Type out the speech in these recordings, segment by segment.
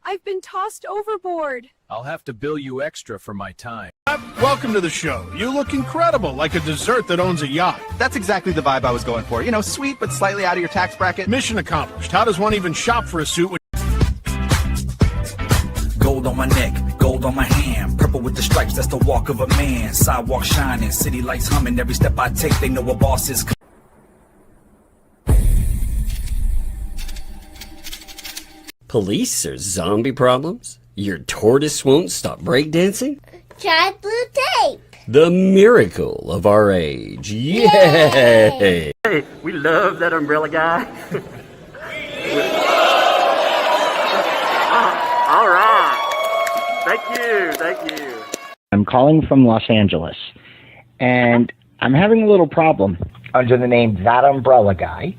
I've been tossed overboard. I'll have to bill you extra for my time. Welcome to the show. You look incredible, like a dessert that owns a yacht. That's exactly the vibe I was going for. You know, sweet but slightly out of your tax bracket. Mission accomplished. How does one even shop for a suit with gold on my neck, gold on my hand, purple with the stripes, that's the walk of a man. Sidewalk shining, city lights humming, every step I take, they know a boss is. Police or zombie problems? Your tortoise won't stop breakdancing? Try blue tape. The miracle of our age. Yay! Hey, we love that umbrella guy. All right. Thank you. I'm calling from Los Angeles, and I'm having a little problem under the name ThATuMBRELLAgUy.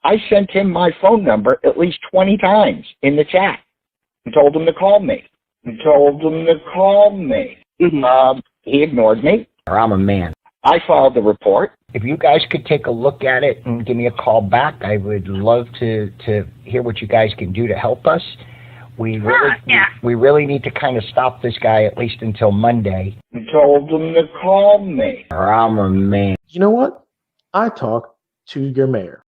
I sent him my phone number at least 20 times in the chat and told him to call me. He ignored me. I'm a man. I filed the report. If you guys could take a look at it and give me a call back, I would love to hear what you guys can do to help us. We really need to kind of stop this guy at least until Monday. I told him to call me. I'm a man. You know what? I talk to your mayor.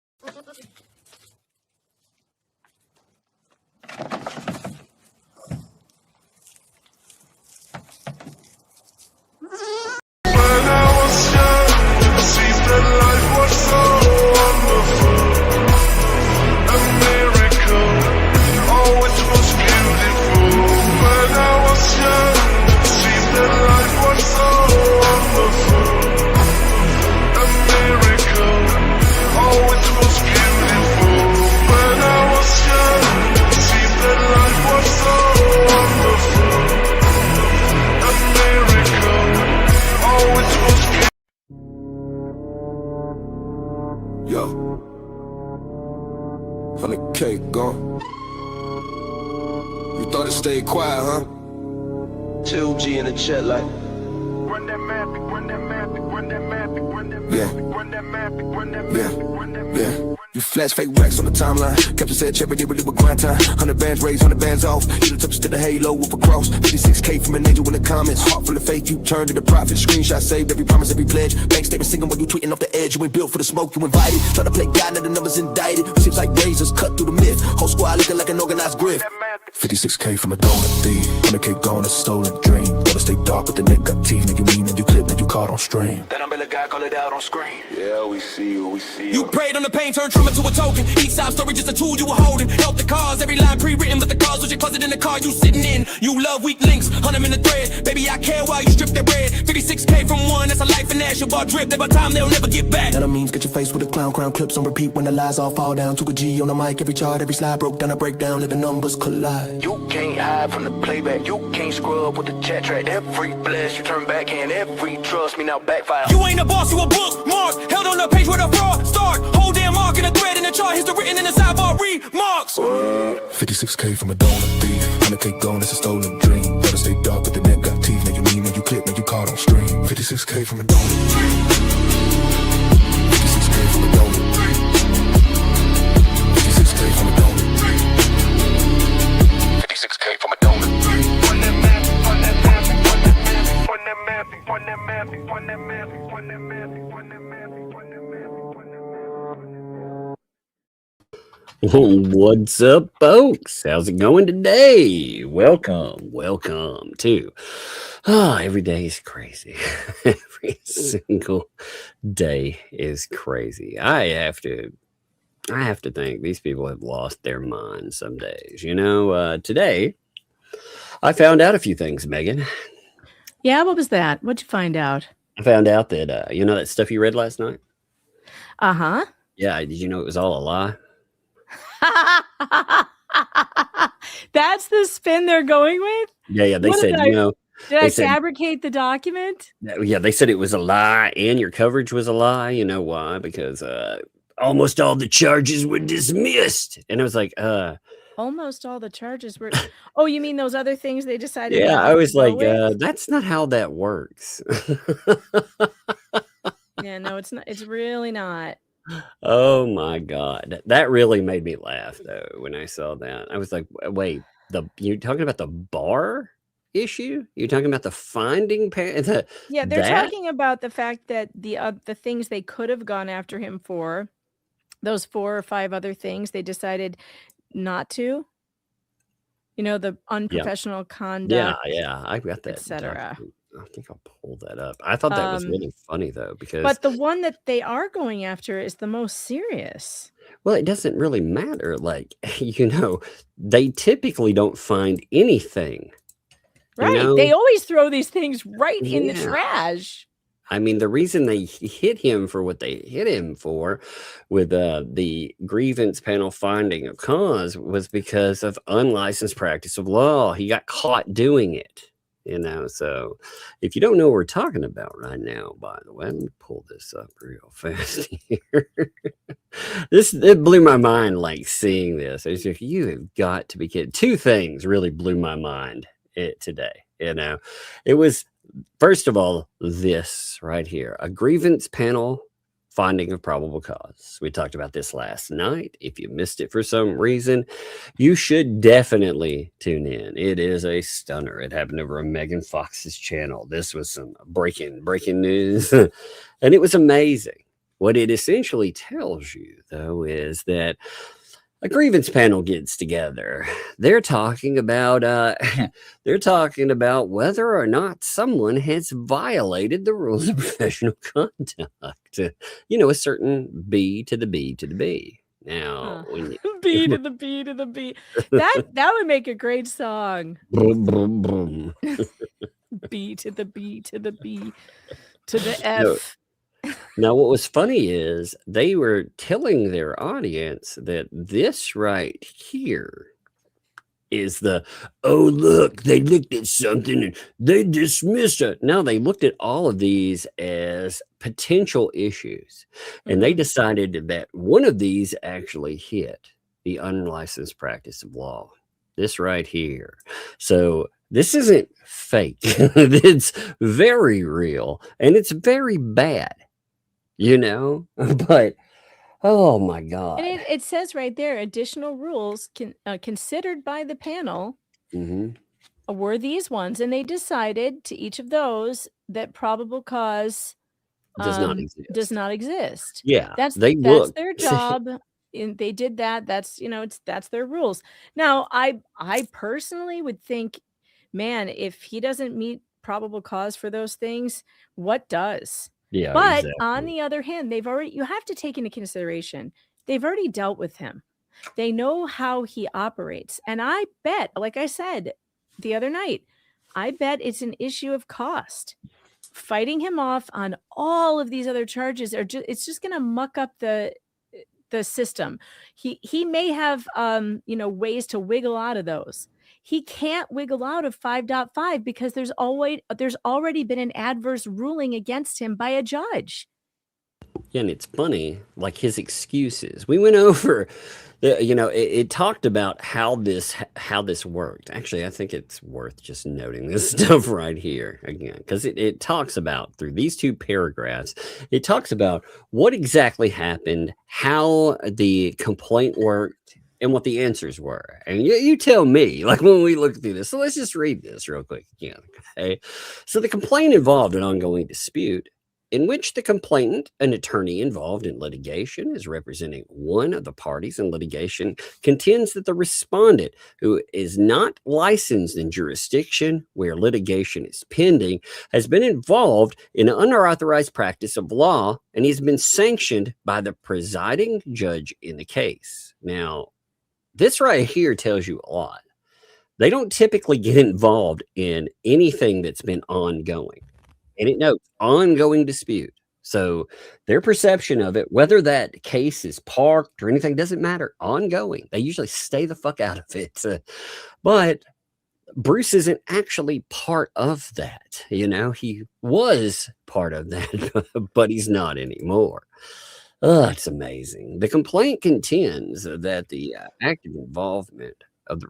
Yo, 100K gone. You thought it stayed quiet, huh? 2G in the chat like. Yeah. You flash fake racks on the timeline. Captain said check it with grind time. 100 bands raised, 100 bands off. You the touch to the halo with a cross. 56K from an angel in the comments. Heart full of faith, you turn to the prophet. Screenshot saved, every promise, every pledge. Bank statement singing while you tweeting off the edge. You ain't built for the smoke, you invited. Try to play God, now the numbers indicted. Seems like razors cut through the myth. Whole squad looking like an organized grift. 56K from a donut thief. 100K gone, a stolen dream. Gotta stay dark, but the neck got teeth. Now you mean, and you clip, now you caught on stream. That umbrella guy call it out on screen. Yeah, we see you, You prayed on the pain, turned trauma to a token. Each side story just a tool you were holding. Help the cause, every line pre-written, but the cause was your closet in the car you sitting in. You love weak links, hunt them in the thread. Baby, I care while you strip their bread. 56K from one, that's a life and ash. Your bar drip, that by time they'll never get back. That means get your face with a clown crown clips on repeat when the lies all fall down. Took a G on the mic, every chart, every slide broke down a breakdown, let the numbers collide. You can't hide from the playback, you can't scrub with the chat track. Every bless you turn backhand, every trust me now backfire. You ain't a boss, you a book, Mars. Held on the page where the fraud start. Whole damn mark in a thread in the chart, history written in the sidebar remarks. 56K from a donut thief. 100K gone, it's a stolen dream. Gotta stay dark, but the neck got teeth. Now you mean, now you clip, now you caught on stream. 56K from a donut thief. 56K from a donut thief. 56K from a donut thief. 56K from a donut thief. On that map, on that map, on that map, on that map, on that map, on that map, on that map, on that map, on that map. What's up, folks? How's it going today? Welcome to every day is crazy. Every single day is crazy. I have to think these people have lost their minds some days. You know, today I found out a few things, Megan. Yeah, what was that? What'd you find out? I found out that you know that stuff you read last night? Uh-huh. Yeah, did you know it was all a lie? That's the spin they're going with? Yeah, they said, you know. Did I fabricate the document? Yeah, they said it was a lie and your coverage was a lie. You know why? Because almost all the charges were dismissed. And I was like, almost all the charges were. Oh, you mean those other things they decided? Yeah, I was like, that's not how that works. Yeah, no, it's not. It's really not. Oh my God. That really made me laugh though when I saw that. I was like, wait, You're talking about the bar issue? You're talking about the finding Yeah, they're that? talking about the fact that the things they could have gone after him for, those 4 or 5 other things, they decided not to. You know, the unprofessional Yeah, conduct, I got that etc. document. I think I'll pull that up. I thought that was really funny though, because But the one that they are going after is the most serious. well, it doesn't really matter. Like, they typically don't find anything. Right. They always throw these things right in the Yeah. trash. I mean, the reason they hit him for what they hit him for with the grievance panel finding of cause was because of unlicensed practice of law. He got caught doing it, So if you don't know what we're talking about right now, by the way, let me pull this up real fast here. It blew my mind, like seeing this. It's like, you have got to be kidding. 2 things really blew my mind today. It was, first of all, this right here, a grievance panel finding of probable cause. We talked about this last night. If you missed it for some reason, you should definitely tune in. It is a stunner. It happened over on Megan Fox's channel. This was some breaking news, and it was amazing. What it essentially tells you, though, is that a grievance panel gets together. They're talking about whether or not someone has violated the rules of professional conduct. A certain B to the B to the B. Now, when you, B to the B to the B. That would make a great song. Brum, brum, brum. B to the B to the B to the F. Now, what was funny is they were telling their audience that this right here is oh, look, they looked at something and they dismissed it. Now, they looked at all of these as potential issues, and they decided that one of these actually hit the unlicensed practice of law. This right here. So this isn't fake. It's very real, and it's very bad. But oh my God. And it says right there, additional rules considered by the panel were these ones, and they decided to each of those that probable cause does not exist. Yeah, that's their job. And they did that. That's that's their rules. Now, I personally would think, man, if he doesn't meet probable cause for those things, what does? Yeah, but exactly. On the other hand, you have to take into consideration, they've already dealt with him. They know how he operates. And I bet, like I said the other night, I bet it's an issue of cost. Fighting him off on all of these other charges it's just going to muck up the system. He may have ways to wiggle out of those. He can't wiggle out of 5.5 because there's already been an adverse ruling against him by a judge. Yeah, and it's funny, like his excuses. We went over, it talked about how this worked. Actually, I think it's worth just noting this stuff right here again, because it talks about, through these 2 paragraphs, it talks about what exactly happened, how the complaint worked, and what the answers were. And you tell me, like, when we look through this. So let's just read this real quick again. Okay. So the complaint involved an ongoing dispute in which the complainant, an attorney involved in litigation, is representing one of the parties in litigation, contends that the respondent, who is not licensed in jurisdiction where litigation is pending, has been involved in an unauthorized practice of law, and he's been sanctioned by the presiding judge in the case. Now, this right here tells you a lot. They don't typically get involved in anything that's been ongoing. And it notes ongoing dispute. So their perception of it, whether that case is parked or anything, doesn't matter. Ongoing. They usually stay the fuck out of it. But Bruce isn't actually part of that. He was part of that, but he's not anymore. Oh, it's amazing. The complaint contends that the active involvement of the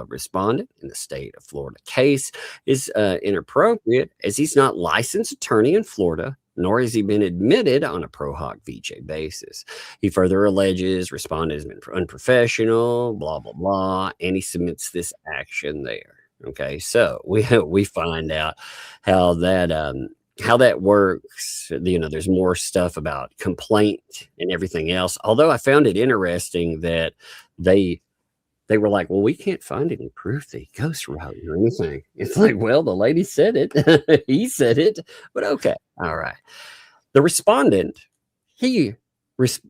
respondent in the state of Florida case is inappropriate, as he's not licensed attorney in Florida nor has he been admitted on a pro hoc vice basis. He further alleges respondent has been unprofessional, blah, blah, blah, and he submits this action there. Okay, so we find out how that works. There's more stuff about complaint and everything else. Although I found it interesting that they were like, well, we can't find any proof that he ghost wrote or anything. It's like, well, the lady said it. He said it. But okay. All right. The respondent, here's Bruce.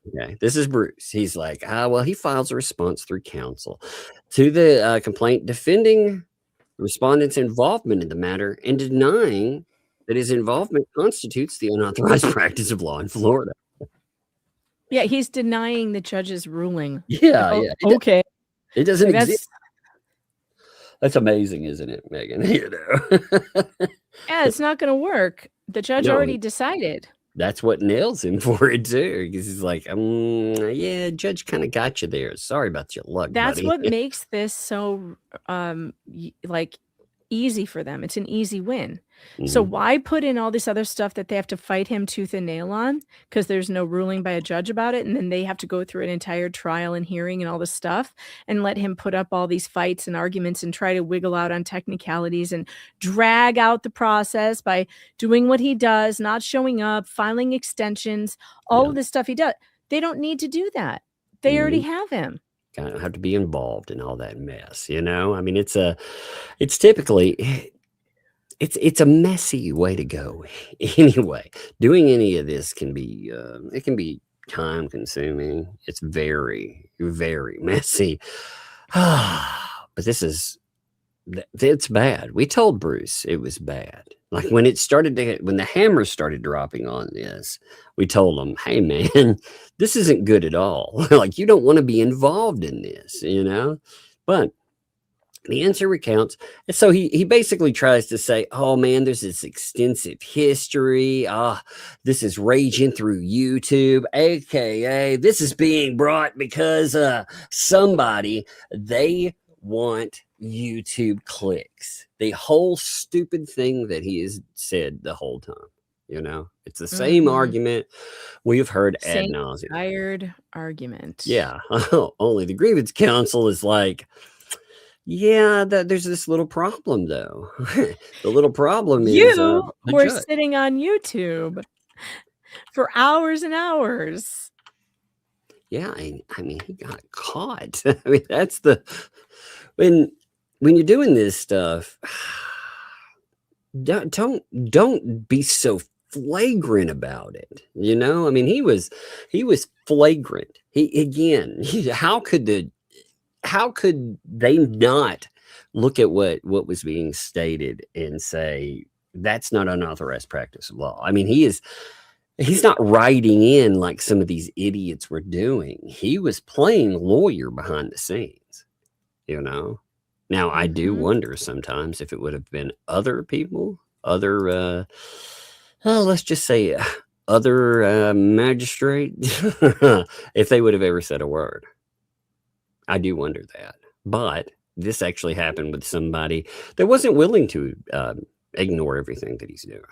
Okay. This is Bruce. He's like, well, he files a response through counsel to the complaint defending the respondent's involvement in the matter and denying that his involvement constitutes the unauthorized practice of law in Florida. Yeah, he's denying the judge's ruling. Yeah, Oh, yeah. okay. It doesn't Like, exist. That's amazing, isn't it, Megan? Yeah, it's not going to work. The judge No. already decided. That's what nails him for it too, because he's like, yeah, judge kind of got you there. Sorry about your luck, That's buddy. what makes this so like easy for them. It's an easy win. So why put in all this other stuff that they have to fight him tooth and nail on because there's no ruling by a judge about it, and then they have to go through an entire trial and hearing and all this stuff and let him put up all these fights and arguments and try to wiggle out on technicalities and drag out the process by doing what he does, not showing up, filing extensions, all of this stuff he does. They don't need to do that. They already have him. Kind of have to be involved in all that mess, I mean, it's typically it's a messy way to go. Anyway, doing any of this can be it can be time consuming. It's very, very messy. But it's bad. We told Bruce it was bad. Like when the hammer started dropping on this, we told him, hey man, this isn't good at all. Like you don't want to be involved in this, but the answer recounts. And so he basically tries to say, oh man, there's this extensive history. This is raging through YouTube, aka this is being brought because somebody, they want YouTube clicks. The whole stupid thing that he has said the whole time. It's the same argument we've heard ad nauseum. Tired argument. Yeah. Only the grievance counsel is like, yeah, there's this little problem though. The little problem is You were judge. sitting on YouTube for hours and hours. Yeah, I mean, he got caught. I mean, that's when you're doing this stuff, don't be so flagrant about it. I mean, he was flagrant. How could they not look at what was being stated and say that's not unauthorized practice of law? I mean, he's not writing in like some of these idiots were doing. He was playing lawyer behind the scenes, Now, I do wonder sometimes if it would have been other people, let's just say other magistrates, if they would have ever said a word. I do wonder that. But this actually happened with somebody that wasn't willing to ignore everything that he's doing.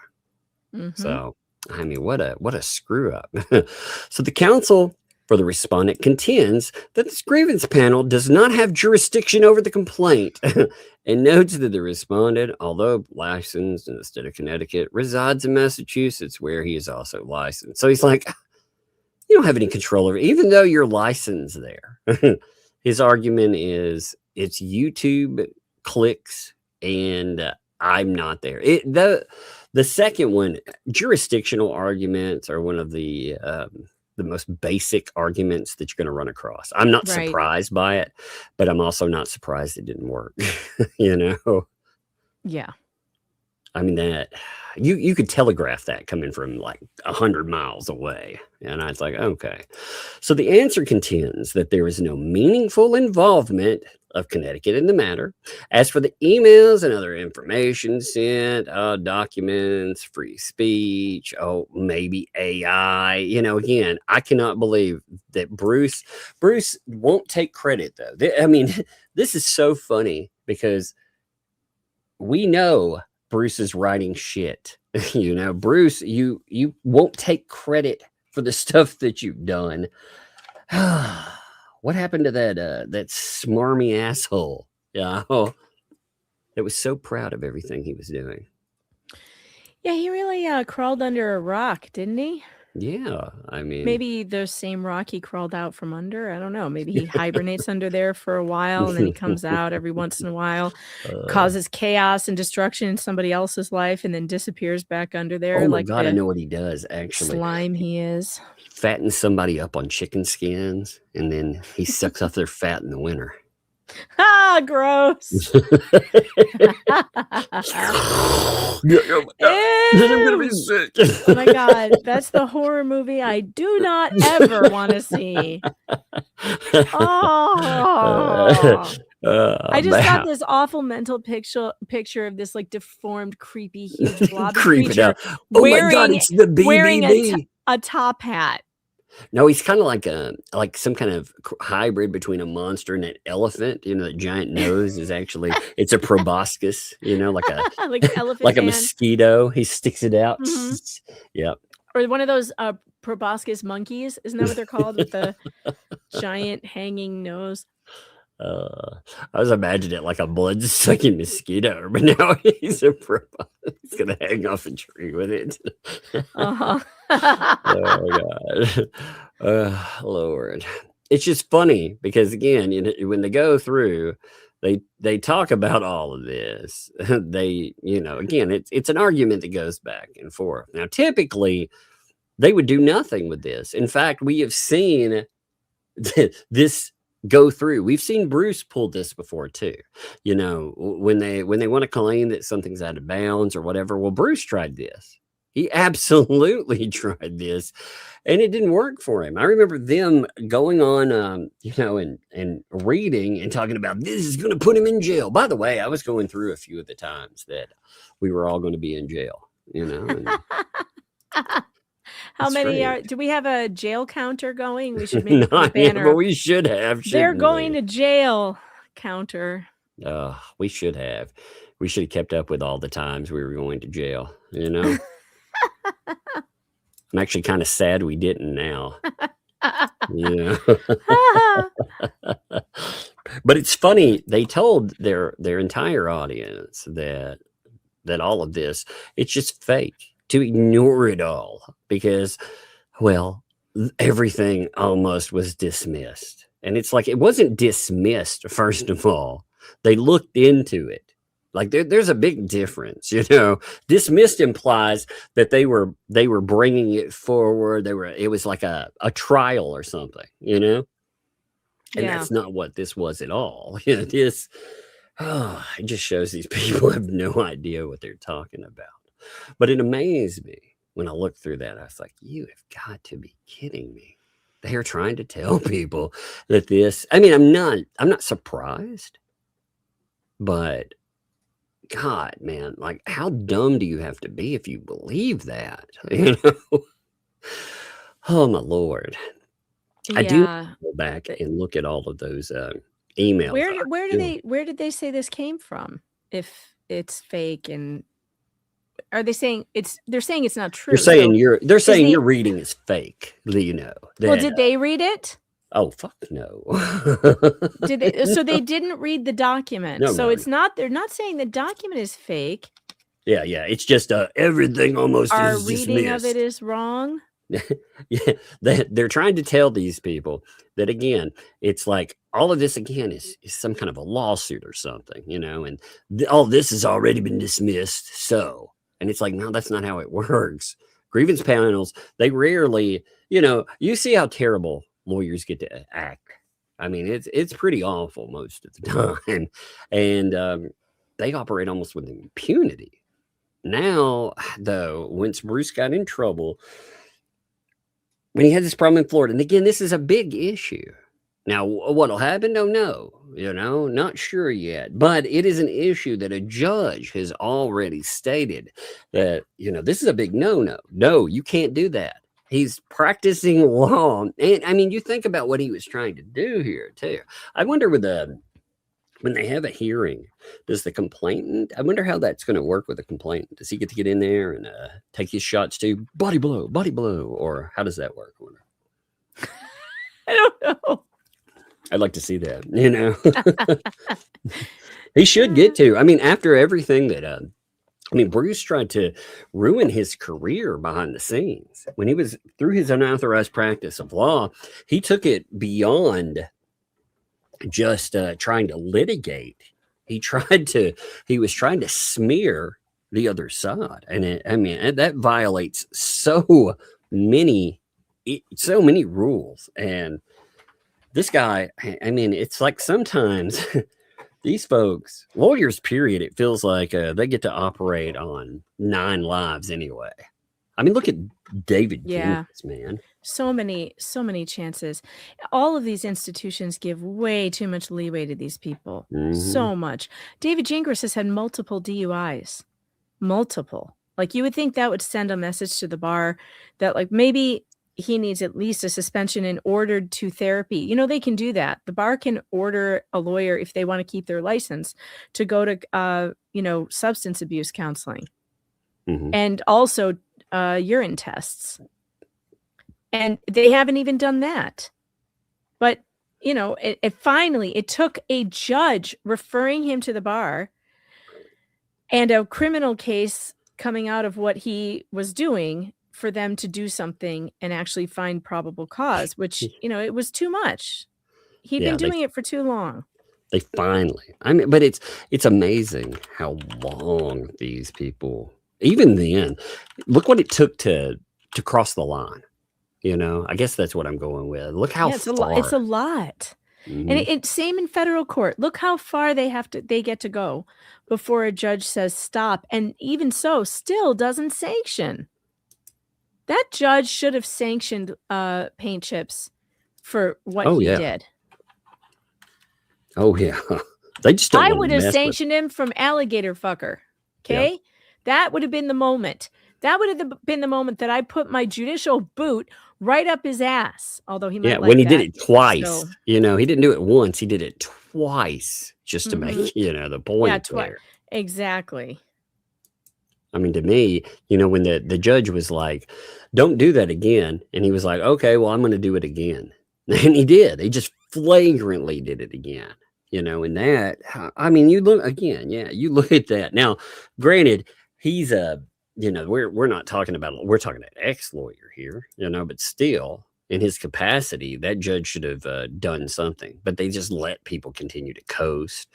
So, I mean, what a screw up. So the counsel for the respondent contends that this grievance panel does not have jurisdiction over the complaint and notes that the respondent, although licensed in the state of Connecticut, resides in Massachusetts, where he is also licensed. So he's like, you don't have any control over it, even though you're licensed there. His argument is it's YouTube clicks and I'm not there. The second one, jurisdictional arguments are one of the most basic arguments that you're going to run across. I'm not surprised by it, but I'm also not surprised it didn't work. Yeah. I mean, that you could telegraph that coming from like 100 miles away. And I was like, okay. So the answer contends that there is no meaningful involvement of Connecticut in the matter. As for the emails and other information sent, documents, free speech, maybe AI, again, I cannot believe that Bruce won't take credit though. I mean, this is so funny because we know Bruce is writing shit. You know, Bruce, you won't take credit for the stuff that you've done. What happened to that smarmy asshole? Yeah, that was so proud of everything he was doing. Yeah, he really crawled under a rock, didn't he? Yeah, I mean, maybe the same rock he crawled out from under. I don't know. Maybe he hibernates under there for a while and then he comes out every once in a while, causes chaos and destruction in somebody else's life, and then disappears back under there. Oh my like God, I know what he does, actually. Slime he is. Fattens somebody up on chicken skins, and then he sucks off their fat in the winter. Ah, gross. I'm gonna be sick. Oh my God, that's the horror movie I do not ever want to see. Oh, I just got this awful mental picture of this like deformed, creepy, huge blob creature wearing, my God, it's the BBB. Wearing a top hat. No, he's kind of like some kind of hybrid between a monster and an elephant. You know, the giant nose is actually, it's a proboscis, you know, like a like elephant like hand. a mosquito. He sticks it out. Mm-hmm. Yep. Or one of those proboscis monkeys. Isn't that what they're called, with the giant hanging nose? I was imagining it like a blood-sucking mosquito, but now he's he's gonna hang off a tree with it. Uh-huh. Oh God, Lord! It's just funny because again, you know, when they go through, they talk about all of this. They, you know, again, it's an argument that goes back and forth. Now, typically, they would do nothing with this. In fact, we have seen this go through. We've seen Bruce pull this before too. You know, when they want to claim that something's out of bounds or whatever. Well, Bruce tried this. He absolutely tried this, and it didn't work for him. I remember them going on, you know, and reading and talking about this is going to put him in jail. By the way, I was going through a few of the times that we were all going to be in jail. You know. And, how many do we have a jail counter going? We should make a banner. But we should have. They're going to jail counter. We should have. We should have kept up with all the times we were going to jail, you know. I'm actually kind of sad we didn't now. Yeah. But it's funny, they told their entire audience that all of this, it's just fake, to ignore it all because, well, everything almost was dismissed. And it's like, it wasn't dismissed, first of all. They looked into it. Like there's a big difference, you know. Dismissed implies that they were bringing it forward. It was like a trial or something, you know. And that's not what this was at all. You know, it just shows these people have no idea what they're talking about. But it amazed me when I looked through that. I was like, you have got to be kidding me. They are trying to tell people that this. I mean, I'm not surprised, but God, man, like how dumb do you have to be if you believe that? You know? Oh my Lord. Yeah. I do go back and look at all of those emails. Where did they say this came from? If it's fake, and are they saying they're saying it's not true? They're saying your reading is fake, you know. Well, did they read it? Oh, fuck no. Did they? So they didn't read the document. No, it's not. They're not saying the document is fake. Yeah. It's just everything almost our is reading dismissed. of it is wrong. Yeah, they're trying to tell these people that again, it's like all of this again is some kind of a lawsuit or something, you know, and all this has already been dismissed. So, and it's like, no, that's not how it works. Grievance panels, they rarely, you know, you see how terrible lawyers get to act. I mean, it's pretty awful most of the time, and they operate almost with impunity. Now, though, once Bruce got in trouble, when he had this problem in Florida, and again, this is a big issue. Now, what'll happen? Don't know, you know, not sure yet, but it is an issue that a judge has already stated that, you know, this is a big no. No, you can't do that. He's practicing law. And I mean, you think about what he was trying to do here too. I wonder with when they have a hearing, does the complainant, I wonder how that's going to work with the complainant. Does he get to get in there and take his shots too? Body blow, or how does that work? I don't know. I'd like to see that, He should get to. I mean, after everything that, Bruce tried to ruin his career behind the scenes. When he was through his unauthorized practice of law, he took it beyond just trying to litigate. He was trying to smear the other side. And that violates so many rules. And this guy, it's like sometimes these folks, lawyers, period, it feels like they get to operate on 9 lives anyway. Look at David Grievance, man. So many chances. All of these institutions give way too much leeway to these people. So much. David Gingras has had multiple DUIs. Multiple. Like, you would think that would send a message to the bar that, like, maybe he needs at least a suspension and ordered to therapy. They can do that. The bar can order a lawyer, if they want to keep their license, to go to, substance abuse counseling. And also urine tests. And they haven't even done that. But, it took a judge referring him to the bar and a criminal case coming out of what he was doing for them to do something and actually find probable cause, which, it was too much. He'd been doing it for too long. They finally, but it's amazing how long these people, even then, look what it took to cross the line. I guess that's what I'm going with. Look how far. It's a lot. And it's same in federal court. Look how far they get to go before a judge says stop. And even so, still doesn't sanction. That judge should have sanctioned Paint Chips for what he did. Oh yeah. They just don't I would have sanctioned him from alligator fucker. Okay? Yeah. That would have been the moment. That would have been the moment that I put my judicial boot right up his ass. Although he might when he did it twice. So, he didn't do it once. He did it twice just to make, the point there. Exactly. To me, when the judge was like, don't do that again. And he was like, okay, well, I'm going to do it again. And he did. He just flagrantly did it again. And that, you look again. Yeah, you look at that. Now, granted, he's we're not talking about, we're talking an ex-lawyer here, but still, in his capacity, that judge should have done something. But they just let people continue to coast.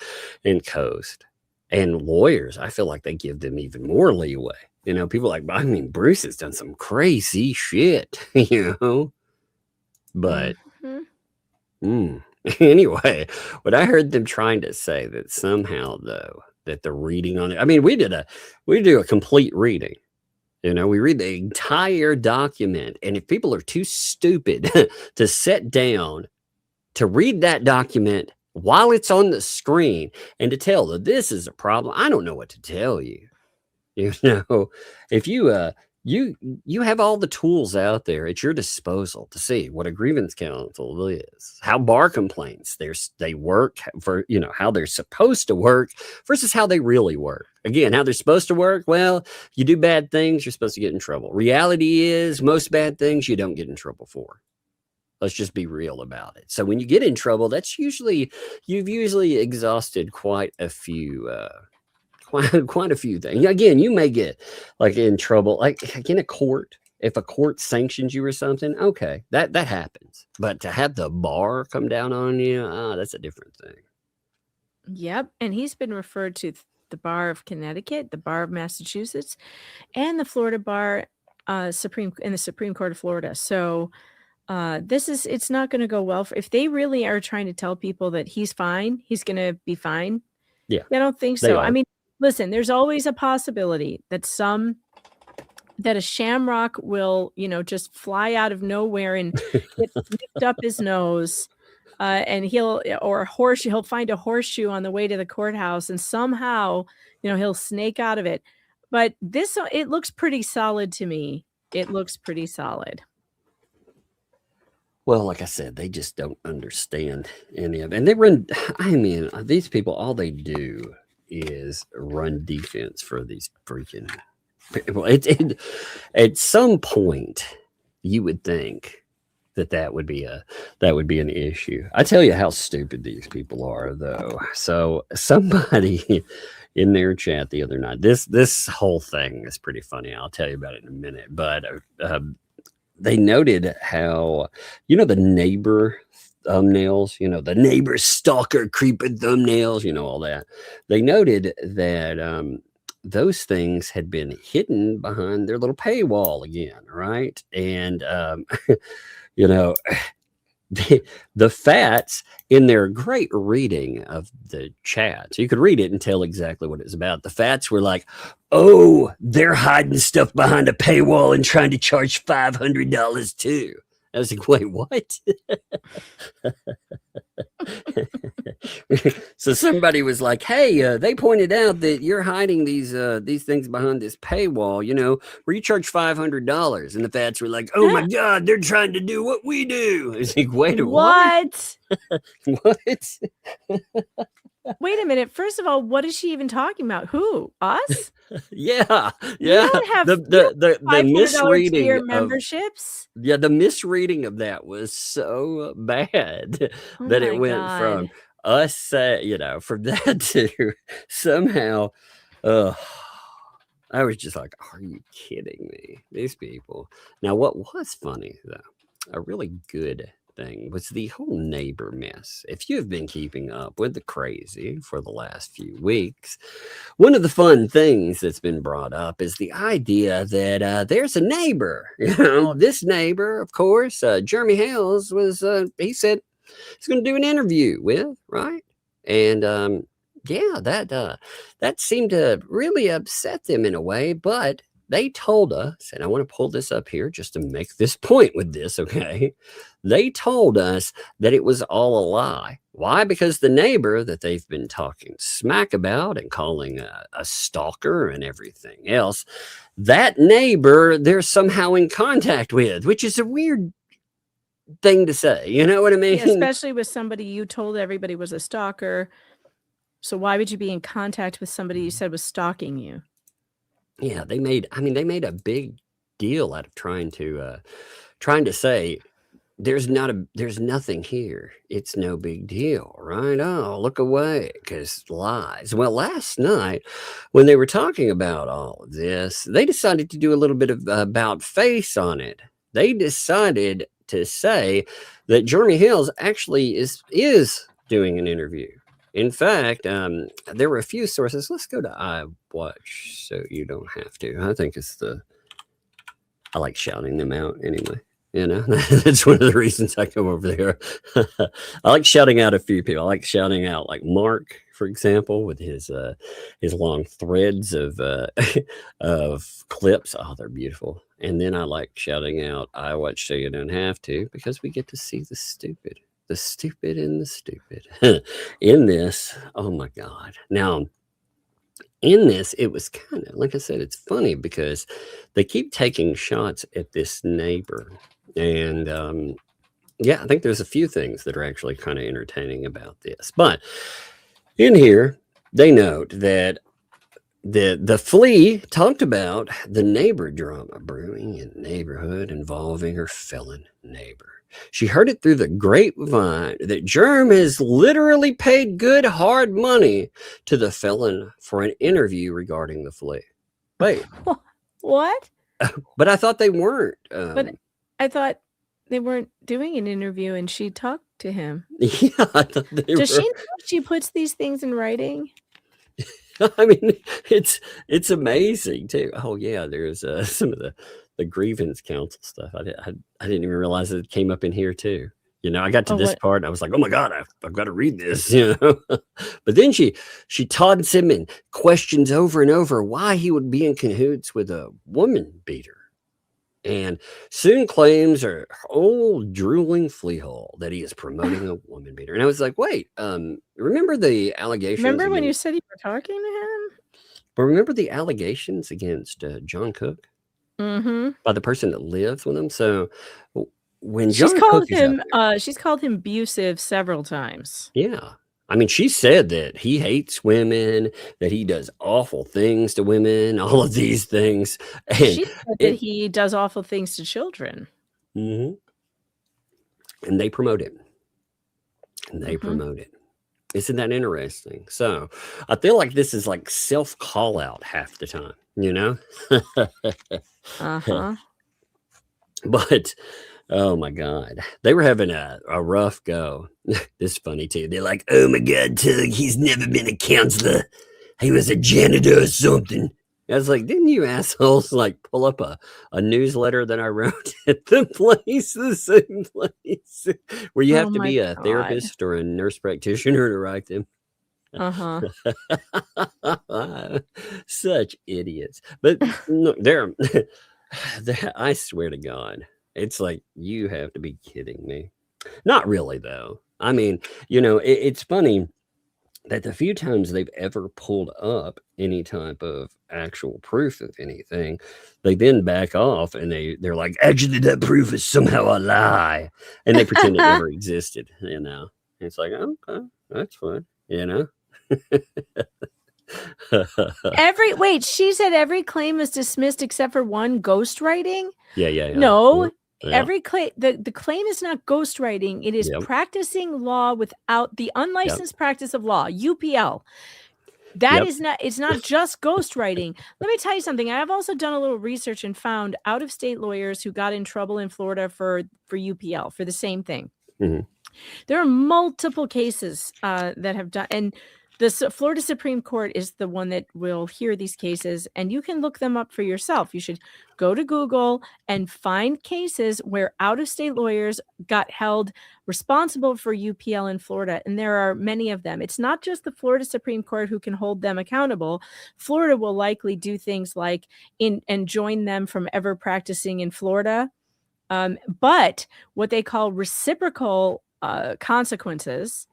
And lawyers, I feel like they give them even more leeway. People like, Bruce has done some crazy shit, But anyway, what I heard them trying to say that somehow, though, that the reading on it, we do a complete reading. We read the entire document. And if people are too stupid to sit down to read that document while it's on the screen and to tell that this is a problem, I don't know what to tell you. If you have all the tools out there at your disposal to see what a grievance counsel is, how bar complaints they work for, how they're supposed to work versus how they really work. Again, how they're supposed to work. Well, you do bad things, you're supposed to get in trouble. Reality is most bad things you don't get in trouble for. Let's just be real about it. So when you get in trouble, you've usually exhausted quite a few things. Again, you may get like in trouble, like in a court. If a court sanctions you or something, okay, that happens. But to have the bar come down on you, that's a different thing. Yep. And he's been referred to the bar of Connecticut, the bar of Massachusetts, and the Florida bar in the Supreme Court of Florida. So it's not going to go well if they really are trying to tell people that he's fine, he's going to be fine. Yeah. I don't think so. Listen, there's always a possibility that a shamrock will, just fly out of nowhere and get nipped up his nose. And he'll find a horseshoe on the way to the courthouse and somehow, he'll snake out of it. But it looks pretty solid to me. It looks pretty solid. Well, like I said, they just don't understand any of it. And they run, I mean, these people, all they do is run defense for these freaking people. At some point, you would think that would be an issue. I tell you how stupid these people are, though. So somebody in their chat the other night, this whole thing is pretty funny. I'll tell you about it in a minute, but they noted how, the neighbor thumbnails, the neighbor stalker creeping thumbnails, all that. They noted that those things had been hidden behind their little paywall again, right? And, the Fats, in their great reading of the chat, so you could read it and tell exactly what it's about. The Fats were like, "Oh, they're hiding stuff behind a paywall and trying to charge $500 too." I was like, "Wait, what?" So somebody was like, "Hey, they pointed out that you're hiding these things behind this paywall, where you charge $500." And the Fats were like, "Oh my God, they're trying to do what we do." I was like, "Wait, what? What?" Wait a minute. First of all, what is she even talking about? Who? Us? Yeah. We don't have the misreading tier of memberships. Yeah, the misreading of that was so bad Oh that my it went God. from us, from that to somehow, I was just like, "Are you kidding me? These people." Now, what was funny though, a really good thing, was the whole neighbor mess. If you've been keeping up with the crazy for the last few weeks, one of the fun things that's been brought up is the idea that there's a neighbor. This neighbor, of course, Jeremy Hales was. He said he's going to do an interview with, right? And that seemed to really upset them in a way, but they told us, and I want to pull this up here just to make this point with this, okay? They told us that it was all a lie. Why? Because the neighbor that they've been talking smack about and calling a stalker and everything else, that neighbor they're somehow in contact with, which is a weird thing to say. You know what I mean? Yeah, especially with somebody you told everybody was a stalker. So why would you be in contact with somebody you said was stalking you? Yeah, they made a big deal out of trying to say there's nothing here. It's no big deal, right? Oh, look away, because lies. Well, last night when they were talking about all of this, they decided to do a little bit of about face on it. They decided to say that Jeremy Hales actually is doing an interview. In fact, there were a few sources. Let's go to iWatch so you don't have to. I think I like shouting them out anyway. That's one of the reasons I go over there. I like shouting out a few people. I like shouting out like Mark, for example, with his long threads of clips. Oh, they're beautiful. And then I like shouting out iWatch so you don't have to, because we get to see the stupid and the stupid in this. Oh my God. Now, in this, it was kind of, like I said, it's funny because they keep taking shots at this neighbor. And I think there's a few things that are actually kind of entertaining about this. But in here, they note that the flea talked about the neighbor drama brewing in neighborhood involving her felon neighbor. She heard it through the grapevine that Germ has literally paid good hard money to the felon for an interview regarding the flea. Wait. What? But I thought they weren't. But I thought they weren't doing an interview and she talked to him. Yeah, I thought they Does were. she know she puts these things in writing? I mean, it's amazing too. Oh yeah, there's some of the grievance council stuff. I didn't even realize it came up in here too. I got to this part and I was like, oh my God, I've got to read this. But then she taunts him and questions over and over why he would be in cahoots with a woman beater, and soon claims her old drooling flea hole that he is promoting a woman beater. And I was like, wait, remember the allegations? Remember when you said you were talking to him? But remember the allegations against John Cook Mm-hmm. by the person that lives with him? So when She's John called Cook is out him. there, She's called him abusive several times. yeah. I mean, she said that he hates women, that he does awful things to women, all of these things, and She said that it, he does awful things to children. mhm, and they promote him. And they Mhm. promote it. Isn't that interesting? So I feel like this is like self call out half the time, you know? Uh-huh. But oh my God, they were having a rough go. This is funny too. They're like, oh my God, Tug, he's never been a counselor. He was a janitor or something. I was like, didn't you assholes like pull up a newsletter that I wrote at the place, the same place, where you have Oh to my be a God. therapist or a nurse practitioner to write them? Uh-huh. Such idiots. But no, they're, I swear to God, it's like, you have to be kidding me. Not really, though. I mean, it's funny that the few times they've ever pulled up any type of actual proof of anything, they then back off and they're like, actually, that proof is somehow a lie. And they pretend it never existed, It's like, okay, that's fine, She said every claim is dismissed except for one, ghostwriting. Yeah. No, Yeah. every claim, the claim is not ghostwriting. It is Yep. practicing law without the unlicensed Yep. practice of law, UPL. That Yep. is not, it's not just ghostwriting. Let me tell you something. I've also done a little research and found out-of-state lawyers who got in trouble in Florida for UPL for the same thing. Mhm. There are multiple cases that have done, and the Florida Supreme Court is the one that will hear these cases, and you can look them up for yourself. You should go to Google and find cases where out-of-state lawyers got held responsible for UPL in Florida, and there are many of them. It's not just the Florida Supreme Court who can hold them accountable. Florida will likely do things like enjoin them from ever practicing in Florida. But what they call reciprocal consequences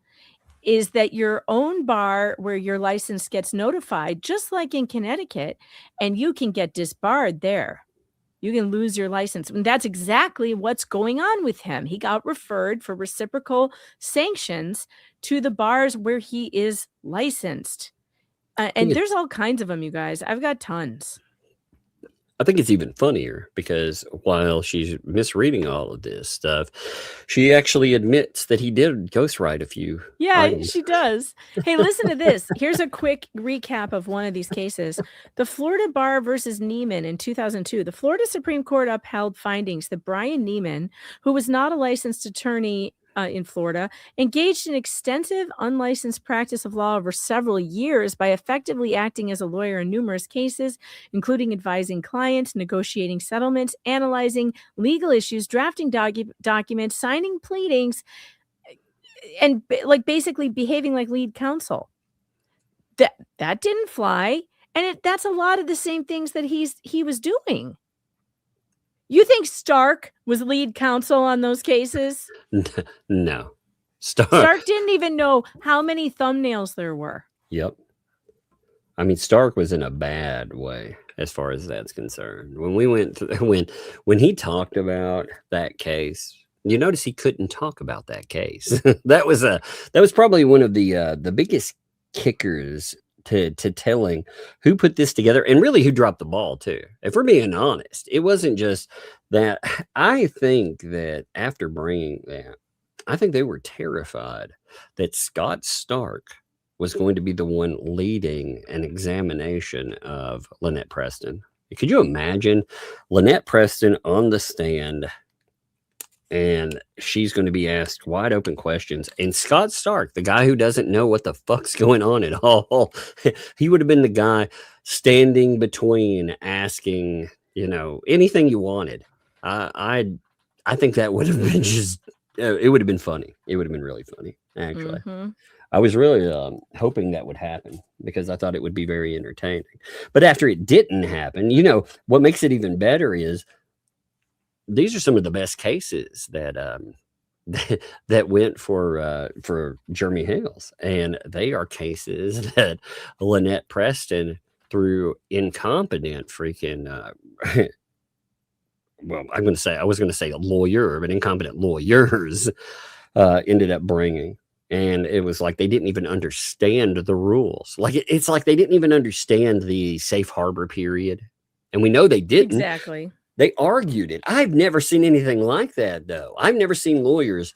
is that your own bar where your license gets notified, just like in Connecticut, and you can get disbarred there. You can lose your license. And that's exactly what's going on with him. He got referred for reciprocal sanctions to the bars where he is licensed. And there's all kinds of them, you guys. I've got tons. I think it's even funnier because while she's misreading all of this stuff, she actually admits that he did ghostwrite a few. Yeah, items. she does. Hey, listen to this. Here's a quick recap of one of these cases. The Florida Bar versus Neiman in 2002. The Florida Supreme Court upheld findings that Brian Neiman, who was not a licensed attorney in Florida, engaged in extensive unlicensed practice of law over several years by effectively acting as a lawyer in numerous cases, including advising clients, negotiating settlements, analyzing legal issues, drafting documents, signing pleadings, and basically behaving like lead counsel. That didn't fly, and that's a lot of the same things that he was doing. You think Stark was lead counsel on those cases? No. Stark didn't even know how many thumbnails there were. Yep. I mean, Stark was in a bad way as far as that's concerned. When we went through, when he talked about that case, you notice he couldn't talk about that case. that was probably one of the biggest kickers to telling who put this together and really who dropped the ball too. If we're being honest, it wasn't just that. I think that after bringing that, I think they were terrified that Scott Stark was going to be the one leading an examination of Lynette Preston. Could you imagine Lynette Preston on the stand and she's going to be asked wide open questions, and Scott Stark, the guy who doesn't know what the fuck's going on at all, he would have been the guy standing between asking, anything you wanted. I think that would have been just, it would have been funny. It would have been really funny, actually. Mm-hmm. I was really hoping that would happen because I thought it would be very entertaining. But after it didn't happen, what makes it even better is these are some of the best cases that that went for Jeremy Hales, and they are cases that Lynette Preston, through incompetent freaking well, I was going to say a lawyer, but incompetent lawyers ended up bringing. And it was like they didn't even understand the rules. Like it's like they didn't even understand the safe harbor period. And we know they didn't. Exactly. They argued it. I've never seen anything like that, though. I've never seen lawyers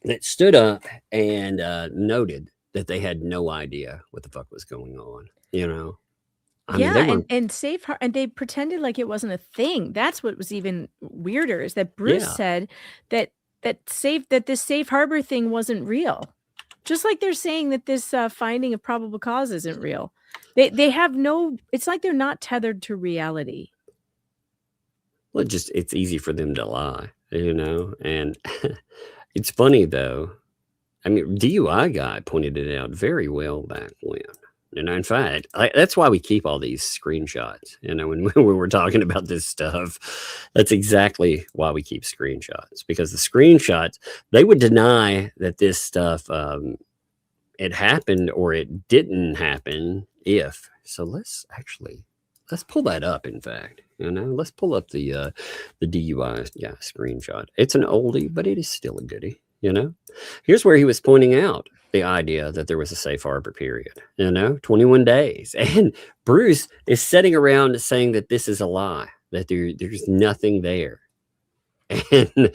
that stood up and noted that they had no idea what the fuck was going on. You know? I mean, they were, and and they pretended like it wasn't a thing. That's what was even weirder is that Bruce said that this safe harbor thing wasn't real. Just like they're saying that this finding of probable cause isn't real. They have no. It's like they're not tethered to reality. well, it's easy for them to lie, you know. And it's funny though. I mean, DUI guy pointed it out very well back when. And in fact, that's why we keep all these screenshots. You know, when we're talking about this stuff, that's exactly why we keep screenshots, because the screenshots, they would deny that this stuff it happened or it didn't happen if. So let's pull that up. In fact, you know, let's pull up the DUI screenshot. It's an oldie, but it is still a goodie. You know, here's where he was pointing out the idea that there was a safe harbor period, you know, 21 days. And Bruce is sitting around saying that this is a lie, that there's nothing there. And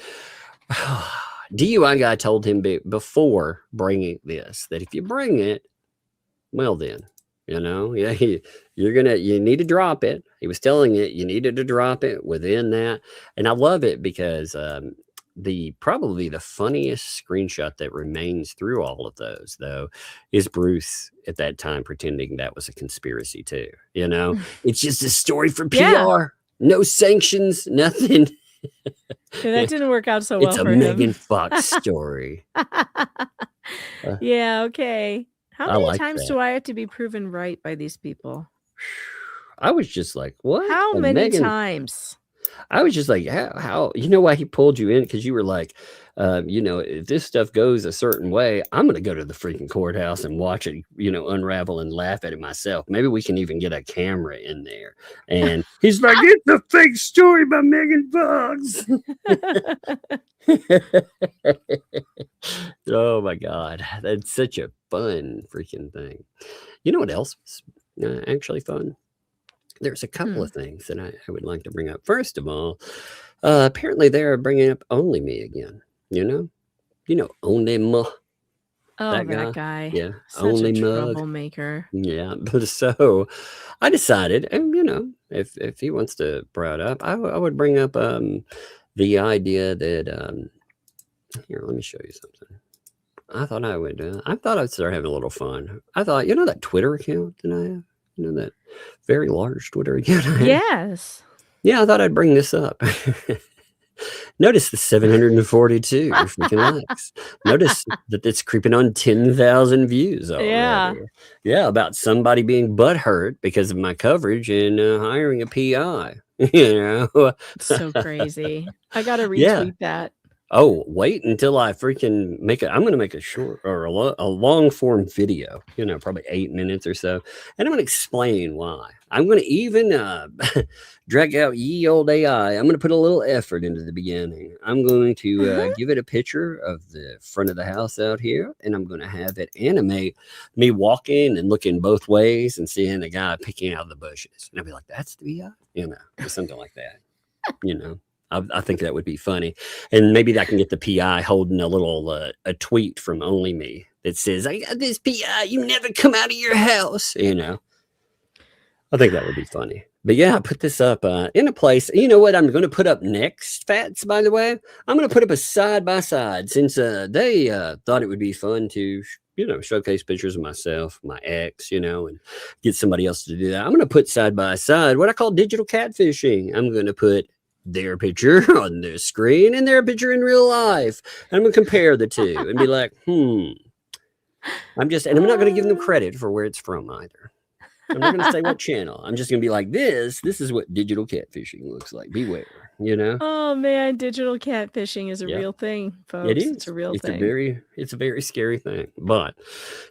DUI guy told him before bringing this, that if you bring it, well then, you know, you need to drop it. He was telling it, you needed to drop it within that. And I love it because, probably the funniest screenshot that remains through all of those though is Bruce at that time pretending that was a conspiracy too. You know, it's just a story for PR, no sanctions, nothing. That didn't work out so well. It's a for Megan him. Fox story. Yeah. Okay. How many times that. do I have to be proven right by these people? I was just like, what? How many times? I was just like, how, you know why he pulled you in? Because you were like, you know, if this stuff goes a certain way, I'm going to go to the freaking courthouse and watch it, you know, unravel and laugh at it myself. Maybe we can even get a camera in there. And he's like, it's a fake story by Megan Fox. Oh my God. That's such a fun freaking thing. You know what else was actually fun? There's a couple of things that I would like to bring up. First of all, apparently they're bringing up Only Me again. You know, Only Me. Oh, that guy. Yeah, Such Only a Mug. troublemaker. Yeah, but so I decided, and you know, if he wants to bring it up, I would bring up the idea that here, let me show you something. I thought I'd start having a little fun. I thought, you know, that Twitter account that I have. You know, that very large Twitter account. Yes. Yeah, I thought I'd bring this up. Notice the 742 freaking likes. Notice that it's creeping on 10,000 views already. Yeah, about somebody being butthurt because of my coverage and hiring a PI. You know, so crazy. I gotta retweet that. Oh, wait until I freaking I'm going to make a short or a long form video, you know, probably 8 minutes or so. And I'm going to explain why. I'm going to even drag out ye old AI. I'm going to put a little effort into the beginning. I'm going to give it a picture of the front of the house out here. And I'm going to have it animate me walking and looking both ways and seeing a guy picking out of the bushes. And I'll be like, that's the AI, you know, or something like that, you know. I think that would be funny. And maybe I can get the PI holding a little a tweet from Only Me that says, I got this PI, you never come out of your house. You know, I think that would be funny. But yeah, I put this up in a place. You know what I'm going to put up next, Fats, by the way? I'm going to put up a side-by-side since they thought it would be fun to, you know, showcase pictures of myself, my ex, you know, and get somebody else to do that. I'm going to put side-by-side what I call digital catfishing. I'm going to put their picture on their screen and their picture in real life. And I'm going to compare the two and be like, I'm not going to give them credit for where it's from either. I'm not going to say what channel. I'm just going to be like, this is what digital catfishing looks like. Beware, you know? Oh man, digital catfishing is a real thing, folks. It is. It's a real thing. It's a very scary thing. But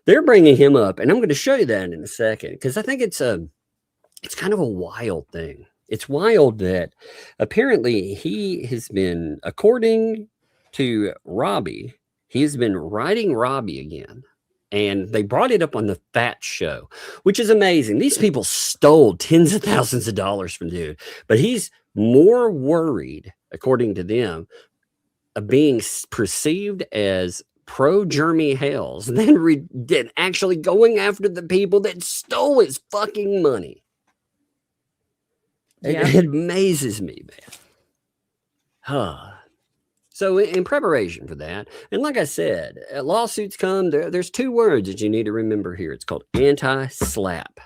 they're bringing him up, and I'm going to show you that in a second because I think it's kind of a wild thing. it's wild that apparently he has been, according to Robbie, he's been writing Robbie again. And they brought it up on the ThAT show, which is amazing. These people stole tens of thousands of dollars from the dude, but he's more worried, according to them, of being perceived as pro-Jeremy Hales than actually going after the people that stole his fucking money. Yeah. It amazes me, man. Huh. So in preparation for that, and like I said, lawsuits come, there's two words that you need to remember here. It's called anti-slap.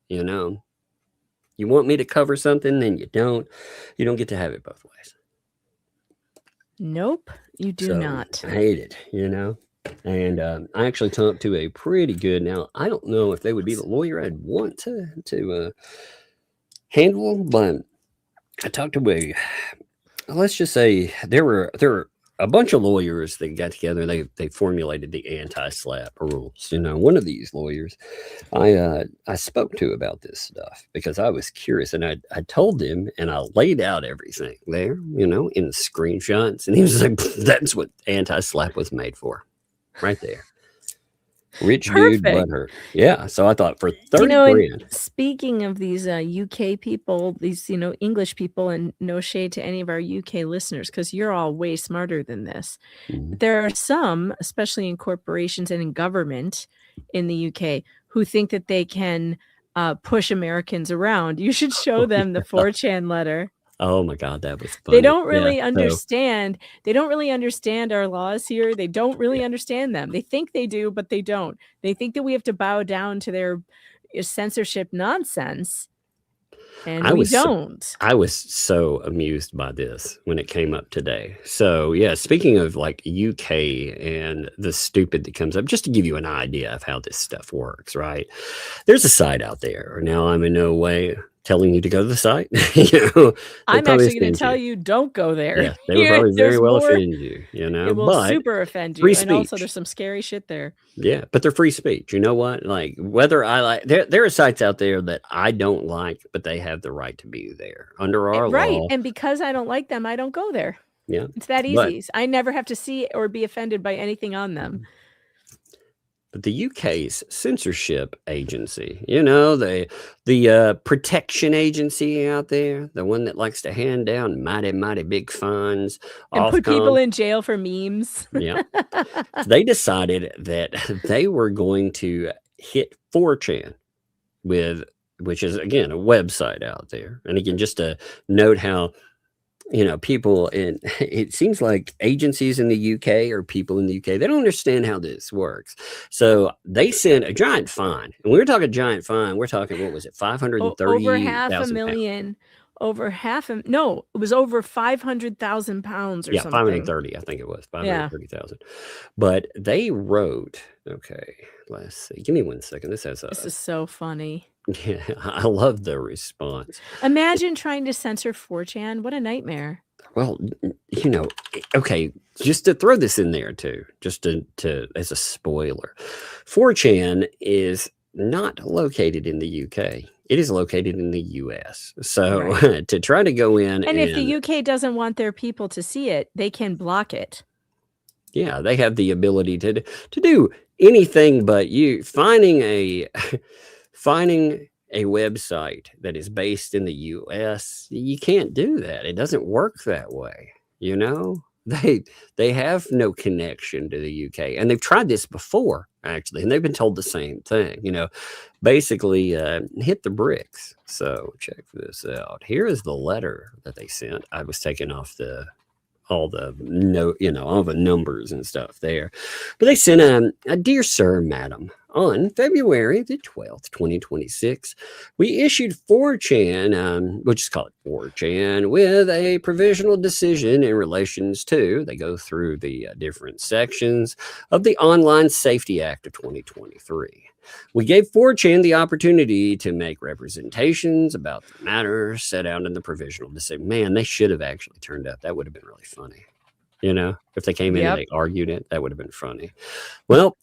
You know, you want me to cover something, then you don't get to have it both ways. Nope, you do not. I hate it, you know. And I actually talked to a pretty good, now I don't know if they would be the lawyer I'd want to handle, but I talked to let's just say there were a bunch of lawyers that got together and they formulated the anti-slap rules. You know, one of these lawyers I spoke to about this stuff because I was curious, and I told him and I laid out everything there, you know, in the screenshots, and he was like, that's what anti-slap was made for, right there. Rich dude, butthurt. Yeah. So I thought for 30 grand. Speaking of these UK people, these, English people, and no shade to any of our UK listeners, because you're all way smarter than this. Mm-hmm. There are some, especially in corporations and in government in the UK, who think that they can push Americans around. You should show them the 4chan letter. Oh my God, that was funny. They don't really understand. They don't really understand our laws here. They don't really understand them. They think they do, but they don't. They think that we have to bow down to their censorship nonsense, and we don't. I was so amused by this when it came up today. So yeah, speaking of like UK and the stupid that comes up, just to give you an idea of how this stuff works, right? There's a site out there. Now, I'm in no way telling you to go to the site. I'm actually going to tell you don't go there. Yeah, they will probably very well offend you. It will super offend you. And also, there's some scary shit there. Yeah, but they're free speech. You know what? Like, whether I like, there are sites out there that I don't like, but they have the right to be there under our law. Right, and because I don't like them, I don't go there. Yeah, it's that easy. I never have to see or be offended by anything on them. But the UK's censorship agency, the protection agency out there, the one that likes to hand down mighty, mighty big fines and put people in jail for memes. Yeah. They decided that they were going to hit 4chan which is, again, a website out there. And again, just to note how, people it seems like agencies in the UK or people in the UK, they don't understand how this works. So they sent a giant fine. And when we're talking giant fine, we're talking, what was it? 530,000 over $500,000. No, it was over 500,000 pounds or something. 530, I think it was 530,000. But they wrote, okay, let's see. Give me 1 second. This is so funny. Yeah, I love the response. Imagine trying to censor 4chan. What a nightmare. Well, okay, just to throw this in there too, just to as a spoiler, 4chan is not located in the UK. It is located in the US. So right. To try to go in and if the UK doesn't want their people to see it, they can block it. Yeah, they have the ability to do anything but finding a website that is based in the US, you can't do that. It doesn't work that way. They have no connection to the UK, and they've tried this before actually, and they've been told the same thing. Basically hit the bricks. So check this out. Here is the letter that they sent. I was taking off all the numbers and stuff there, but they sent a dear sir, madam. On February the 12th, 2026, we issued 4chan, we'll just call it 4chan, with a provisional decision in relations to, they go through the different sections of the Online Safety Act of 2023. We gave 4chan the opportunity to make representations about the matter set out in the provisional decision. Man, they should have actually turned up. That would have been really funny. If they came in and they argued it, that would have been funny. Well,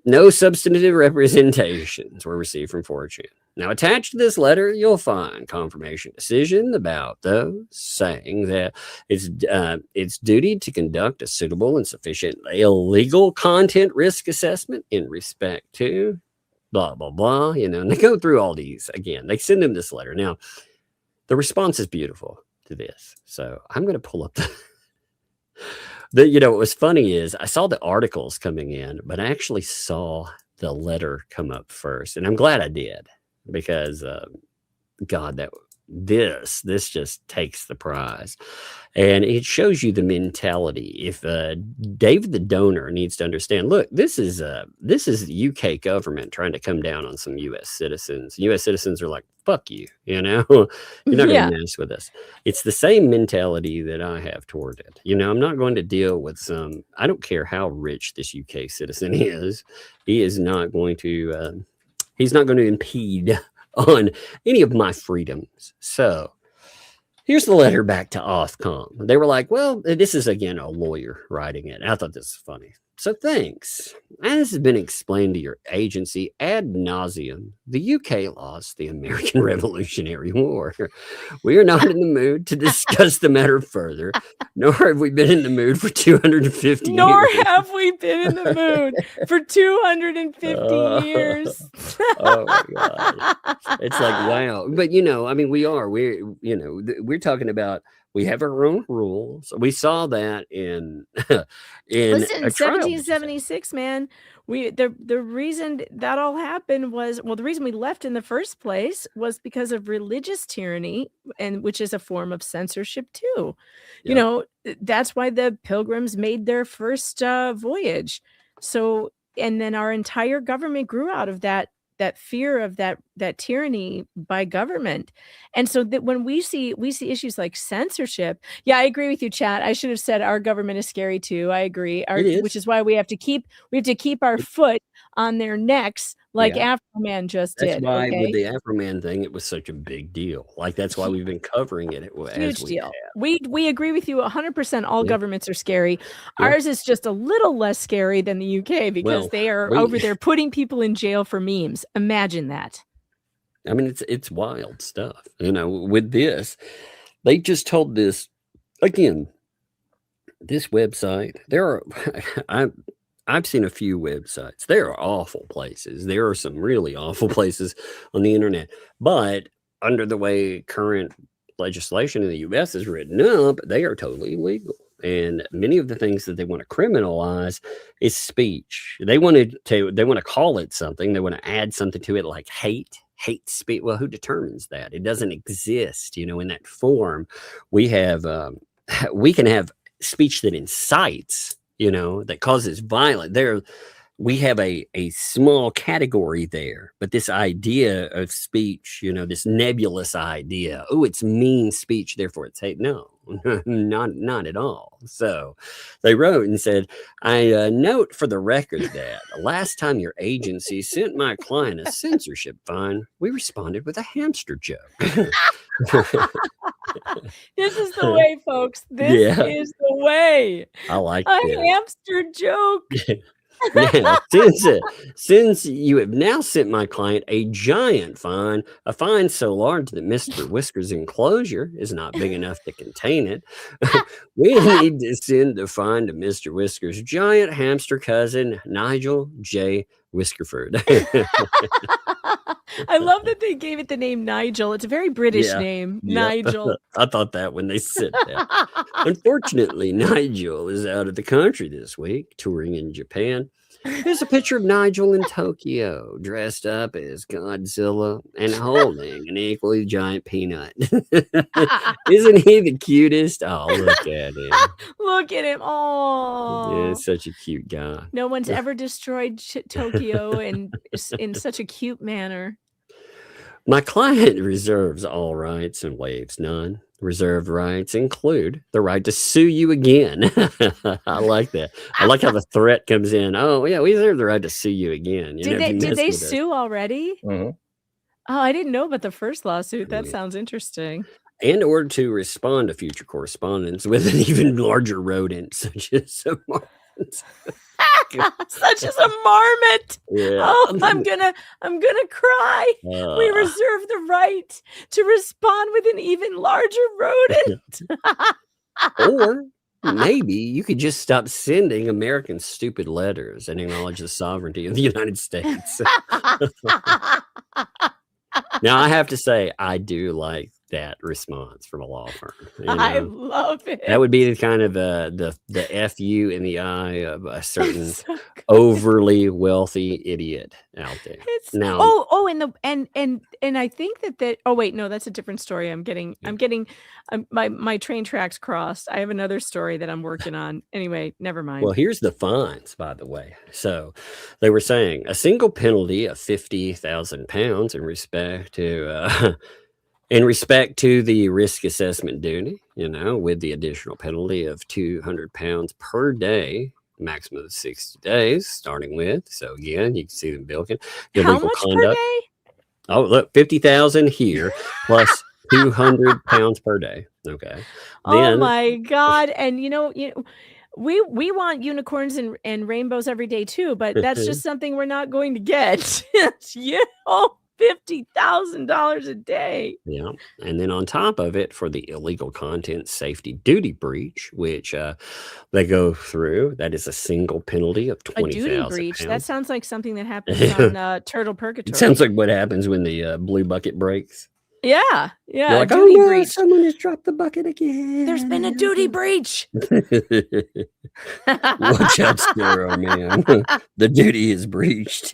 no substantive representations were received from 4chan. Now, attached to this letter, you'll find confirmation decision about those saying that it's duty to conduct a suitable and sufficient illegal content risk assessment in respect to blah, blah, blah, and they go through all these again. They send them this letter. Now, the response is beautiful to this. So I'm going to pull up what was funny is I saw the articles coming in, but I actually saw the letter come up first. And I'm glad I did. Because God, this just takes the prize, and it shows you the mentality. If David the donor needs to understand, look, this is the UK government trying to come down on some US citizens. US citizens are like, fuck you, you're not going to mess with us. It's the same mentality that I have toward it. I'm not going to deal with I don't care how rich this UK citizen is. He is not going to he's not going to impede on any of my freedoms. So here's the letter back to Ofcom. They were like, well, this is again a lawyer writing it. I thought this was funny. So thanks. As has been explained to your agency ad nauseum, the UK lost the American Revolutionary War. We are not in the mood to discuss the matter further, nor have we been in the mood for 250 Nor years. have we been in the mood for 250 years. Oh my God. It's like, wow. But we're talking about, we have our own rules. We saw that in Listen, a trial. 1776, man. The reason that all happened was, the reason we left in the first place was because of religious tyranny, and which is a form of censorship too. Yeah. That's why the Pilgrims made their first voyage. So, and then our entire government grew out of that fear of that tyranny by government. And so that when we see issues like censorship, I agree with you, chat. I should have said our government is scary too. I agree. Which is why we have to keep our foot on their necks, like Afroman just did. That's why with the Afroman thing, it was such a big deal. Like, that's why we've been covering it. Huge deal. We agree with you 100%. All governments are scary. Ours is just a little less scary than the UK because they are over there putting people in jail for memes. Imagine that. I mean, it's wild stuff. With this, they just told this again. This website, I've seen a few websites. There are awful places. There are some really awful places on the internet. But under the way current legislation in the U.S. is written up, they are totally illegal. And many of the things that they want to criminalize is speech. They want to call it something. They want to add something to it like hate speech. Well, who determines that? It doesn't exist, in that form. We can have speech that incites, that causes violence. We have a small category there, but this idea of speech, this nebulous idea, it's mean speech, therefore it's hate. No, not at all. So they wrote and said, I note for the record that the last time your agency sent my client a censorship fine, we responded with a hamster joke. This is the way, folks. This is the way. I like a this. Hamster joke. Now, since you have now sent my client a giant fine, a fine so large that Mr. Whiskers' enclosure is not big enough to contain it, we need to send the fine to Mr. Whiskers' giant hamster cousin, Nigel J. Whiskerford. I love that they gave it the name Nigel. It's a very British name, Nigel. I thought that when they said that. Unfortunately, Nigel is out of the country this week, touring in Japan. Here's a picture of Nigel in Tokyo, dressed up as Godzilla and holding an equally giant peanut. Isn't he the cutest? Oh, look at him. Look at him. Oh, yeah, such a cute guy. No one's ever destroyed Tokyo in such a cute manner. My client reserves all rights and waives none. Reserved rights include the right to sue you again. I like that. I like how the threat comes in. Oh, yeah, we reserve the right to sue you again. Did they sue already? Mm-hmm. Oh, I didn't know about the first lawsuit. That sounds interesting. In order to respond to future correspondence with an even larger rodent, such as Such as a marmot. Yeah. Oh, I'm gonna cry. We reserve the right to respond with an even larger rodent. Or maybe you could just stop sending American stupid letters and acknowledge the sovereignty of the United States. Now, I have to say, I do like that response from a law firm. I love it. That would be the kind of the FU in the eye of a certain overly wealthy idiot out there. Now, and I think that oh wait, no, that's a different story. I'm getting my train tracks crossed. I have another story that I'm working on. Anyway, never mind. Well, here's the fines, by the way. So they were saying a single penalty of £50,000 in respect to the risk assessment duty, with the additional penalty of £200 per day, maximum of 60 days, starting with. So again, you can see them bilking. How much per day? Oh, look, 50,000 here plus £200 per day. Okay. Oh my God! And we want unicorns and rainbows every day too, but that's just something we're not going to get. $50,000 a day. Yeah. And then on top of it, for the illegal content safety duty breach, which they go through, that is a single penalty of $20,000. A duty breach. That sounds like something that happens on Turtle Purgatory. It sounds like what happens when the blue bucket breaks. Yeah. You're like, duty breach. Someone has dropped the bucket again. There's been a duty breach. Watch out, Sparrow, man. The duty is breached.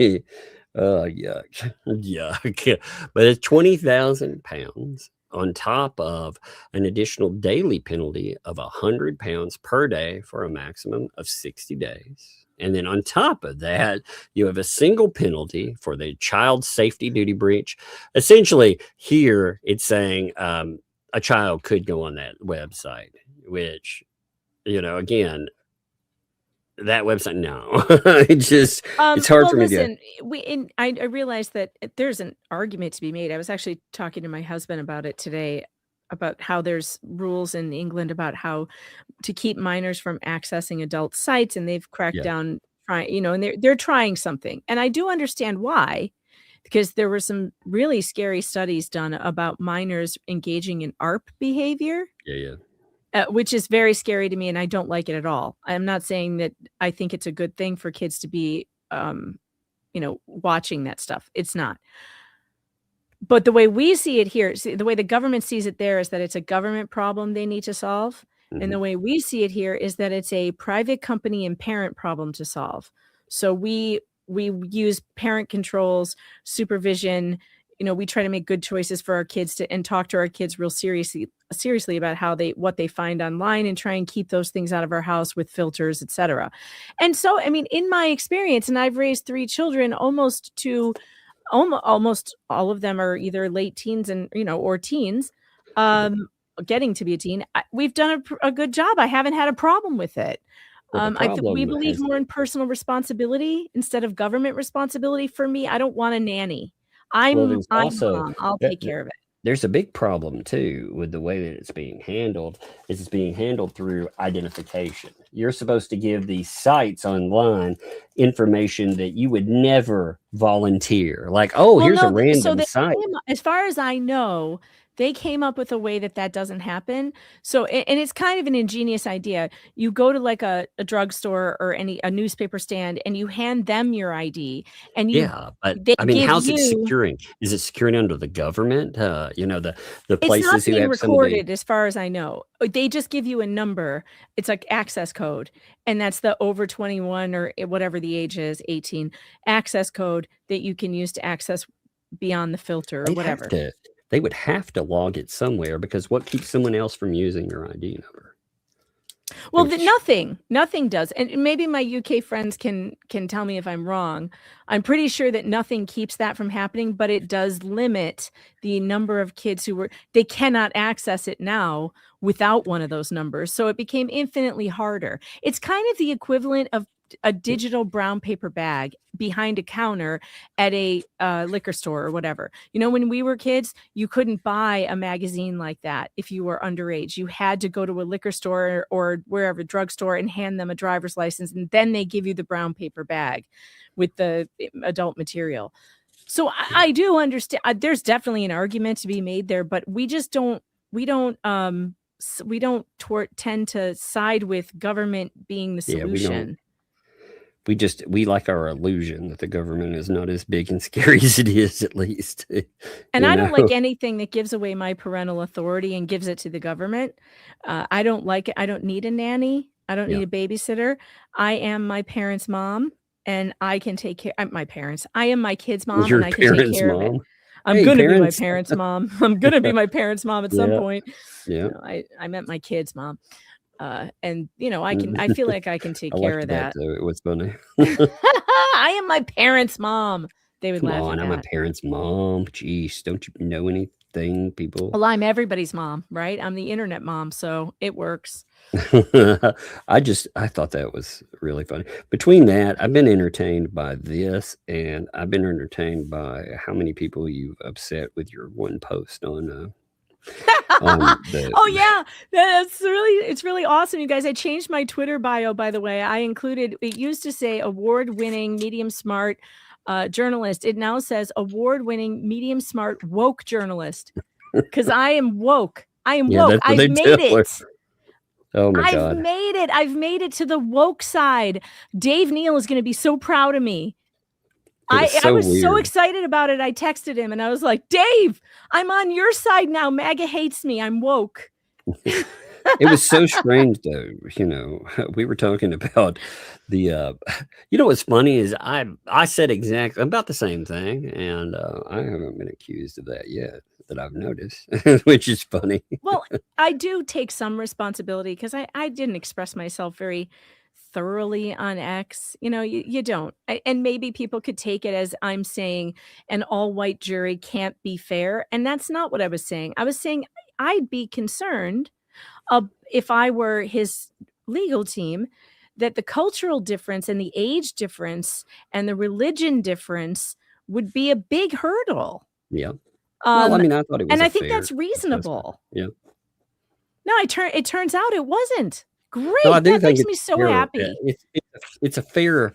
Oh, yuck. But it's £20,000 on top of an additional daily penalty of £100 per day for a maximum of 60 days. And then on top of that, you have a single penalty for the child safety duty breach. Essentially, here it's saying a child could go on that website, which, again, that website, no. It's hard for me to get. I realized that there's an argument to be made. I was actually talking to my husband about it today, about how there's rules in England about how to keep minors from accessing adult sites, and they've cracked down, and they're trying something. And I do understand why, because there were some really scary studies done about minors engaging in ARP behavior. Yeah. Which is very scary to me, and I don't like it at all. I'm not saying that I think it's a good thing for kids to be, watching that stuff. It's not. But the way we see it here, the way the government sees it there is that it's a government problem they need to solve. Mm-hmm. And the way we see it here is that it's a private company and parent problem to solve. So we use parent controls, supervision. We try to make good choices for our kids and talk to our kids real seriously about what they find online, and try and keep those things out of our house with filters, etc. And so, in my experience, and I've raised 3 children, almost all of them are either late teens and, or teens, getting to be a teen. We've done a good job. I haven't had a problem with it. We believe more in personal responsibility instead of government responsibility. For me, I don't want a nanny. I'm mom. I'll take care of it. There's a big problem too with the way that it's being handled. It's being handled through identification. You're supposed to give these sites online information that you would never volunteer. Like, here's a random site. As far as I know, they came up with a way that doesn't happen. So, and it's kind of an ingenious idea. You go to like a drugstore or a newspaper stand, and you hand them your ID, and how's it securing? Is it securing under the government? The places it's not who have recorded, as far as I know. They just give you a number. It's like access code, and that's the over 21 or whatever the age is, 18 access code that you can use to access beyond the filter or whatever. They would have to log it somewhere, because what keeps someone else from using your ID number? Well, nothing does. And maybe my UK friends can tell me if I'm wrong. I'm pretty sure that nothing keeps that from happening, but it does limit the number of kids they cannot access it now without one of those numbers. So it became infinitely harder. It's kind of the equivalent of a digital brown paper bag behind a counter at a liquor store or whatever. You know, when we were kids, you couldn't buy a magazine like that if you were underage. You had to go to a liquor store or wherever, drugstore, and hand them a driver's license, and then they give you the brown paper bag with the adult material. So I do understand. There's definitely an argument to be made there, but we just don't. We don't tend to side with government being the solution. We like our illusion that the government is not as big and scary as it is, at least. And I don't like anything that gives away my parental authority and gives it to the government. I don't like it. I don't need a nanny. I don't need a babysitter. I am my parents' mom, and I can take care of my parents. I am my kid's mom, and I can take care of it. I'm going to be my parents' mom. I'm going to be my parents' mom at some point. Yeah. You know, I meant my kid's mom. And you know, I feel like I can take care of that. It was funny. I am my parents' mom. They would laugh at that. I'm a parents' mom. Jeez, don't you know anything, people? Well, I'm everybody's mom, right? I'm the internet mom, so it works. I thought that was really funny. Between that, I've been entertained by this, and I've been entertained by how many people you've upset with your one post on oh yeah, it's really awesome, you guys. I changed my Twitter bio, by the way. I included, it used to say award-winning medium smart journalist. It now says award-winning medium smart woke journalist, because I am woke. I am woke. I've made it. Oh my God. I've made it to the woke side. Dave Neal is going to be so proud of me. I was so excited about it. I texted him and I was like, Dave, I'm on your side now. MAGA hates me. I'm woke. It was so strange, though. You know, we were talking about the, you know, what's funny is I said exactly about the same thing, and I haven't been accused of that yet that I've noticed, which is funny. Well, I do take some responsibility because I didn't express myself very thoroughly on X. You know, you don't. And maybe people could take it as I'm saying an all-white jury can't be fair. And that's not what I was saying. I was saying I'd be concerned if I were his legal team, that the cultural difference and the age difference and the religion difference would be a big hurdle. Yeah. Well, I mean, I thought it was, and I think that's reasonable. Yeah. No, it turns out it wasn't. Great. No, that makes me so happy. It's a fair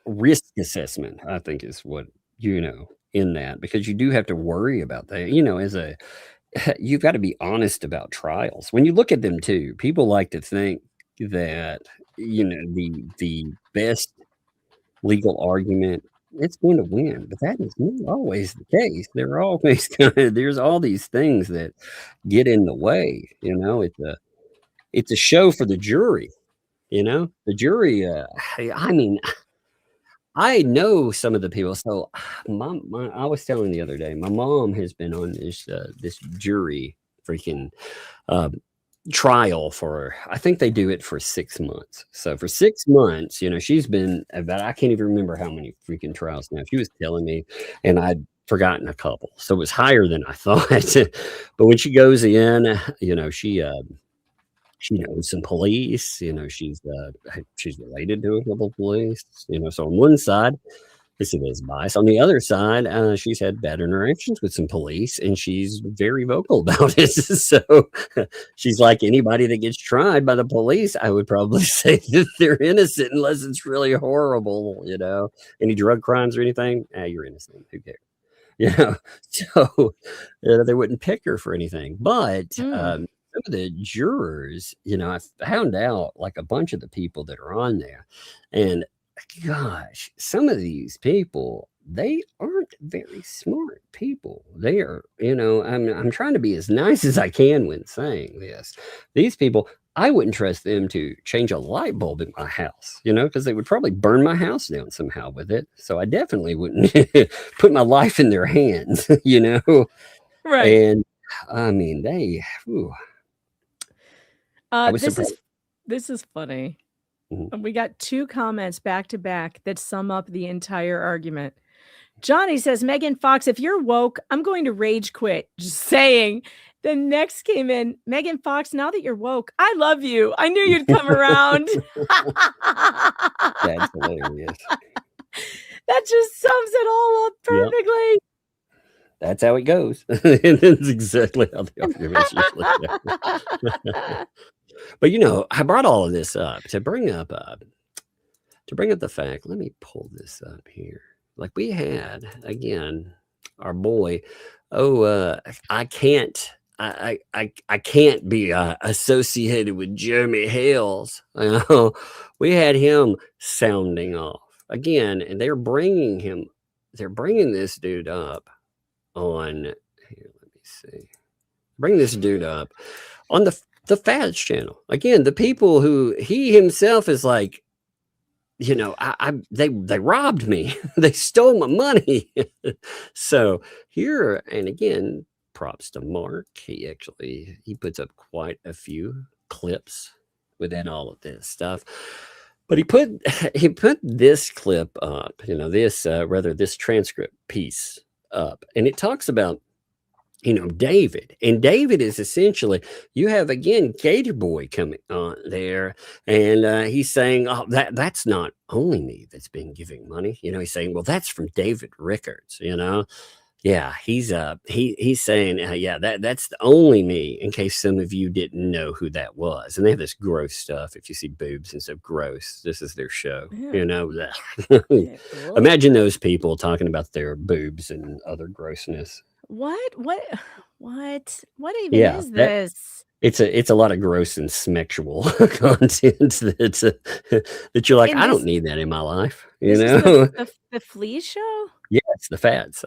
risk assessment, I think, is what, you know, in that, because you do have to worry about that. You know, you've got to be honest about trials. When you look at them too, people like to think that, you know, the best legal argument, it's going to win, but that is not always the case. There are always there's all these things that get in the way. You know, it's a show for the jury. You know, the jury. I mean, I know some of the people. So, I was telling the other day, my mom has been on this jury freaking trial for, I think they do it for 6 months. So for 6 months, you know, she's been about, I can't even remember how many freaking trials now. She was telling me, and I'd forgotten a couple. So it was higher than I thought. But when she goes in, you know, she knows some police, you know, she's related to a couple of police, you know. So on one side, this is bias. On the other side, she's had bad interactions with some police, and she's very vocal about it. So she's like, anybody that gets tried by the police, I would probably say that they're innocent unless it's really horrible, you know. Any drug crimes or anything, you're innocent. Who cares? You know, so they wouldn't pick her for anything. But some of the jurors, you know, I found out like a bunch of the people that are on there, and gosh, some of these people, they aren't very smart people. They are, you know, I'm trying to be as nice as I can when saying this. These people, I wouldn't trust them to change a light bulb in my house, you know, because they would probably burn my house down somehow with it. So I definitely wouldn't put my life in their hands, you know. Right. And I mean, this is funny. We got 2 comments back to back that sum up the entire argument. Johnny says, Megan Fox, if you're woke, I'm going to rage quit. Just saying. Then next came in Megan Fox. Now that you're woke, I love you. I knew you'd come around. That's hilarious. That just sums it all up perfectly. That's how it goes. And that's exactly how the arguments usually go. But you know, I brought all of this up to bring up the fact. Let me pull this up here. Like we had again, our boy. I can't be associated with Jeremy Hales. We had him sounding off again, and they're bringing this dude up on here. Let me see. Bring this dude up on the ThATs channel again. The people who he himself is like, you know, they robbed me. They stole my money. So here, and again, props to Mark. He puts up quite a few clips within all of this stuff. But he put this clip up, you know, this transcript piece up, and it talks about, you know, David. And David is essentially, you have again Gator Boy coming on there, and he's saying, oh, that's not only me that's been giving money. You know, he's saying, well, that's from David Rickards, you know. Yeah, he's saying, yeah, that's the only me, in case some of you didn't know who that was. And they have this gross stuff. If you see boobs and stuff, gross. This is their show. Yeah. You know, cool. Imagine those people talking about their boobs and other grossness. What even is this? It's a lot of gross and sexual content that you're like, I don't need that in my life. You know, the Flea show. Yeah, it's the Fats.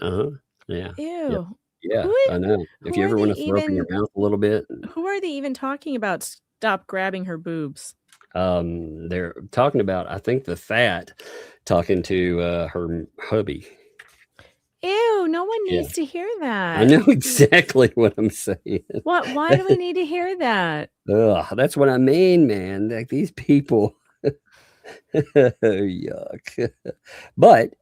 Yeah. Ew. Yeah, I know. If you ever want to throw up in your mouth a little bit. Who are they even talking about? Stop grabbing her boobs. They're talking about, I think, the Fat talking to her hubby. Ew, no one needs to hear that. I know exactly what I'm saying. What? Why do we need to hear that? Ugh, that's what I mean, man. Like these people. Yuck. But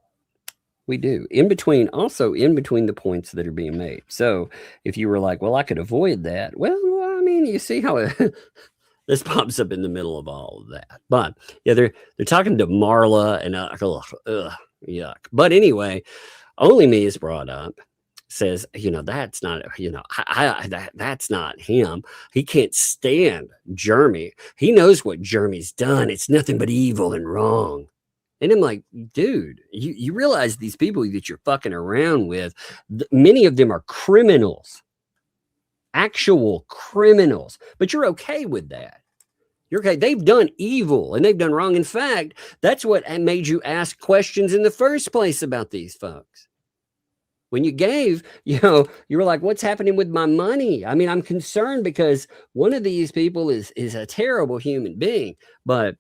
we do in between the points that are being made. So if you were like, well, I could avoid that. Well, I mean, you see how this pops up in the middle of all of that. But yeah, they're talking to Marla and yuck. But anyway, only me is brought up. Says, you know, that's not, you know, that's not him. He can't stand Jeremy. He knows what Jeremy's done. It's nothing but evil and wrong. And I'm like, dude, you realize these people that you're fucking around with, many of them are criminals, actual criminals, but you're okay with that. You're okay. They've done evil and they've done wrong. In fact, that's what made you ask questions in the first place about these folks. When you gave, you know, you were like, what's happening with my money? I mean, I'm concerned because one of these people is a terrible human being, but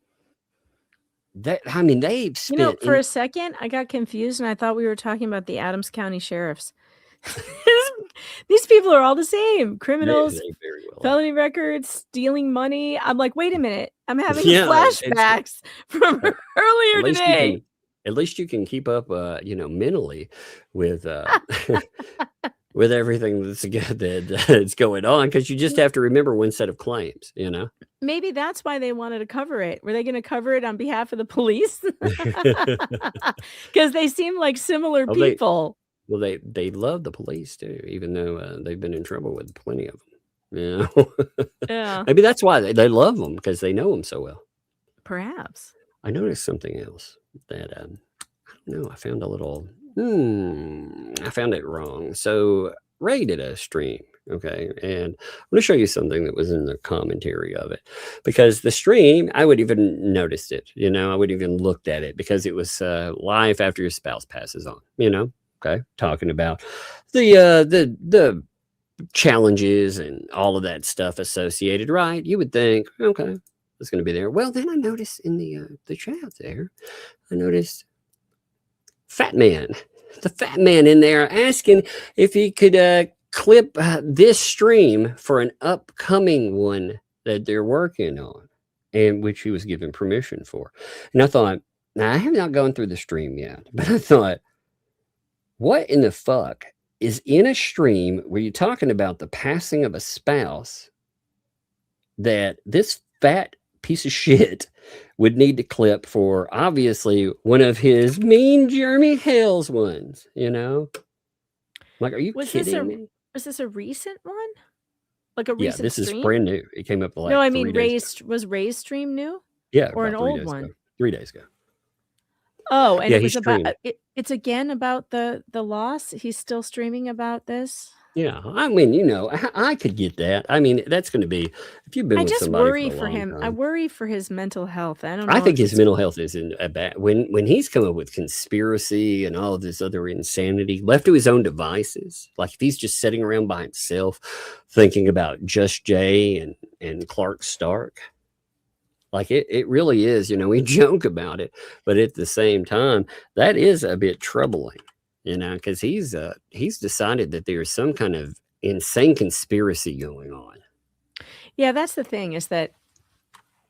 they've spent, you know, for a second I got confused and I thought we were talking about the Adams County sheriffs. These people are all the same. Criminals, felony records, stealing money. I'm like, wait a minute. I'm having flashbacks from earlier today. At least you can keep up, you know, mentally with with everything that's going on, because you just have to remember one set of claims, you know. Maybe that's why they wanted to cover it. Were they going to cover it on behalf of the police? Because they seem like similar people. They love the police too, even though they've been in trouble with plenty of them. You know? Yeah. Maybe that's why they love them, because they know them so well. Perhaps. I noticed something else that I don't know. I found a little. I found it wrong. So Ray did a stream. Okay. And I'm going to show you something that was in the commentary of it, because the stream, I would even noticed it, you know, I would even looked at it because it was live after your spouse passes on, you know, okay. Talking about the challenges and all of that stuff associated, right? You would think, okay, it's going to be there. Well, then I noticed in the chat there, I noticed the fat man in there asking if he could clip this stream for an upcoming one that they're working on, and which he was given permission for. And I thought, now I have not gone through the stream yet, but I thought, what in the fuck is in a stream where you're talking about the passing of a spouse that this fat piece of shit would need to clip for obviously one of his mean Jeremy Hale's ones, you know? Like, are you kidding me? Was this a recent one? Like a Yeah, recent this is stream? brand new. It came up like No, I 3 mean, days ago. was Ray's stream new? Yeah, Or an about 3 old days one? ago. 3 days ago. Oh, and Yeah, it he was about streamed. it's again about the loss. He's still streaming about this. Yeah, I mean, you know, I could get that. I mean, that's going to be if you've been I with just somebody worry for a for long him. I time. worry for his mental health. I don't know I think if his it's mental health is in a bad when he's come up with conspiracy and all of this other insanity left to his own devices. Like if he's just sitting around by himself thinking about Just Jay and Clark Stark. Like it really is, you know, we joke about it, but at the same time, that is a bit troubling, you know, because he's decided that there's some kind of insane conspiracy going on. Yeah, that's the thing is that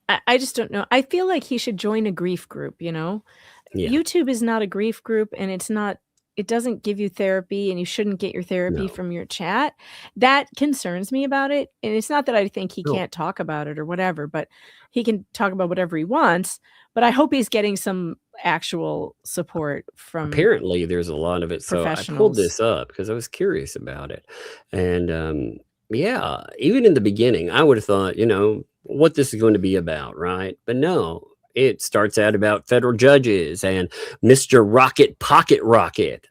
I just don't know. I feel like he should join a grief group, you know? Yeah. YouTube is not a grief group and it doesn't give you therapy and you shouldn't get your therapy No. from your chat. That concerns me about it. And it's not that I think he No. can't talk about it or whatever, but he can talk about whatever he wants. But I hope he's getting some actual support from Apparently there's a lot of it. So I pulled professionals. this up because I was curious about it. And yeah, even in the beginning, I would have thought, you know, what this is going to be about, right? But no, it starts out about federal judges and Mr. Rocket Pocket Rocket.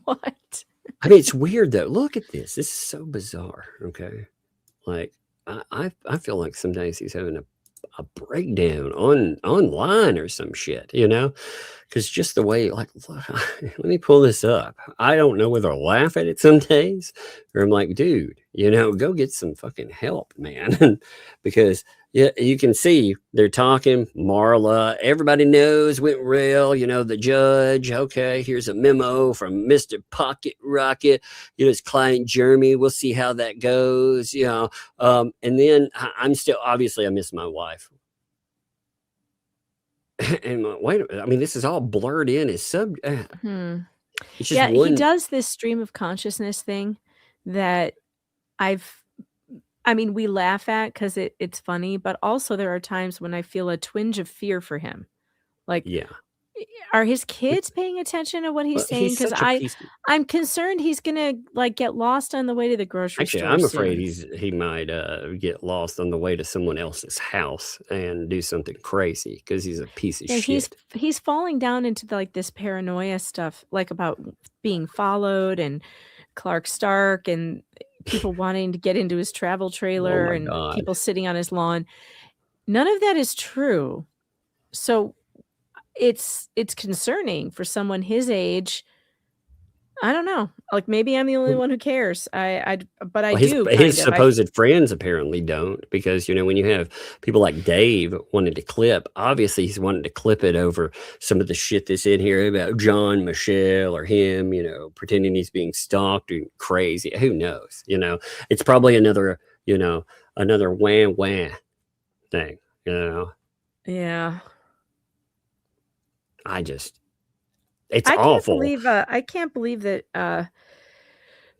What? I mean, it's weird though. Look at this. This is so bizarre. Okay. Like I feel like some days he's having a breakdown online or some shit, you know, because just the way, like, let me pull this up. I don't know whether I laugh at it some days or I'm like, dude, you know, go get some fucking help, man. Because yeah, you can see they're talking. Marla, everybody knows went real, you know, the judge. Okay, here's a memo from Mr. Pocket Rocket, you know, his client Jeremy. We'll see how that goes, you know. And then I'm still, obviously, I miss my wife. And wait, I mean, this is all blurred in as sub. It's just Yeah, one. he does this stream of consciousness thing that I mean, we laugh at because it's funny, but also there are times when I feel a twinge of fear for him. Like, Yeah. are his kids paying attention to what he's Well, saying? he's Because such a piece. I'm concerned he's gonna like get lost on the way to the grocery Actually, store. I'm afraid soon. he might get lost on the way to someone else's house and do something crazy because he's a piece of Yeah, shit. he's falling down into like this paranoia stuff, like about being followed and Clark Stark and people wanting to get into his travel Oh trailer my and God. people sitting on his lawn. None of that is true. So it's concerning for someone his age. I don't know. Like maybe I'm the only one who cares. But I Well, do his kind of. supposed friends apparently don't, because you know when you have people like Dave wanted to clip, obviously he's wanted to clip it over some of the shit that's in here about John, Michelle, or him, you know, pretending he's being stalked or crazy. Who knows? You know, it's probably another wham wham thing. You know, Yeah. It's I awful. can't believe that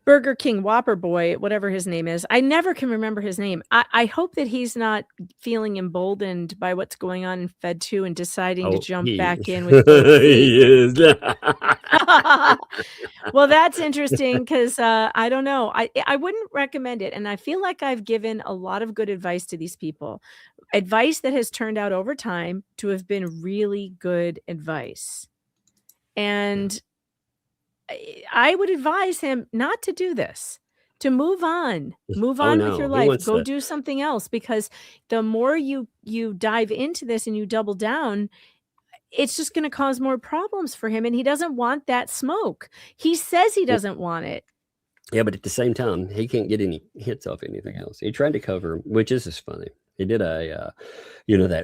Burger King Whopper Boy, whatever his name is, I never can remember his name. I hope that he's not feeling emboldened by what's going on in Fed 2 and deciding to jump back in with both feet. He is. Well, that's interesting because I don't know. I wouldn't recommend it. And I feel like I've given a lot of good advice to these people. Advice that has turned out over time to have been really good advice. And I would advise him not to do this, to move on with your He life, wants go to. do something else, because the more you dive into this and you double down, it's just going to cause more problems for him. And he doesn't want that smoke. He says he doesn't want it. Yeah, but at the same time, he can't get any hits off anything else. He tried to cover, which is just funny. He did that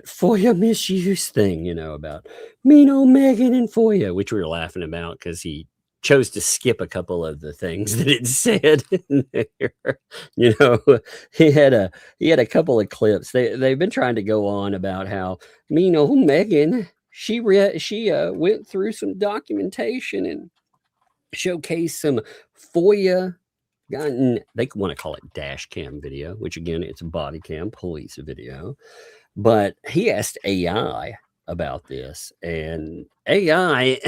FOIA misuse thing, about mean old Megan and FOIA, which we were laughing about because he chose to skip a couple of the things that it said in there. He had a couple of clips. They've been trying to go on about how mean old Megan, she went through some documentation and showcase some FOIA. They want to call it dash cam video, which again, it's a body cam police video. But he asked AI about this, and AI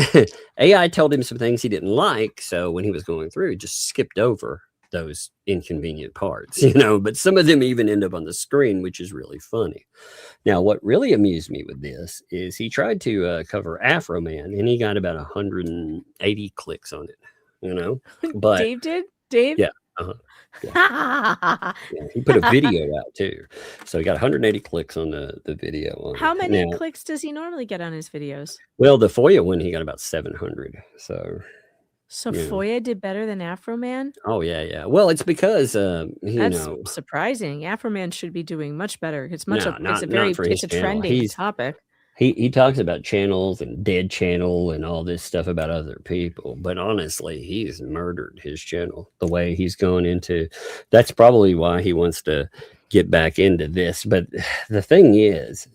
AI told him some things he didn't like. So when he was going through, he just skipped over those inconvenient parts, but some of them even end up on the screen, which is really funny. Now, what really amused me with this is he tried to cover Afro Man, and he got about 180 clicks on it, but Dave did? Dave? Yeah. Yeah, he put a video out too, so he got 180 clicks on the video. How many clicks does he normally get on his videos? Well, the FOIA one, he got about 700. So FOIA did better than Afro Man? Oh yeah. Well, it's because that's surprising. Afro Man should be doing much better. It's much. It's a trending topic. He talks about channels and dead channel and all this stuff about other people, but honestly, he's murdered his channel the way he's going into. That's probably why he wants to get back into this. But the thing is,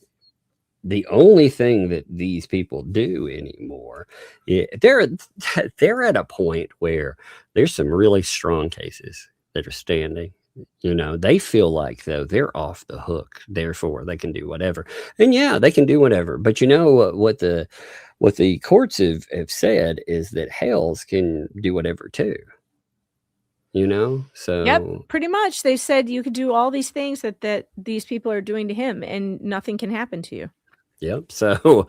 the only thing that these people do anymore, they're at a point where there's some really strong cases that are standing. They feel like, though, they're off the hook, therefore they can do whatever. And yeah, they can do whatever. But what the courts have said is that Hales can do whatever too. So yep, pretty much. They said you could do all these things that these people are doing to him, and nothing can happen to you. Yep. So,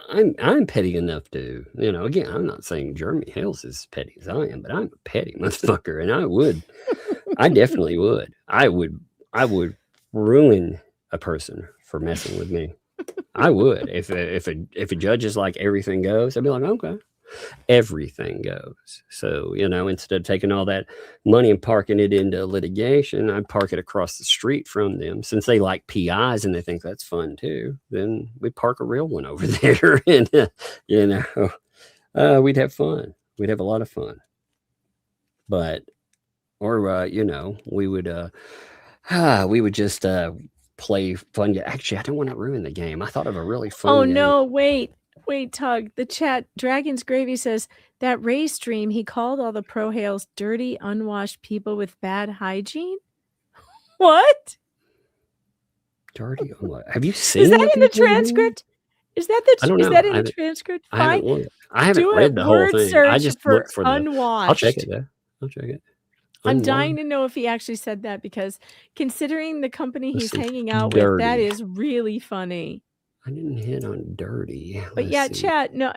I'm petty enough to, again, I'm not saying Jeremy Hales is petty as I am, but I'm a petty motherfucker, and I definitely would. I would ruin a person for messing with me. I would. If a judge is like, everything goes, I'd be like, okay, everything goes. So, instead of taking all that money and parking it into litigation, I'd park it across the street from them. Since they like PIs and they think that's fun too, then we'd park a real one over there, and we'd have fun. We'd have a lot of fun. But we would just play fun. Actually, I don't want to ruin the game. I thought of a really fun game. No, wait, Tug. The chat, Dragon's Gravy says that Ray stream, he called all the pro Hales dirty, unwashed people with bad hygiene. What? Dirty? Have you seen? Is that in the transcript? Is that the? I don't know. Is that in the transcript? I haven't read the whole thing. I just looked for unwashed. I'll check it though. I'll check it. I'm dying to know if he actually said that, because considering the company he's hanging out with, that is really funny. I didn't hit on dirty. But yeah, chat. No,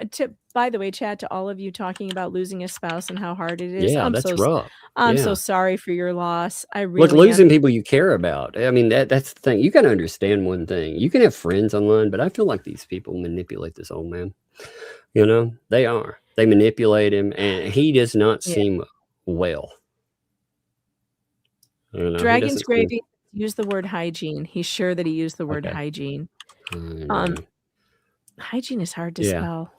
by the way, chat, to all of you talking about losing a spouse and how hard it is. Yeah, that's rough. I'm so sorry for your loss. I really look, losing people you care about. I mean, that's the thing. You got to understand one thing. You can have friends online, but I feel like these people manipulate this old man. They are. They manipulate him, and he does not seem well. Dragon's Gravy used the word hygiene. He's sure that he used the word hygiene. Hygiene is hard to spell.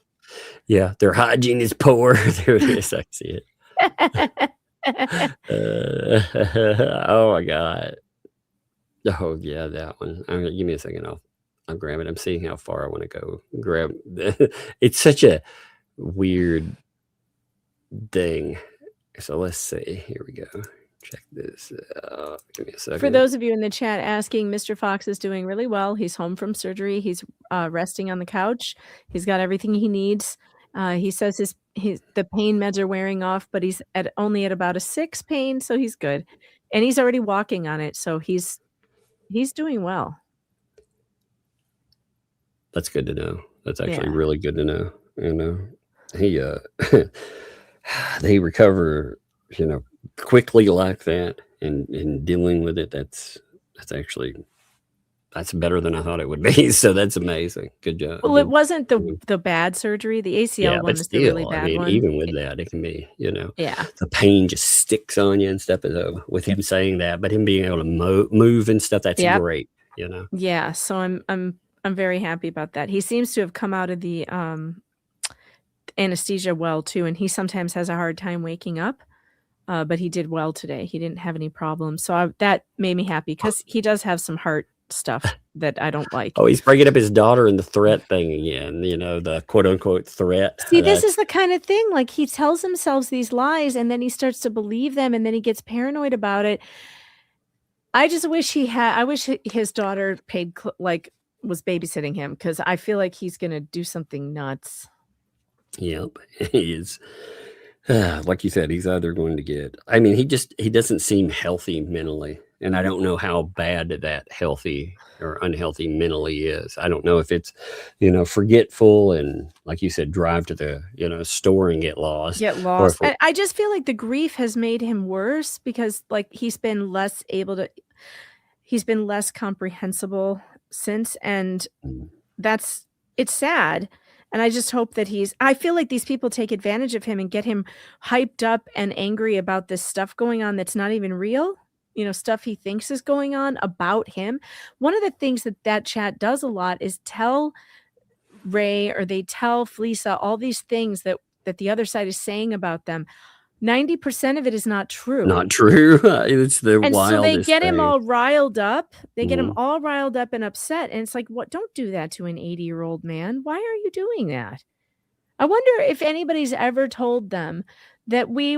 Yeah, their hygiene is poor. There it is. I see it. Oh my god. Oh yeah, that one. Give me a second. I'll grab it. I'm seeing how far I want to go. Grab. It's such a weird thing. So let's see. Here we go. Check this out. Give me a second. For those of you in the chat asking, Mr. Fox is doing really well. He's home from surgery. He's resting on the couch. He's got everything he needs. He says the pain meds are wearing off, but he's only at about a 6 pain, so he's good. And he's already walking on it, so he's doing well. That's good to know. That's actually really good to know. He they recover, quickly like that, and dealing with it. That's better than I thought it would be. So that's amazing. Good job. Well, it wasn't the bad surgery. The ACL one was the really bad one. Even with that, it can be, the pain just sticks on you and stuff. With him saying that, but him being able to move and stuff, that's great. Yeah. So I'm very happy about that. He seems to have come out of the anesthesia well too, and he sometimes has a hard time waking up. But he did well today. He didn't have any problems. So that made me happy, because he does have some heart stuff that I don't like. Oh, he's bringing up his daughter and the threat thing again, the quote unquote threat. See, this is the kind of thing, like he tells himself these lies and then he starts to believe them and then he gets paranoid about it. I just wish I wish his daughter was babysitting him, because I feel like he's going to do something nuts. Yep. He is. Like you said, he's either going to get, I mean, he doesn't seem healthy mentally. And I don't know how bad that healthy or unhealthy mentally is. I don't know if it's, forgetful and, like you said, drive to the, store and get lost. I just feel like the grief has made him worse, because like he's been less comprehensible since. And it's sad. And I just hope that I feel like these people take advantage of him and get him hyped up and angry about this stuff going on that's not even real. Stuff he thinks is going on about him. One of the things that chat does a lot is tell Ray, or they tell Felisa, all these things that the other side is saying about them. 90% of it is not true. Not true. It's the wildest so they get him thing. all riled up. They get him all riled up and upset. And it's like, what? Don't do that to an 80-year-old man. Why are you doing that? I wonder if anybody's ever told them that we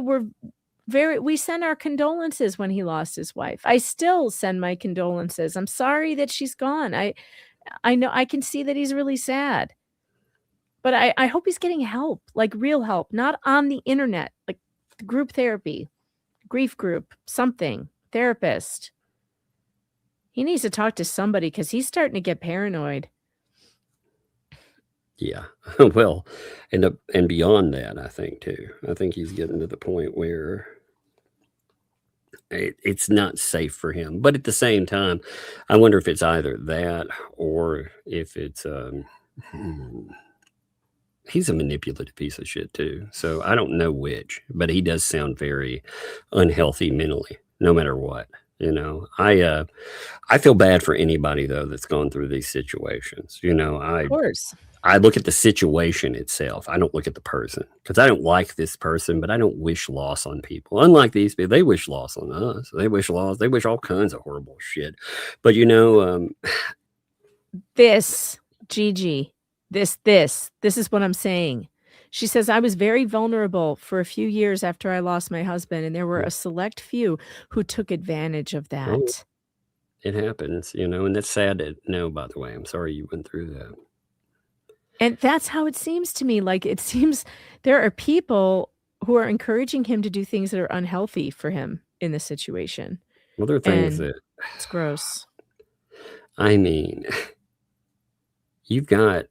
sent our condolences when he lost his wife. I still send my condolences. I'm sorry that she's gone. I know I can see that he's really sad. But I hope he's getting help, like real help, not on the internet, like group therapy, grief group, something, therapist. He needs to talk to somebody, because he's starting to get paranoid. Yeah. Well, and beyond that, I think too. I think he's getting to the point where it's not safe for him. But at the same time, I wonder if it's either that or if it's he's a manipulative piece of shit too. So I don't know which, but he does sound very unhealthy mentally, no matter what. I feel bad for anybody though that's gone through these situations. Of course. I look at the situation itself. I don't look at the person, because I don't like this person, but I don't wish loss on people. Unlike these people, they wish loss on us. They wish loss. They wish all kinds of horrible shit. But this, Gigi, this is what I'm saying. She says, I was very vulnerable for a few years after I lost my husband, and there were a select few who took advantage of that. It happens, and that's sad to know, by the way. I'm sorry you went through that. And that's how it seems to me. Like, it seems there are people who are encouraging him to do things that are unhealthy for him in this situation. Well, there are things that it's gross. I mean, you've got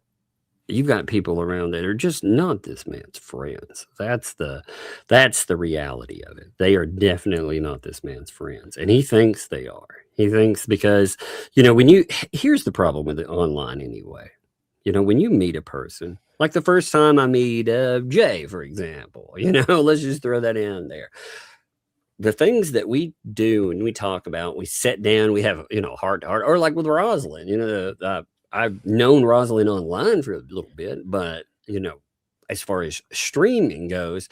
people around that are just not this man's friends. That's the reality of it. They are definitely not this man's friends. And he thinks they are. He thinks because, here's the problem with it online anyway. When you meet a person, like the first time I meet Jay, for example, let's just throw that in there. The things that we do and we talk about, we sit down, we have, heart to heart, or like with Rosalind, I've known Rosalind online for a little bit, but, as far as streaming goes,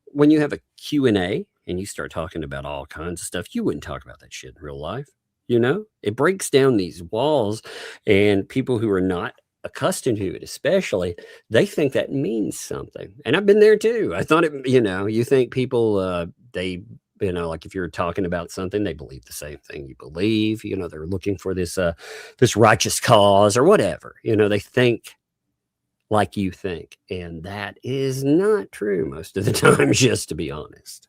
when you have a Q&A and you start talking about all kinds of stuff, you wouldn't talk about that shit in real life. It breaks down these walls, and people who are not accustomed to it, especially, they think that means something. And I've been there too. I thought you think people, like if you're talking about something, they believe the same thing you believe, they're looking for this righteous cause or whatever, they think like you think. And that is not true most of the time, just to be honest.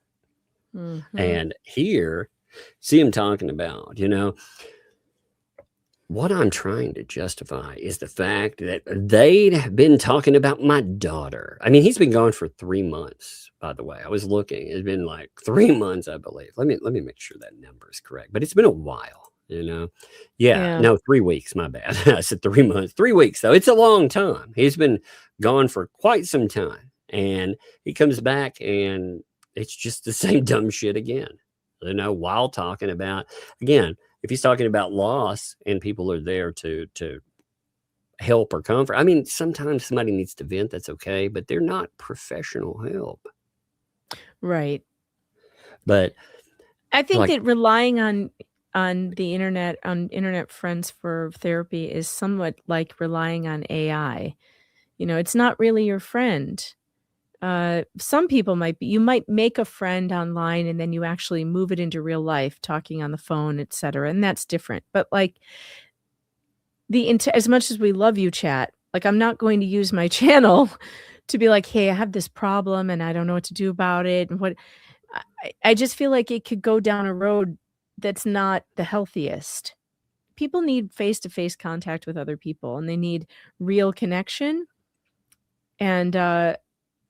Mm-hmm. And here, see him talking about, what I'm trying to justify is the fact that they'd been talking about my daughter. I mean, he's been gone for 3 months, by the way. I was looking. It's been like 3 months, I believe. Let me make sure that number is correct. But it's been a while, Yeah. No, 3 weeks. My bad. I said 3 months. 3 weeks, though. It's a long time. He's been gone for quite some time. And he comes back, and it's just the same dumb shit again. While talking about, again, if he's talking about loss and people are there to help or comfort, I mean, sometimes somebody needs to vent, that's okay, but they're not professional help. Right. But I think that relying on on the internet, on internet friends for therapy, is somewhat like relying on AI. You know, it's not really your friend. Some people might be. You might make a friend online and then you actually move it into real life, talking on the phone, etc. And that's different. But like as much as we love you, chat, like I'm not going to use my channel to be like, hey, I have this problem and I don't know what to do about it. And what I just feel like it could go down a road that's not the healthiest. People need face-to-face contact with other people, and they need real connection. And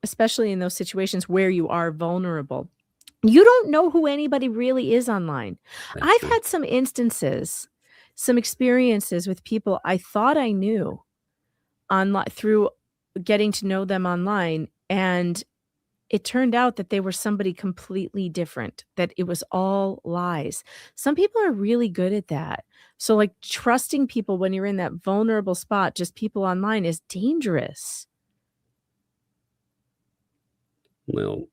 especially in those situations where you are vulnerable. You don't know who anybody really is online. I've had some instances, some experiences with people I thought I knew online through getting to know them online, and it turned out that they were somebody completely different, that it was all lies. Some people are really good at that. So like trusting people when you're in that vulnerable spot, just people online, is dangerous. Well,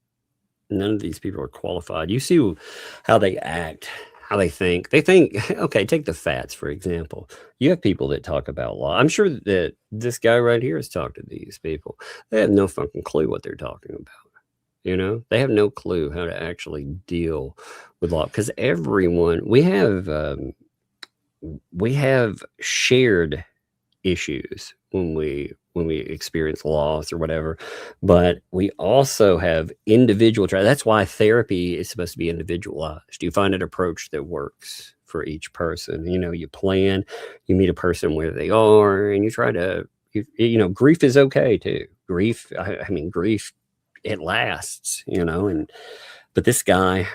none of these people are qualified. You see how they act, how they think. They think, okay, take the Fats, for example. You have people that talk about law. I'm sure that this guy right here has talked to these people. They have no fucking clue what they're talking about. You know, they have no clue how to actually deal with law, because everyone, we have shared issues when we experience loss or whatever, but we also have individual that's why therapy is supposed to be individualized. You find an approach that works for each person. You know, you plan, you meet a person where they are, and you try to, you know, grief is okay too. Grief, I mean, grief, it lasts, you know, but this guy,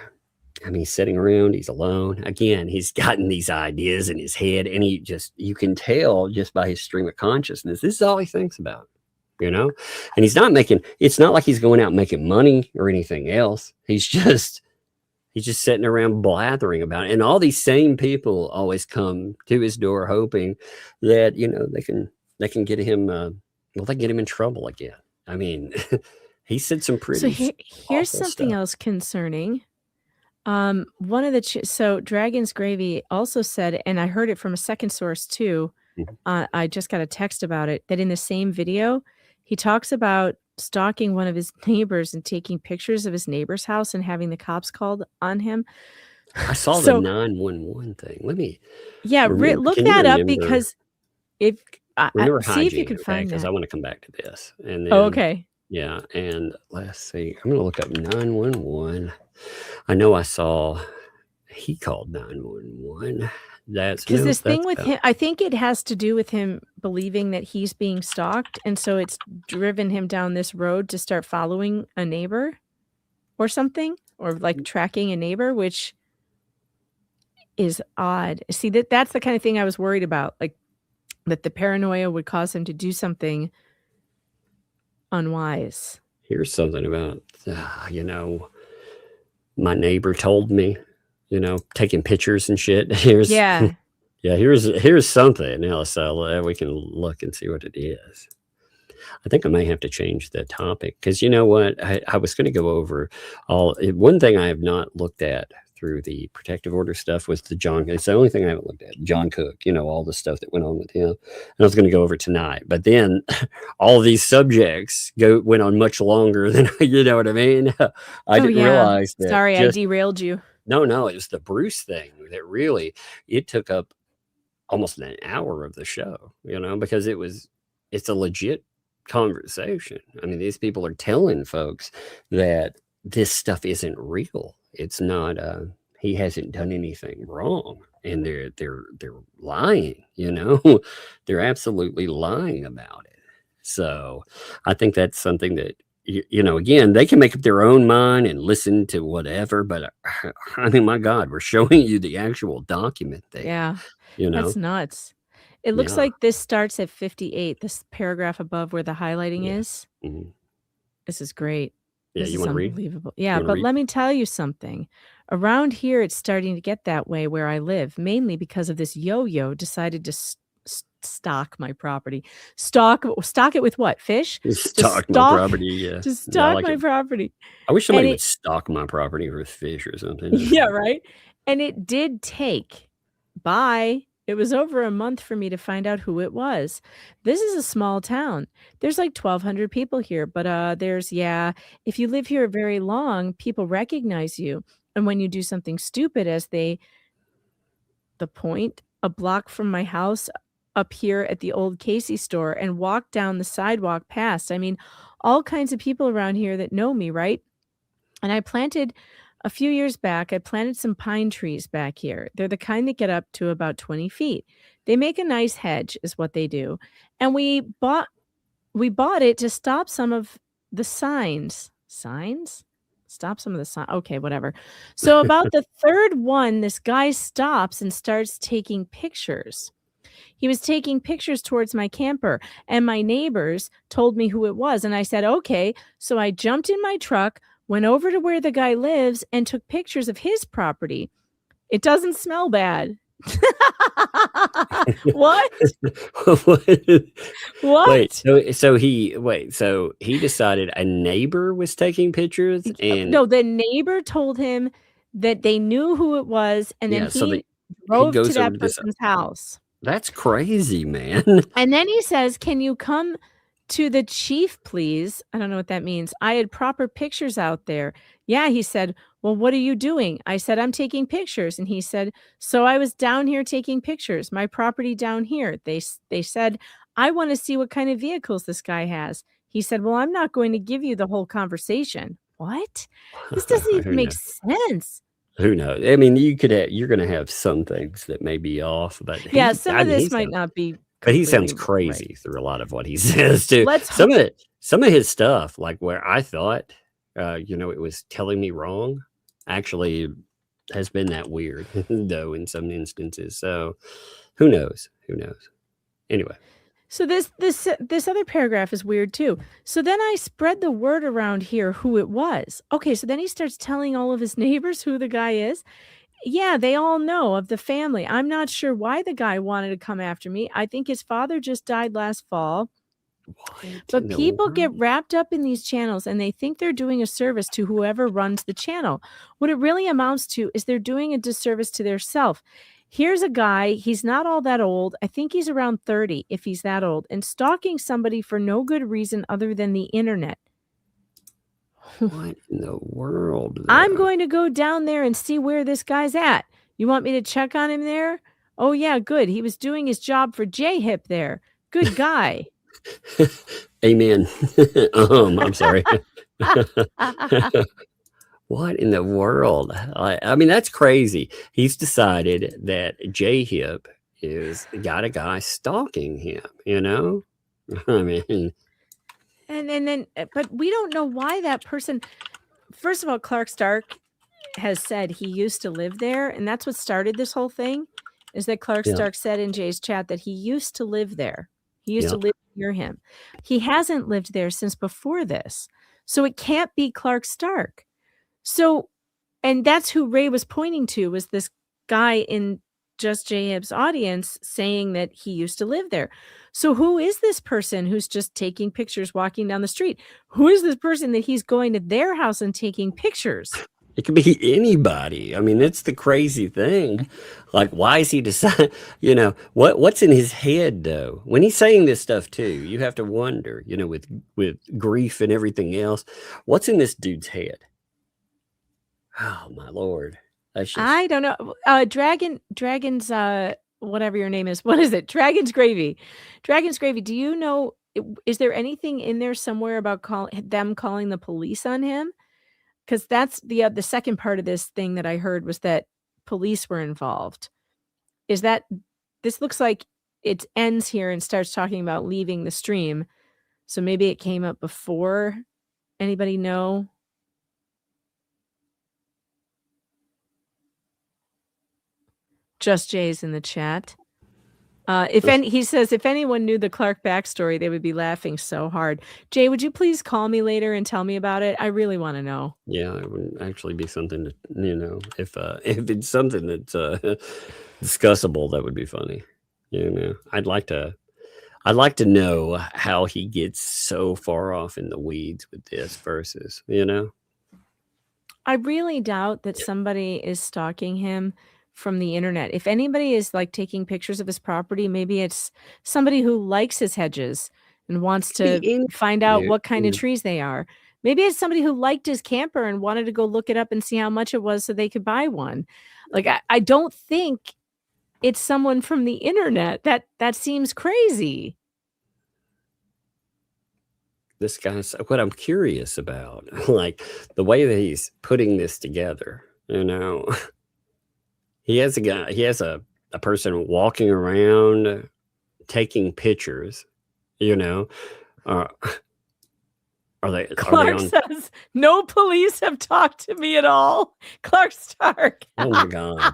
I mean, he's sitting around, he's alone. Again, he's gotten these ideas in his head, and you can tell just by his stream of consciousness, this is all he thinks about, you know? And it's not like he's going out making money or anything else. He's just sitting around blathering about it. And all these same people always come to his door hoping that, you know, they can get him, they get him in trouble again. I mean, he said some pretty. So here's something else concerning. One of the so Dragon's Gravy also said, and I heard it from a second source too. I just got a text about it, that in the same video, he talks about stalking one of his neighbors and taking pictures of his neighbor's house and having the cops called on him. I saw the 911 thing. Let me. Yeah, look that up, because if see if you can find that, because I want to come back to this. And then, okay. Yeah, and let's see. I'm going to look up 911. I know I saw he called 911. That's because this thing with him, I think it has to do with him believing that he's being stalked, and so it's driven him down this road to start following a neighbor or something, or like tracking a neighbor, which is odd. See, that's the kind of thing I was worried about, like that the paranoia would cause him to do something unwise. Here's something about, you know, my neighbor told me, you know, taking pictures and shit. Here's something else. We can look and see what it is. I think I may have to change the topic, because you know what? I was going to go over one thing I have not looked at through the protective order stuff was it's the only thing I haven't looked at. John Cook, you know, all the stuff that went on with him. And I was going to go over tonight, but then all these subjects went on much longer than, you know what I mean? I didn't realize that. Sorry, I derailed you. No, it was the Bruce thing that really, it took up almost an hour of the show, you know, because it's a legit conversation. I mean, these people are telling folks that this stuff isn't real. It's not, he hasn't done anything wrong, and they're lying, you know, they're absolutely lying about it. So I think that's something that, you know, again, they can make up their own mind and listen to whatever, but I mean, my God, we're showing you the actual document there. Yeah. You know, that's nuts. It looks like this starts at 58, this paragraph above where the highlighting is. Mm-hmm. This is great. Yeah, this you is want to read? Unbelievable. Yeah, but let me tell you something. Around here, it's starting to get that way where I live, mainly because of this yo-yo decided to stock my property. Stock it with what? Fish? Stock my property, yeah. To stock my property. I wish somebody would stock my property with fish or something. Yeah, right? And it did take bye. It was over a month for me to find out who it was. This is a small town. There's like 1,200 people here, but if you live here very long, people recognize you. And when you do something stupid, the point, a block from my house up here at the old Casey store and walk down the sidewalk past. I mean, all kinds of people around here that know me, right? And a few years back, I planted some pine trees back here. They're the kind that get up to about 20 feet. They make a nice hedge, is what they do. And we bought it to stop some of the signs. Signs? Stop some of the signs. Okay, whatever. So about the third one, this guy stops and starts taking pictures. He was taking pictures towards my camper, and my neighbors told me who it was. And I said, okay. So I jumped in my truck, went over to where the guy lives, and took pictures of his property. It doesn't smell bad. What? What? So he decided a neighbor was taking pictures, and no, the neighbor told him that they knew who it was, and then he drove to that person's house. That's crazy, man. And then he says, "Can you come to the chief, please?" I don't know what that means. I had proper pictures out there. Yeah, he said, "Well, what are you doing?" I said, "I'm taking pictures." And he said, "So I was down here taking pictures, my property down here." They said, "I want to see what kind of vehicles this guy has." He said, "Well, I'm not going to give you the whole conversation." What? This doesn't even make sense. Who knows? I mean, you're going to have some things that may be off, but some of this might not be. But he sounds crazy through a lot of what he says too. Some of his stuff, like where I thought, it was telling me wrong, actually has been that weird, though, in some instances. So, who knows? Anyway. So this other paragraph is weird too. So then I spread the word around here who it was. Okay, so then he starts telling all of his neighbors who the guy is. Yeah, they all know of the family. I'm not sure why the guy wanted to come after me. I think his father just died last fall. But people get wrapped up in these channels and they think they're doing a service to whoever runs the channel. What it really amounts to is they're doing a disservice to their self. Here's a guy, he's not all that old. I think he's around 30 if he's that old, and stalking somebody for no good reason other than the internet. What in the world? I'm going to go down there and see where this guy's at. You want me to check on him there? Oh, yeah, good. He was doing his job for J-Hip there. Good guy. Amen. I'm sorry. What in the world? I mean, that's crazy. He's decided that J-Hip got a guy stalking him, I mean. And then, but we don't know why that person, first of all, Clark Stark has said he used to live there. And that's what started this whole thing, is that Clark Stark said in Jay's chat that he used to live there. He used to live near him. He hasn't lived there since before this. So it can't be Clark Stark. So, and that's who Ray was pointing to, was this guy in Just J-Hip's audience saying that he used to live there. So who is this person who's just taking pictures walking down the street? Who is this person that he's going to their house and taking pictures? It could be anybody. I mean, that's the crazy thing. Like, why is he decide? What's in his head though? When he's saying this stuff too, you have to wonder. With grief and everything else, what's in this dude's head? Oh my Lord! I don't know. Dragon's whatever your name is. What is it? Dragon's Gravy. Dragon's Gravy. Do you know? Is there anything in there somewhere about them calling the police on him? Because that's the second part of this thing that I heard was that police were involved. Is that this looks like it ends here and starts talking about leaving the stream. So maybe it came up before. Anybody know? Just Jay's in the chat. He says, if anyone knew the Clark backstory, they would be laughing so hard. Jay, would you please call me later and tell me about it? I really want to know. Yeah, it would actually be something to, if it's something that's discussable, that would be funny. I'd like to know how he gets so far off in the weeds with this versus, I really doubt that somebody is stalking him from the internet. If anybody is like taking pictures of his property, maybe it's somebody who likes his hedges and wants to find out what kind of trees they are. Maybe it's somebody who liked his camper and wanted to go look it up and see how much it was so they could buy one. Like, I don't think it's someone from the internet. That seems crazy. This guy's what I'm curious about, like the way that he's putting this together, you know. He has a person walking around taking pictures, you know. Are they Clark on? says, no police have talked to me at all. Clark Stark. Oh my God.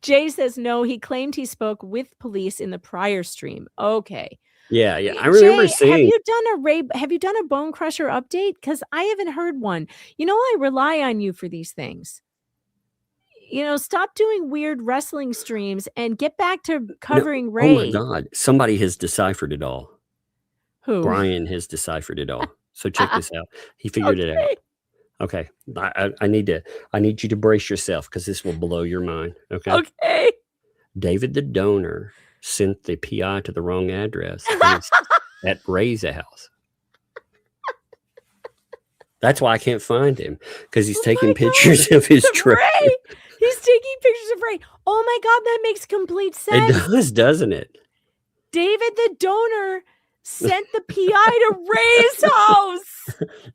Jay says, no, he claimed he spoke with police in the prior stream. Okay. Yeah. I remember Jay, seeing. have you done a Bone Crusher update? Because I haven't heard one. You know, I rely on you for these things. You know, stop doing weird wrestling streams and get back to covering Ray. Oh my God. Somebody has deciphered it all. Who? Brian has deciphered it all. So check this out. He figured it out. Okay. I need you to brace yourself because this will blow your mind. Okay. Okay. David the donor sent the PI to the wrong address at Ray's house. That's why I can't find him, because he's taking pictures of his tree. Ray. He's taking pictures of Ray. Oh my God, that makes complete sense. It does, doesn't it? David the donor sent the PI to Ray's house.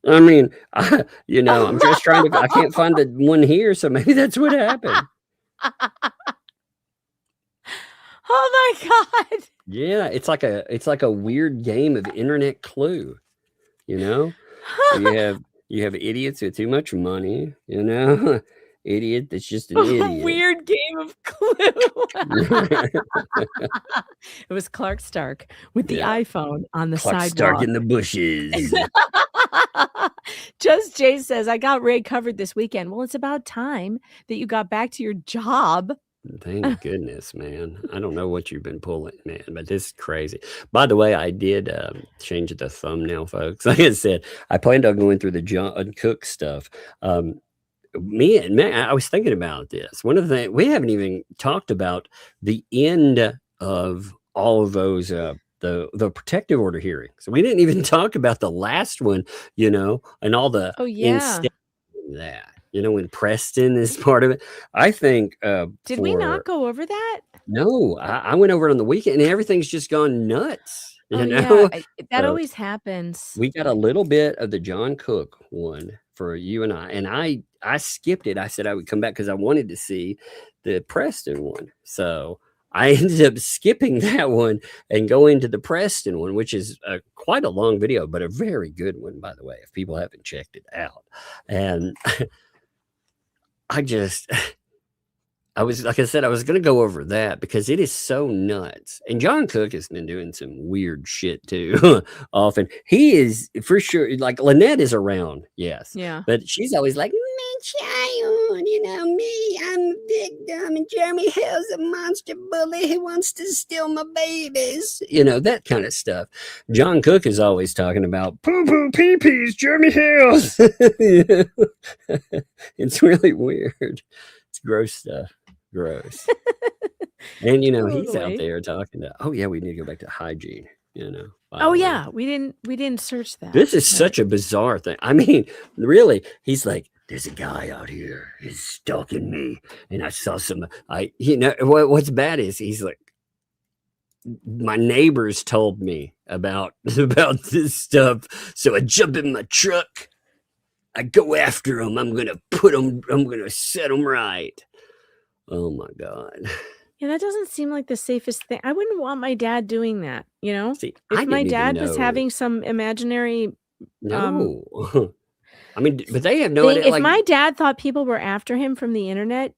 I mean, I'm just trying to. I can't find the one here, so maybe that's what happened. Oh my God. Yeah, it's like a weird game of internet Clue. You know, you have idiots with too much money. You know, idiot that's just an idiot. Weird game of Clue. It was Clark Stark with the iPhone on the Clark sidewalk. Stark in the bushes. Just Jay says, I got Ray covered this weekend. Well, it's about time that you got back to your job. Thank goodness, man. I don't know what you've been pulling, man, but this is crazy. By the way, I did change the thumbnail, folks. Like I said, I planned on going through the John Cook stuff. I was thinking about this. One of the things we haven't even talked about the end of all of those the protective order hearings. So we didn't even talk about the last one, you know, and all the that. You know, when Preston is part of it. I think did we not go over that? No, I went over it on the weekend and everything's just gone nuts. You know? Yeah, that always happens. We got a little bit of the John Cook one for you and I skipped it. I said I would come back because I wanted to see the Preston one. So I ended up skipping that one and going to the Preston one, which is quite a long video, but a very good one, by the way, if people haven't checked it out. And I was, like I said, I was going to go over that because it is so nuts. And John Cook has been doing some weird shit too. Often he is for sure. Like Lynette is around. Yes. Yeah. But she's always like, my child, you know me, I'm a victim. And Jeremy Hale's a monster bully who wants to steal my babies. You know, that kind of stuff. John Cook is always talking about poo-poo pee-pees, Jeremy Hale's. It's really weird. It's gross stuff. Gross. And you know, he's out there talking to, oh yeah, we need to go back to hygiene, you know. Oh yeah, we didn't search that. This is such a bizarre thing. I mean, really, he's like, there's a guy out here, he's stalking me, and I saw what's bad is he's like, my neighbors told me about this stuff, so I jump in my truck, I go after him, I'm gonna set him right. Oh my God. Yeah, that doesn't seem like the safest thing. I wouldn't want my dad doing that, you know? See, if my dad was having some imaginary no. I mean, but they have no idea. If my dad thought people were after him from the internet,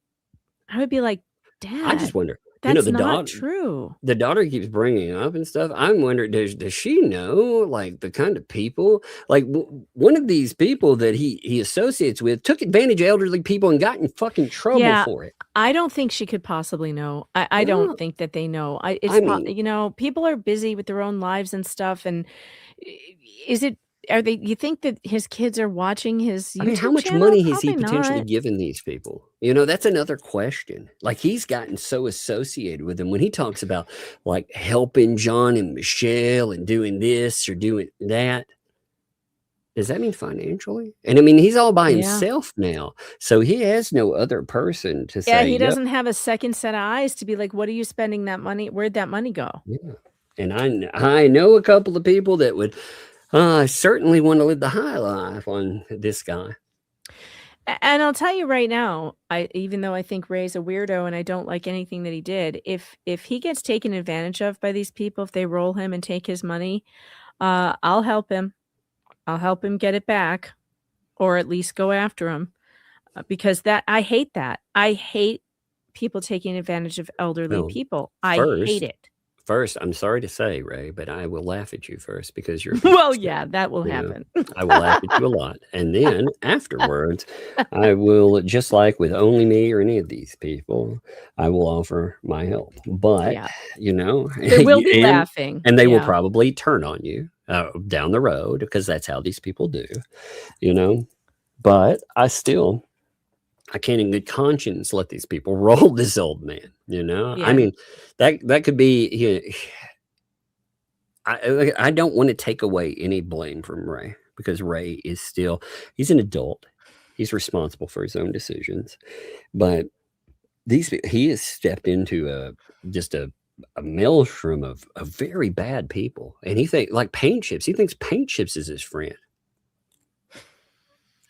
I would be like, Dad, I just wonder. That's not true. The daughter keeps bringing up and stuff. I'm wondering, does she know like the kind of people, like one of these people that he associates with took advantage of elderly people and got in fucking trouble for it. I don't think she could possibly know. I don't think that they know. You know, people are busy with their own lives and stuff. And is it are they? You think that his kids are watching his YouTube I mean, how much channel? money has he Probably potentially not. given these people? You know, that's another question. Like, he's gotten so associated with them when he talks about like helping John and Michelle and doing this or doing that. Does that mean financially? And I mean, he's all by Yeah. himself now. So he has no other person to Yeah, say, he "Yep." doesn't have a second set of eyes to be like, what are you spending that money? Where'd that money go? Yeah. And I know a couple of people that would certainly want to live the high life on this guy. And I'll tell you right now, even though I think Ray's a weirdo and I don't like anything that he did, if he gets taken advantage of by these people, if they roll him and take his money, I'll help him. I'll help him get it back, or at least go after him, because I hate that. I hate people taking advantage of elderly people. I hate it. First, I'm sorry to say, Ray, but I will laugh at you first because you're well, yeah, that will happen. I will laugh at you a lot. And then afterwards, I will, just like with only me or any of these people, I will offer my help. But, you know, they will be laughing. And they will probably turn on you down the road, because that's how these people do, you know. But I can't in good conscience let these people roll this old man, you know. I mean, that could be, I don't want to take away any blame from Ray, because Ray is he's an adult. He's responsible for his own decisions. But he has stepped into just a maelstrom of very bad people. And he thinks Paint Chips is his friend.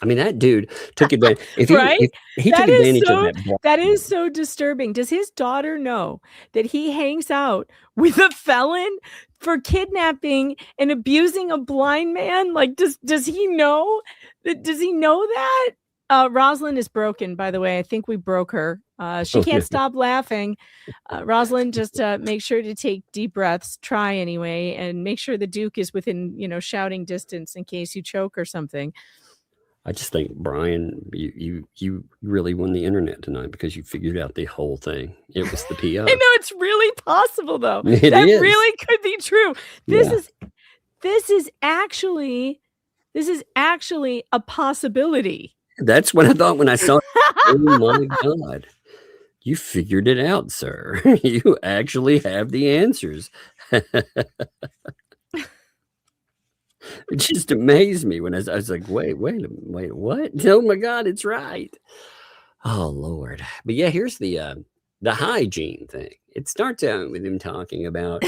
I mean, that dude took advantage. If he took advantage of that. That is so disturbing. Does his daughter know that he hangs out with a felon for kidnapping and abusing a blind man? Like, does he know that? Does he know that? Rosalind is broken, by the way. I think we broke her. She can't stop laughing. Rosalind, just make sure to take deep breaths. Try anyway, and make sure the Duke is within, shouting distance in case you choke or something. I just think, Brian, you really won the internet tonight because you figured out the whole thing. It was the PO. I know, it's really possible, though. It is. Really could be true. This is actually a possibility. That's what I thought when I saw it. Oh my God. You figured it out, sir. You actually have the answers. It just amazed me when I was like, wait, what? Oh my God, it's right. Oh Lord. But yeah, here's the hygiene thing. It starts out with him talking about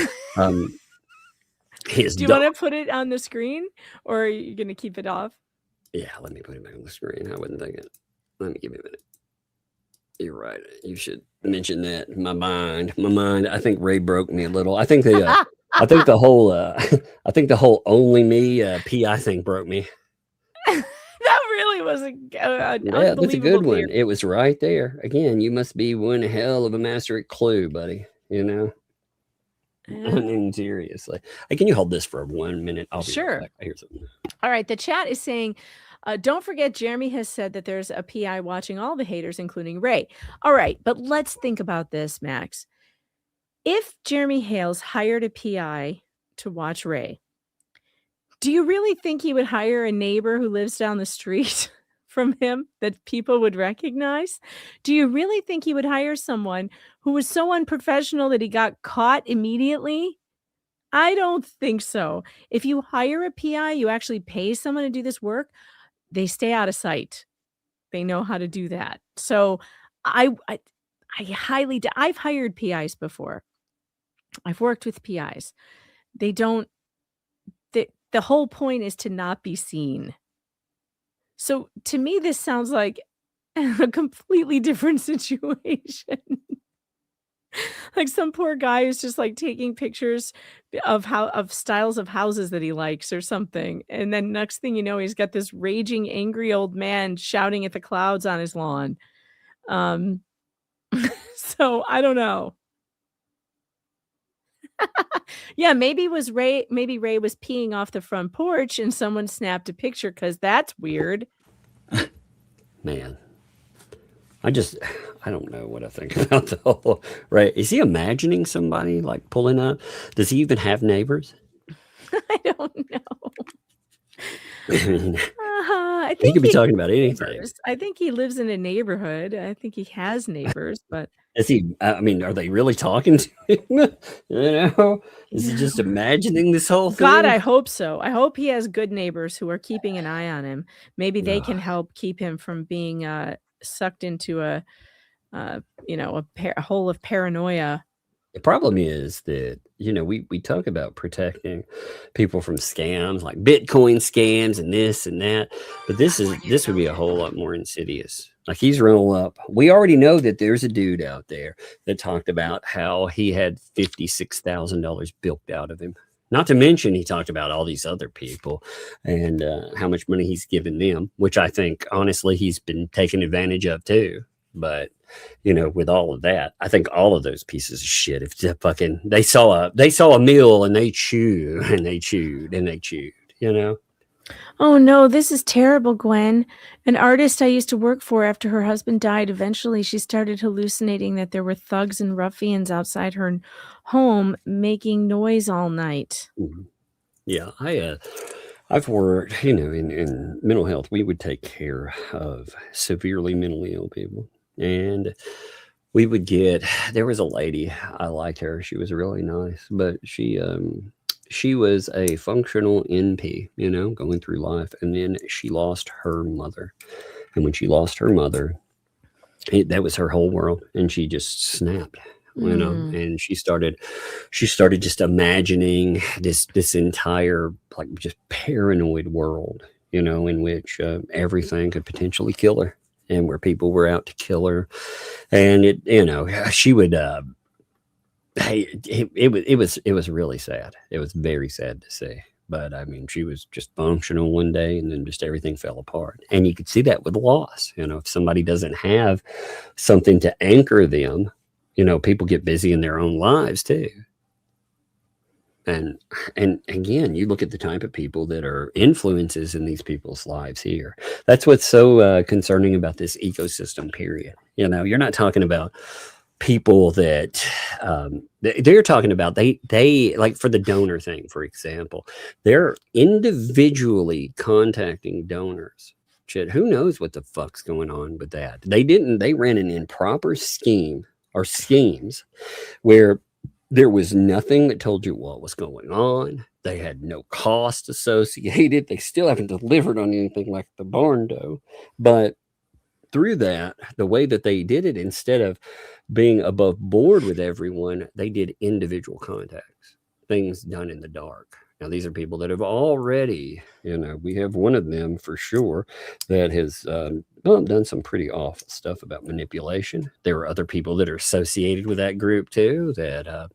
his Do you want to put it on the screen, or are you going to keep it off? Yeah, let me put it back on the screen. I wasn't thinking. Let me give me a minute. You're right. You should mention that. My mind. I think Ray broke me a little. I think the whole only me PI thing broke me. That really was that's a good one. It was right there. Again, you must be one hell of a master at Clue, buddy. You know. I mean, seriously. Hey, can you hold this for 1 minute? I'll be sure. Right back. I hear something. All right. The chat is saying, don't forget, Jeremy has said that there's a PI watching all the haters, including Ray. All right. But let's think about this, Max. If Jeremy Hales hired a PI to watch Ray, do you really think he would hire a neighbor who lives down the street from him that people would recognize? Do you really think he would hire someone who was so unprofessional that he got caught immediately? I don't think so. If you hire a PI, you actually pay someone to do this work, they stay out of sight. They know how to do that. So I've hired PIs before. I've worked with PIs. The whole point is to not be seen. So to me, this sounds like a completely different situation. Like some poor guy who's just like taking pictures of styles of houses that he likes or something. And then next thing you know, he's got this raging, angry old man shouting at the clouds on his lawn. So I don't know. Yeah, maybe Ray was peeing off the front porch and someone snapped a picture, because that's weird. Man, I don't know what I think about the whole Ray. Is he imagining somebody like pulling up? Does he even have neighbors? I don't know. I mean, I he think could be he talking about has anything. neighbors. I think he lives in a neighborhood. I think he has neighbors, but Is he? I mean, are they really talking to him? Is he just imagining this whole God, thing? I hope so. I hope he has good neighbors who are keeping an eye on him. Maybe they can Ugh. help keep him from being sucked into a hole of paranoia. The problem is that, we talk about protecting people from scams like Bitcoin scams and this and that, but this would be a whole lot more insidious. Like he's roll up. We already know that there's a dude out there that talked about how he had $56,000 bilked out of him. Not to mention he talked about all these other people and how much money he's given them, which I think honestly he's been taken advantage of too. But with all of that, I think all of those pieces of shit, if they saw a meal and they chewed and they chewed and they chewed, Oh no, this is terrible, Gwen. An artist I used to work for, after her husband died, eventually she started hallucinating that there were thugs and ruffians outside her home making noise all night. Yeah, I've worked, in mental health. We would take care of severely mentally ill people. And we would there was a lady, I liked her. She was really nice, but she was a functional NP, going through life. And then she lost her mother. And when she lost her mother, that was her whole world. And she just snapped, and she started just imagining this entire, like, just paranoid world, in which everything could potentially kill her. And where people were out to kill her, and she would. It was really sad. It was very sad to see. But I mean, she was just functional one day, and then just everything fell apart. And you could see that with loss. If somebody doesn't have something to anchor them, people get busy in their own lives too. And again, you look at the type of people that are influences in these people's lives here. That's what's so concerning about this ecosystem period. You're not talking about people that they're talking about. They like, for the donor thing, for example, they're individually contacting donors. Shit, who knows what the fuck's going on with that? They ran an improper scheme or schemes where there was nothing that told you what was going on. They had no cost associated. They still haven't delivered on anything like the barn dough. But through that, the way that they did it, instead of being above board with everyone, they did individual contacts, things done in the dark. Now, these are people that have already, we have one of them for sure that has done some pretty awful stuff about manipulation. There are other people that are associated with that group too that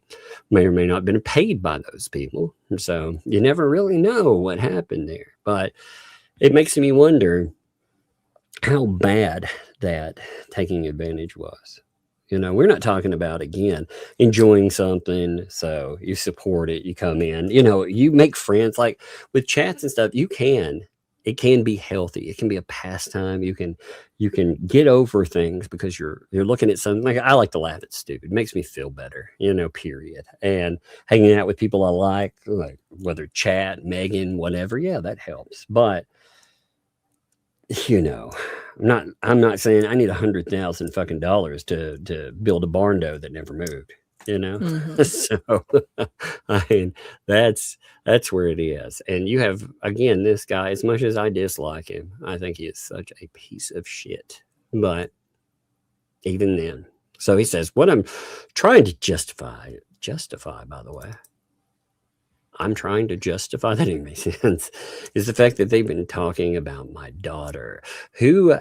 may or may not have been paid by those people. And so you never really know what happened there. But it makes me wonder how bad that taking advantage was. We're not talking about, again, enjoying something. So you support it, you come in, you make friends, like with chats and stuff. It can be healthy. It can be a pastime. You can get over things because you're looking at something. Like, I like to laugh at stupid. It makes me feel better, period. And hanging out with people I like whether chat, Megan, whatever. Yeah, that helps. But I'm not saying I need $100,000 fucking dollars to build a barn dough that never moved, So I mean, that's where it is. And you have, again, this guy, as much as I dislike him, I think he is such a piece of shit. But even then, so he says, what I'm trying to justify, by the way, I'm trying to justify, that didn't make sense, is the fact that they've been talking about my daughter.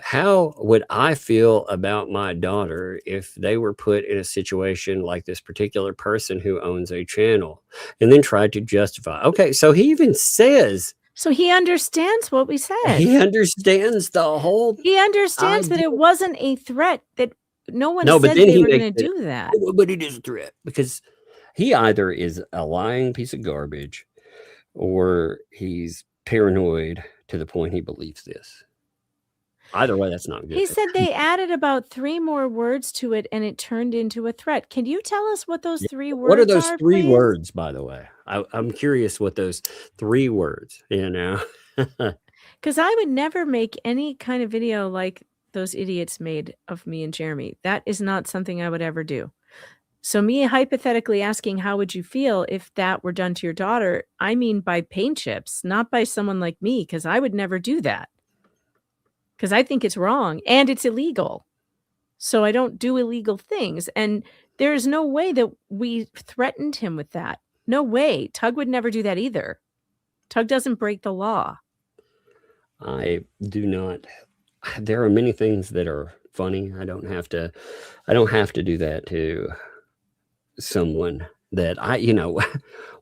How would I feel about my daughter if they were put in a situation like this particular person who owns a channel, and then tried to justify? Okay, so he even says, so he understands what we said. He understands the whole. He understands that it wasn't a threat, that no one but said then they were going to do that. But it is a threat, because he either is a lying piece of garbage or he's paranoid to the point he believes this. Either way, that's not good. He said they added about 3 more words to it and it turned into a threat. Can you tell us what those 3 words are? What are those 3 please? words, by the way? I'm curious what those 3 words, Because I would never make any kind of video like those idiots made of me and Jeremy. That is not something I would ever do. So me hypothetically asking, how would you feel if that were done to your daughter? I mean, by paint chips, not by someone like me, because I would never do that. Because I think it's wrong and it's illegal. So I don't do illegal things. And there's no way that we threatened him with that. No way. Tug would never do that either. Tug doesn't break the law. I do not. There are many things that are funny. I don't have to do that to someone that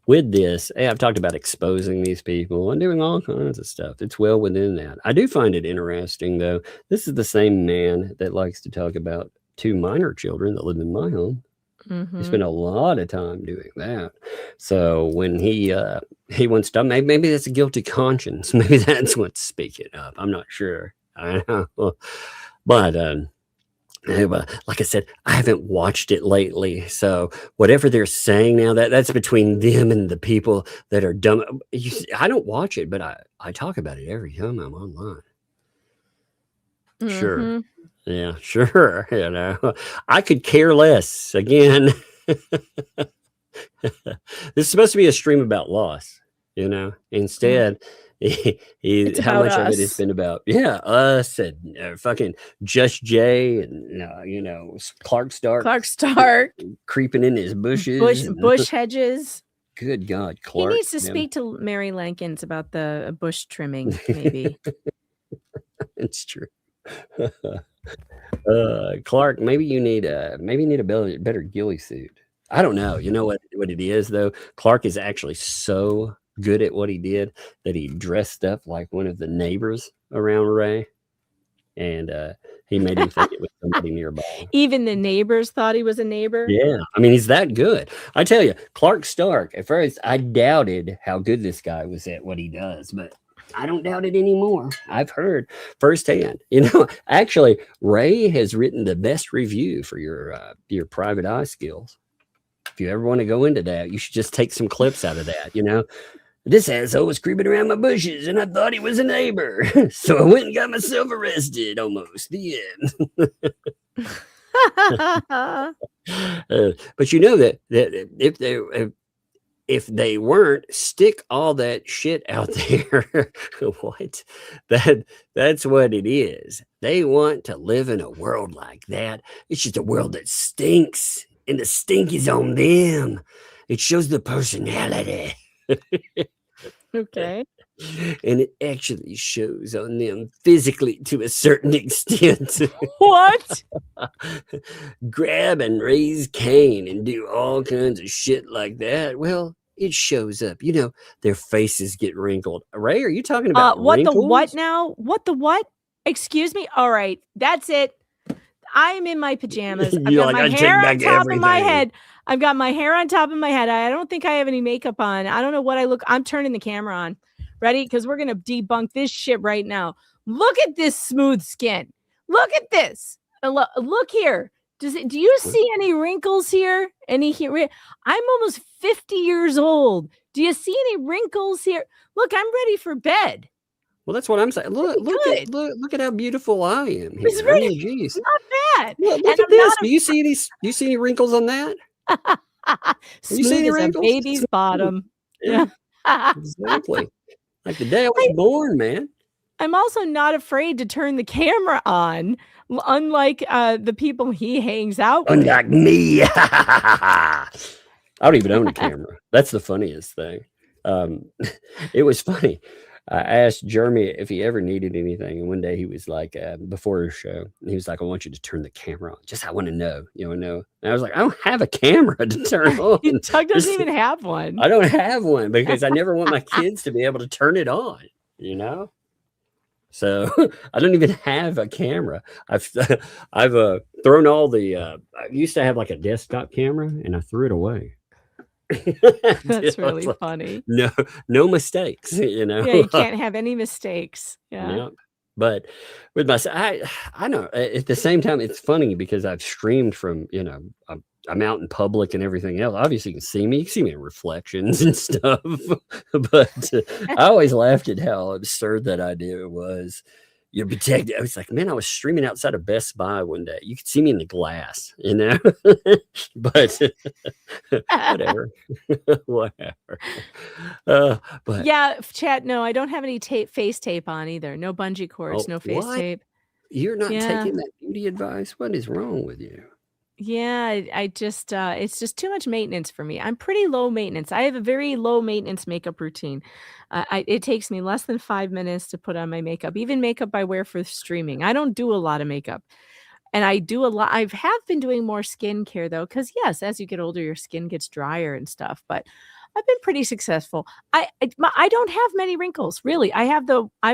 with this, I've talked about exposing these people and doing all kinds of stuff. It's well within that. I do find it interesting, though. This is the same man that likes to talk about 2 minor children that live in my home. He spent a lot of time doing that. So when he wants to, maybe that's a guilty conscience. Maybe that's what's speaking up. I'm not sure. I know, but like I said, I haven't watched it lately. So whatever they're saying now, that's between them and the people that are dumb. I don't watch it, but I talk about it every time I'm online. Sure. Yeah, sure. I could care less. Again, this is supposed to be a stream about loss, instead. How much of it has been about us and fucking Just Jay and Clark Stark creeping in his bushes, bush hedges. Good God, Clark! He needs to speak to Mary Lankins about the bush trimming. Maybe it's true. Clark, maybe you need a better ghillie suit. I don't know. You know what it is though. Clark is actually so good at what he did that he dressed up like one of the neighbors around Ray, and he made him think it was somebody nearby. Even the neighbors thought he was a neighbor. Yeah, I mean, he's that good. I tell you, Clark Stark, at first I doubted how good this guy was at what he does, but I don't doubt it anymore. I've heard firsthand. Actually, Ray has written the best review for your private eye skills. If you ever want to go into that, you should just take some clips out of that. This asshole was creeping around my bushes and I thought he was a neighbor. So I went and got myself arrested almost. The end. But that if they weren't, stick all that shit out there. What? That's what it is. They want to live in a world like that. It's just a world that stinks, and the stink is on them. It shows the personality. Okay. And it actually shows on them physically to a certain extent. What? Grab and raise Cain and do all kinds of shit like that. Well, it shows up. Their faces get wrinkled. Ray, are you talking about wrinkles? The what now? What the what? Excuse me? All right. That's it. I'm in my pajamas. I've got my hair on top of my head. I've got my hair on top of my head. I don't think I have any makeup on. I don't know what I look. I'm turning the camera on. Ready? Because we're going to debunk this shit right now. Look at this smooth skin. Look at this. Look here. Do you see any wrinkles here? I'm almost 50 years old. Do you see any wrinkles here? Look, I'm ready for bed. Well, that's what I'm saying. Look at how beautiful I am here. It's really geez. Not bad. Look at this. Do you see any wrinkles on that? You see any wrinkles? A baby's bottom. Yeah. Exactly. Like the day I was born, man. I'm also not afraid to turn the camera on, unlike the people he hangs out with. Unlike me. I don't even own a camera. That's the funniest thing. It was funny. I asked Jeremy if he ever needed anything, and one day he was like, before his show, he was like, "I want you to turn the camera on. Just I want to know, And I was like, "I don't have a camera to turn on. Tug doesn't even have one. I don't have one because I never want my kids to be able to turn it on, So I don't even have a camera. I've thrown all the. I used to have like a desktop camera, and I threw it away. That's really funny. No mistakes, Yeah, you can't have any mistakes. Yeah. But with my, I know at the same time, it's funny because I've streamed from, I'm out in public and everything else. Obviously, you can see me. You can see me in reflections and stuff. But I always laughed at how absurd that idea was. You're protected. I was like, man, I was streaming outside of Best Buy one day. You could see me in the glass, you know. But whatever, whatever. But Yeah, chat. No, I don't have any face tape on either. No bungee cords, no face what? tape. You're not Yeah. taking that beauty advice? What is wrong with you? Yeah, I just it's just too much maintenance for me. I'm pretty low maintenance. I have a very low maintenance makeup routine. It takes me less than 5 minutes to put on my makeup, even makeup I wear for streaming. I don't do a lot of makeup. And I do a lot. I have been doing more skincare though, because yes, as you get older, your skin gets drier and stuff. But I've been pretty successful. I don't have many wrinkles, really. I've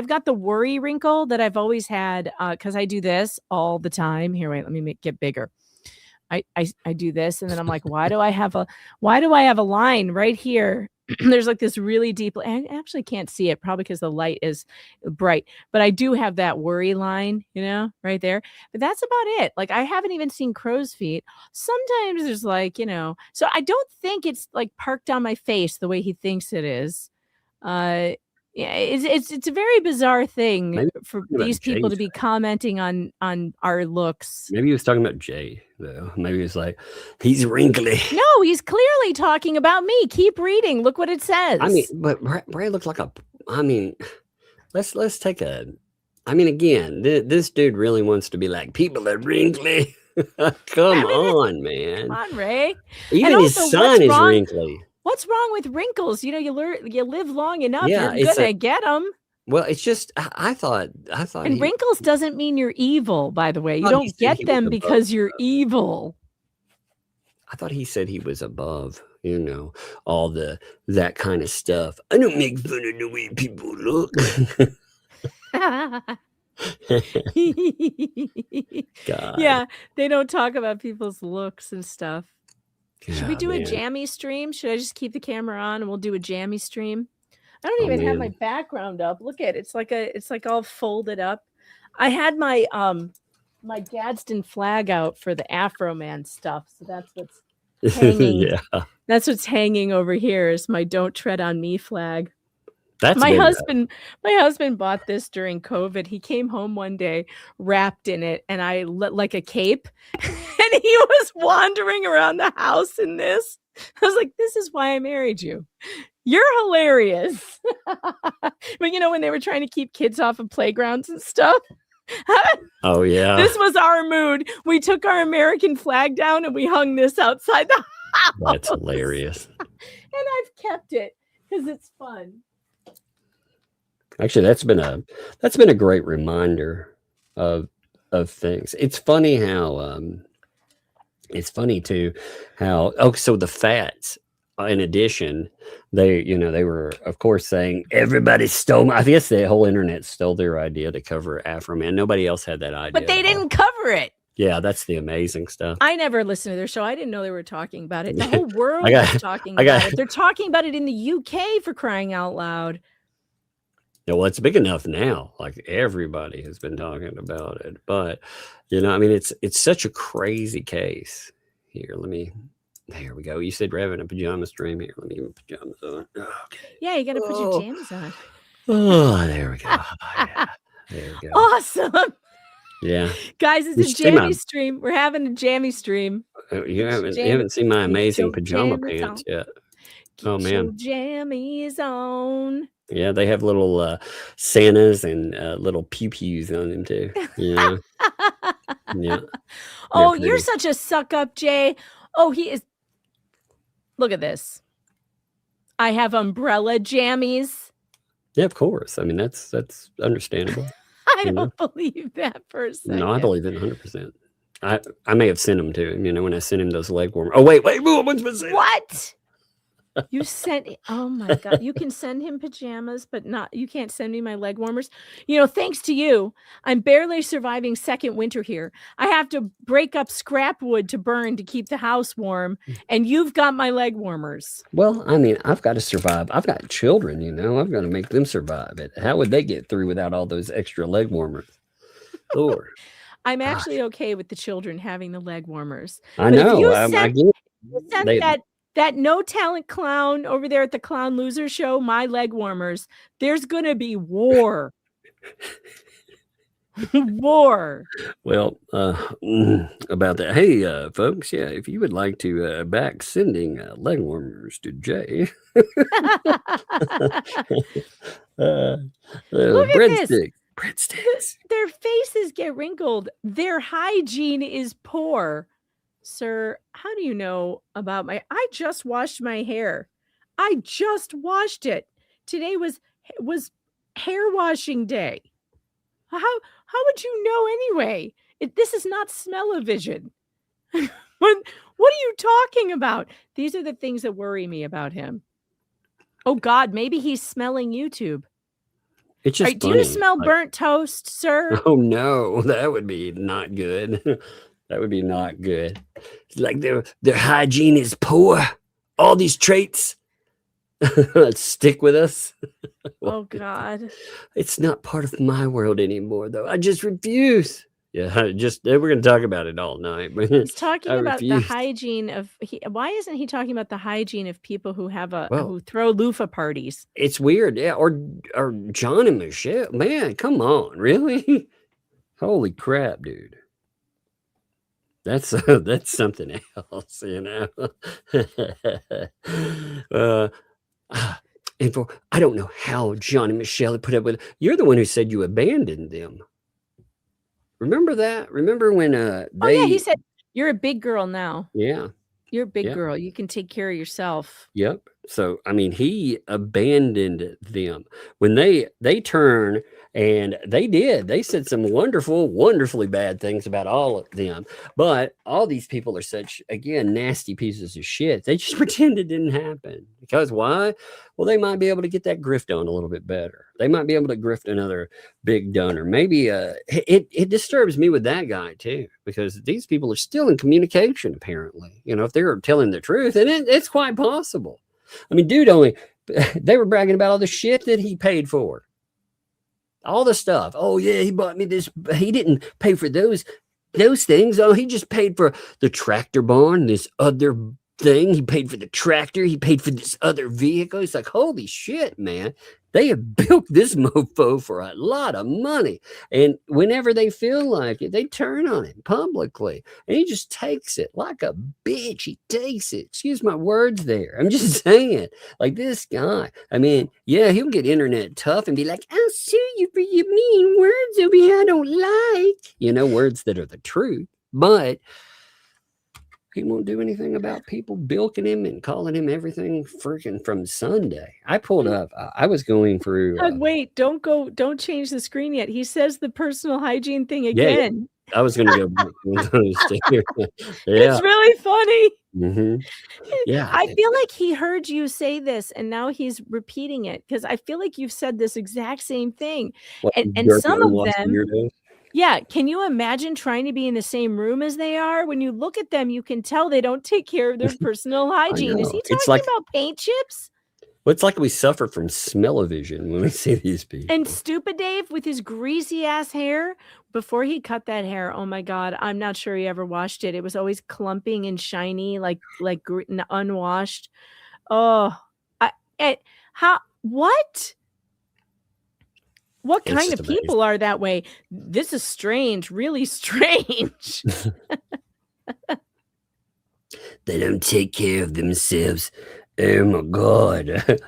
got the worry wrinkle that I've always had because I do this all the time. Here, wait, let me get bigger. I do this, and then I'm like, why do I have a line right here? There's like this really deep. I actually can't see it, probably because the light is bright. But I do have that worry line, right there. But that's about it. Like I haven't even seen crow's feet. Sometimes there's like, so I don't think it's like parked on my face the way he thinks it is. Yeah, it's a very bizarre thing Maybe for talking about these people to Jay's be commenting on our looks. Maybe he was talking about Jay, though. Maybe he was like, he's wrinkly. No, he's clearly talking about me. Keep reading. Look what it says. I mean, but Bray looks like let's take a. I mean, again, this dude really wants to be like, people are wrinkly. Come on, man. Come on, Ray. Even And his also, son is wrinkly. What's wrong with wrinkles? You live long enough. Yeah, you're gonna get them. Well, it's just I thought. And wrinkles doesn't mean you're evil. By the way, you He don't said get he was them above because you're stuff. evil. I thought he said he was above, all that kind of stuff. I don't make fun of the way people look. God. Yeah, they don't talk about people's looks and stuff. Should we God, do man. a jammy stream? Should I just keep the camera on and we'll do a jammy stream? I don't even have my man. background up. Look at it. It's like all folded up. I had my my Gadsden flag out for the Afro Man stuff, so that's what's hanging. Yeah. That's what's hanging over here is my "Don't Tread on Me" flag. That's my been, husband bought this during COVID. He came home one day wrapped in it, and I lit like a cape, and he was wandering around the house in this. I was like, "This is why I married you. You're hilarious." But when they were trying to keep kids off of playgrounds and stuff. Oh yeah. This was our mood. We took our American flag down and we hung this outside the house. That's hilarious. And I've kept it because it's fun. Actually, that's been a great reminder of things. It's funny how so the Fats, in addition, they were of course saying everybody stole I guess the whole internet stole their idea to cover Afro Man. Nobody else had that idea. But they didn't cover it. Yeah, that's the amazing stuff. I never listened to their show. I didn't know they were talking about it. The whole world was talking about it. They're talking about it in the UK, for crying out loud. Yeah, well, it's big enough now. Like everybody has been talking about it. But it's such a crazy case. Here, there we go. You said we're having a pajama stream here. Let me get my pajamas on. Okay. Yeah, you got to put your jammies on. Oh, there we go. Yeah, there we go. Awesome. Yeah. Guys, it's a jammy stream. We're having a jammy stream. You haven't seen my amazing pajama pants yet. Oh, man. Jammies on. Yeah, they have little Santas and little pew-pews on them, too. Yeah. Yeah. Oh, you're such a suck-up, Jay. Oh, he is. Look at this. I have umbrella jammies. Yeah, of course. I mean, that's understandable. I don't believe that for a second. No, I believe it 100%. I may have sent them to him, when I sent him those leg warmers. Oh, wait, what? You sent, oh my God, you can send him pajamas, but you can't send me my leg warmers. Thanks to you, I'm barely surviving second winter here. I have to break up scrap wood to burn to keep the house warm. And you've got my leg warmers. Well, I mean, I've got to survive. I've got children, I've got to make them survive it. How would they get through without all those extra leg warmers? Lord. I'm actually okay with the children having the leg warmers. I But if know. you Again, sent they, that no talent clown over there at the Clown Loser show my leg warmers, there's gonna be war. War. well, about that. Hey, folks, yeah, if you would like to back sending leg warmers to Jay, Look at this. breadsticks. Their faces get wrinkled. Their hygiene is poor. Sir, how do you know about I just washed my hair. I just washed it. Today was hair washing day. How would you know anyway? This is not smell-o-vision. What are you talking about? These are the things that worry me about him. Oh God, maybe he's smelling YouTube. It's just do you smell burnt toast, sir? Oh no, that would be not good. That would be not good. Like their hygiene is poor. All these traits stick with us. Oh God. It's not part of my world anymore, though. I just refuse. Yeah, we're going to talk about it all night. He's talking about the hygiene of. Why isn't he talking about the hygiene of people who have who throw loofah parties? It's weird, yeah. Or John and Michelle, man, come on, really? Holy crap, dude. That's something else, you know. And I don't know how John and Michelle put up with it. You're the one who said you abandoned them. Remember that? Remember when he said you're a big girl now. Yeah. You're a big girl. You can take care of yourself. Yep. So I mean, he abandoned them when they turn, and they said some wonderfully bad things about all of them. But all these people are such, again, nasty pieces of shit. They just pretend it didn't happen. Because why? Well, they might be able to get that grift on a little bit better. They might be able to grift another big donor. Maybe it disturbs me with that guy too, because these people are still in communication, apparently. You know, if they're telling the truth, and it's quite possible. I mean, dude, they were bragging about all the shit that he paid for. All the stuff. Oh yeah, he bought me this. He didn't pay for those things. Oh, he just paid for the tractor barn, this other thing. He paid for the tractor. He paid for this other vehicle. It's like, holy shit, man. They have built this mofo for a lot of money. And whenever they feel like it, they turn on it publicly. And he just takes it like a bitch. He takes it. Excuse my words there. I'm just saying, like this guy. I mean, yeah, he'll get internet tough and be like, I'll sue you for your mean words over here I don't like. You know, words that are the truth. But he won't do anything about people bilking him and calling him everything freaking from Sunday. I pulled up. I was going through. Wait, don't change the screen yet. He says the personal hygiene thing again. Yeah, I was going to go back to those two. It's really funny. Mm-hmm. Yeah. I feel like he heard you say this and now he's repeating it, because I feel like you've said this exact same thing. And some of them. Yeah. Can you imagine trying to be in the same room as they are? When you look at them, you can tell they don't take care of their personal hygiene. Is he talking about paint chips? Well, it's like we suffer from smell-o-vision when we see these people. And Stupid Dave with his greasy ass hair, before he cut that hair, oh my God, I'm not sure he ever washed it. It was always clumping and shiny, like unwashed. Oh, what? What kind of people are that way? This is strange, really strange. They don't take care of themselves. Oh my God.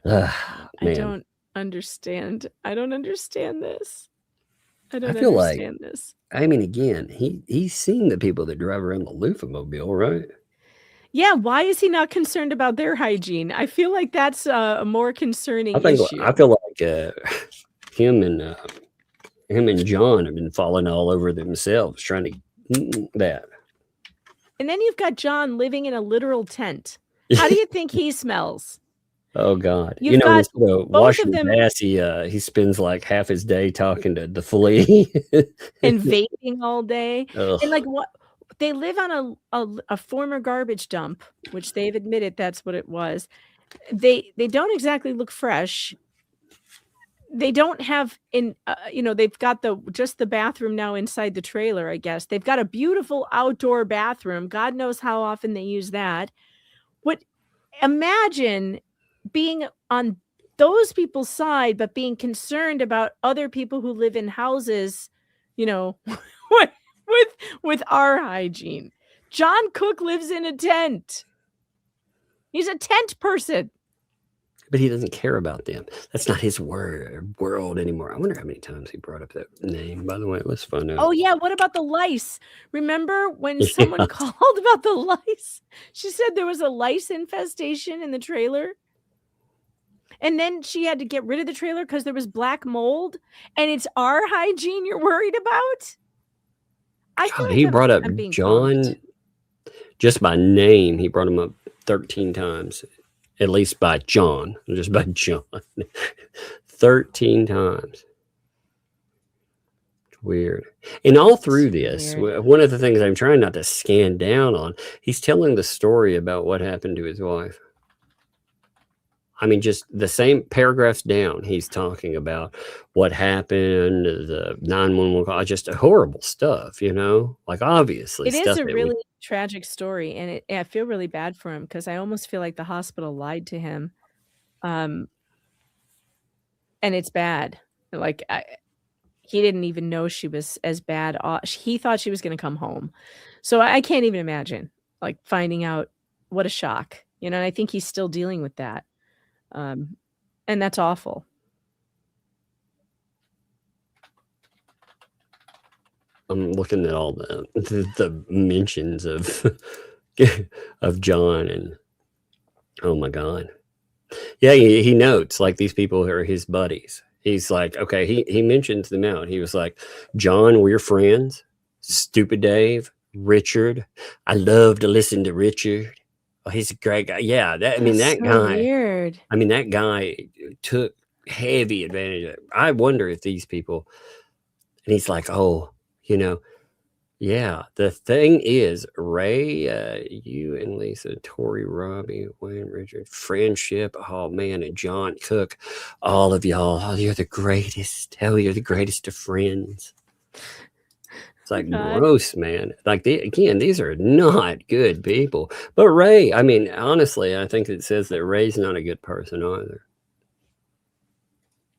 I don't understand. I don't understand this. I don't feel understand this. I mean, again, he's seen the people that drive around the loofah-mobile, right? Yeah, why is he not concerned about their hygiene? I feel like that's a more concerning issue. I feel like him and John have been falling all over themselves trying to that. And then you've got John living in a literal tent. How do you think he smells? Oh God! You've got washing his ass, he spends like half his day talking to the flea and vaping all day. Ugh. And like what? They live on a former garbage dump, which they've admitted that's what it was. They don't exactly look fresh. they don't have they've got just the bathroom now inside the trailer, I guess. They've got a beautiful outdoor bathroom. God knows how often they use that. Imagine being on those people's side, but being concerned about other people who live in houses, with our hygiene. John Cook lives in a tent. He's a tent person. But he doesn't care about them. That's not his world anymore. I wonder how many times he brought up that name, by the way. Let's find out. Oh, yeah. What about the lice? Remember when someone called about the lice? She said there was a lice infestation in the trailer. And then she had to get rid of the trailer because there was black mold. And it's our hygiene you're worried about? I feel like he brought up John punked. Just by name. He brought him up 13 times. At least by John, just by John, 13 times. It's weird. And all through this, one of the things I'm trying not to scan down on, he's telling the story about what happened to his wife. I mean, just the same paragraphs down, he's talking about what happened, the 911 call, just horrible stuff, like obviously. It is a really tragic story, and I feel really bad for him because I almost feel like the hospital lied to him. And it's bad. Like, he didn't even know she was as bad. He thought she was going to come home. So I can't even imagine, like, finding out. What a shock. And I think he's still dealing with that. And that's awful. I'm looking at all the mentions of of John, and oh my God. Yeah, he notes like these people are his buddies. He's like, okay, he mentions them out. He was like, John, we're friends. Stupid Dave, Richard. I love to listen to Richard. Oh, he's a great guy. Yeah, that guy. Weird. I mean, that guy took heavy advantage of it. I wonder if these people, and he's like, oh, yeah. The thing is, Ray, you and Lisa, Tori, Robbie, Wayne, Richard, friendship. Oh man, and John Cook, all of y'all. Oh, you're the greatest. Hell, you're the greatest of friends. It's like gross, man. Like these are not good people. But Ray, I mean, honestly, I think it says that Ray's not a good person either.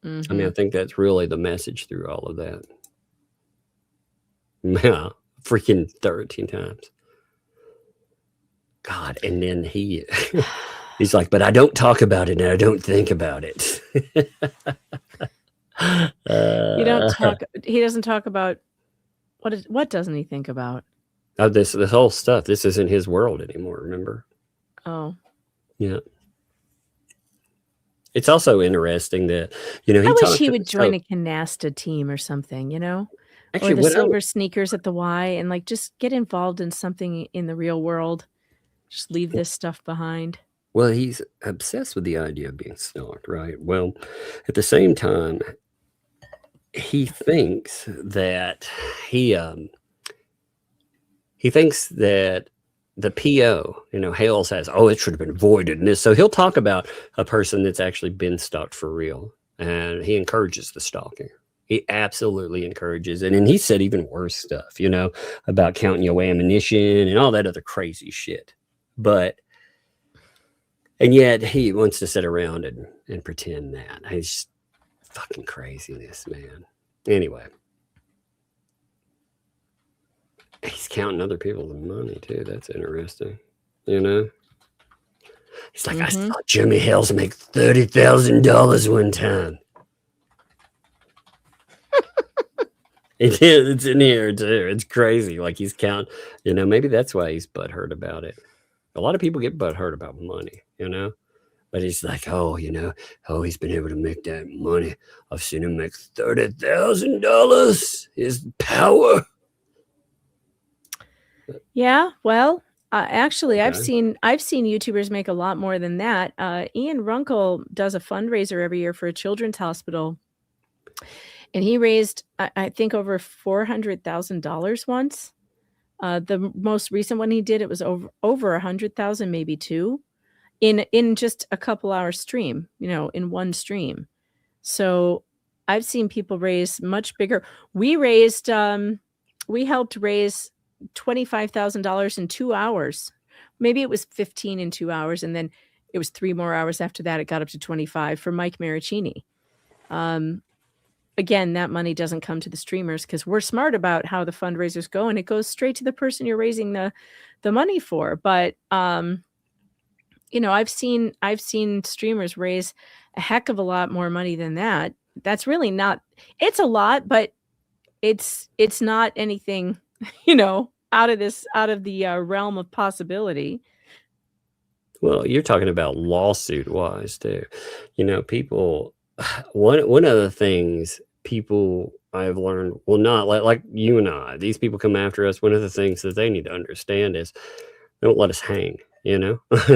I mean, I think that's really the message through all of that. Yeah, freaking 13 times. God, and then he's like, but I don't talk about it and I don't think about it. You don't talk. He doesn't talk about what doesn't he think about? Oh, this whole stuff. This isn't his world anymore. Remember? Oh, yeah. It's also interesting that I wish he would join a canasta team or something. Actually, or the silver sneakers at the Y, and like just get involved in something in the real world. Just leave this stuff behind. Well, he's obsessed with the idea of being stalked, right? Well, at the same time, he thinks that he thinks that the PO, Hale says, oh, it should have been voided in this. So he'll talk about a person that's actually been stalked for real, and he encourages the stalking. He absolutely encourages it. And he said even worse stuff, about counting your ammunition and all that other crazy shit. And yet he wants to sit around and pretend that. He's fucking craziness, man. Anyway. He's counting other people's money too. That's interesting. He's like, I saw Jimmy Hales make $30,000 one time. It's in here too. It's crazy. Like he's counting, maybe that's why he's butthurt about it. A lot of people get butthurt about money, but he's like, oh, he's been able to make that money. I've seen him make $30,000. His power. Yeah, well, actually, okay. I've seen YouTubers make a lot more than that. Ian Runkle does a fundraiser every year for a children's hospital. And he raised, I think, over $400,000 once. The most recent one he did, it was over 100,000, maybe two, in just a couple hour stream, in one stream. So I've seen people raise much bigger. We helped raise $25,000 in 2 hours. Maybe it was 15 in 2 hours, and then it was 3 more hours after that. It got up to 25 for Mike Maricini. Again, that money doesn't come to the streamers because we're smart about how the fundraisers go, and it goes straight to the person you're raising the money for. But I've seen streamers raise a heck of a lot more money than that. That's really not. It's a lot, but it's not anything, out of the realm of possibility. Well, you're talking about lawsuit wise too. People. One of the things people I've learned, well, not like you and I, these people come after us. One of the things that they need to understand is don't let us hang.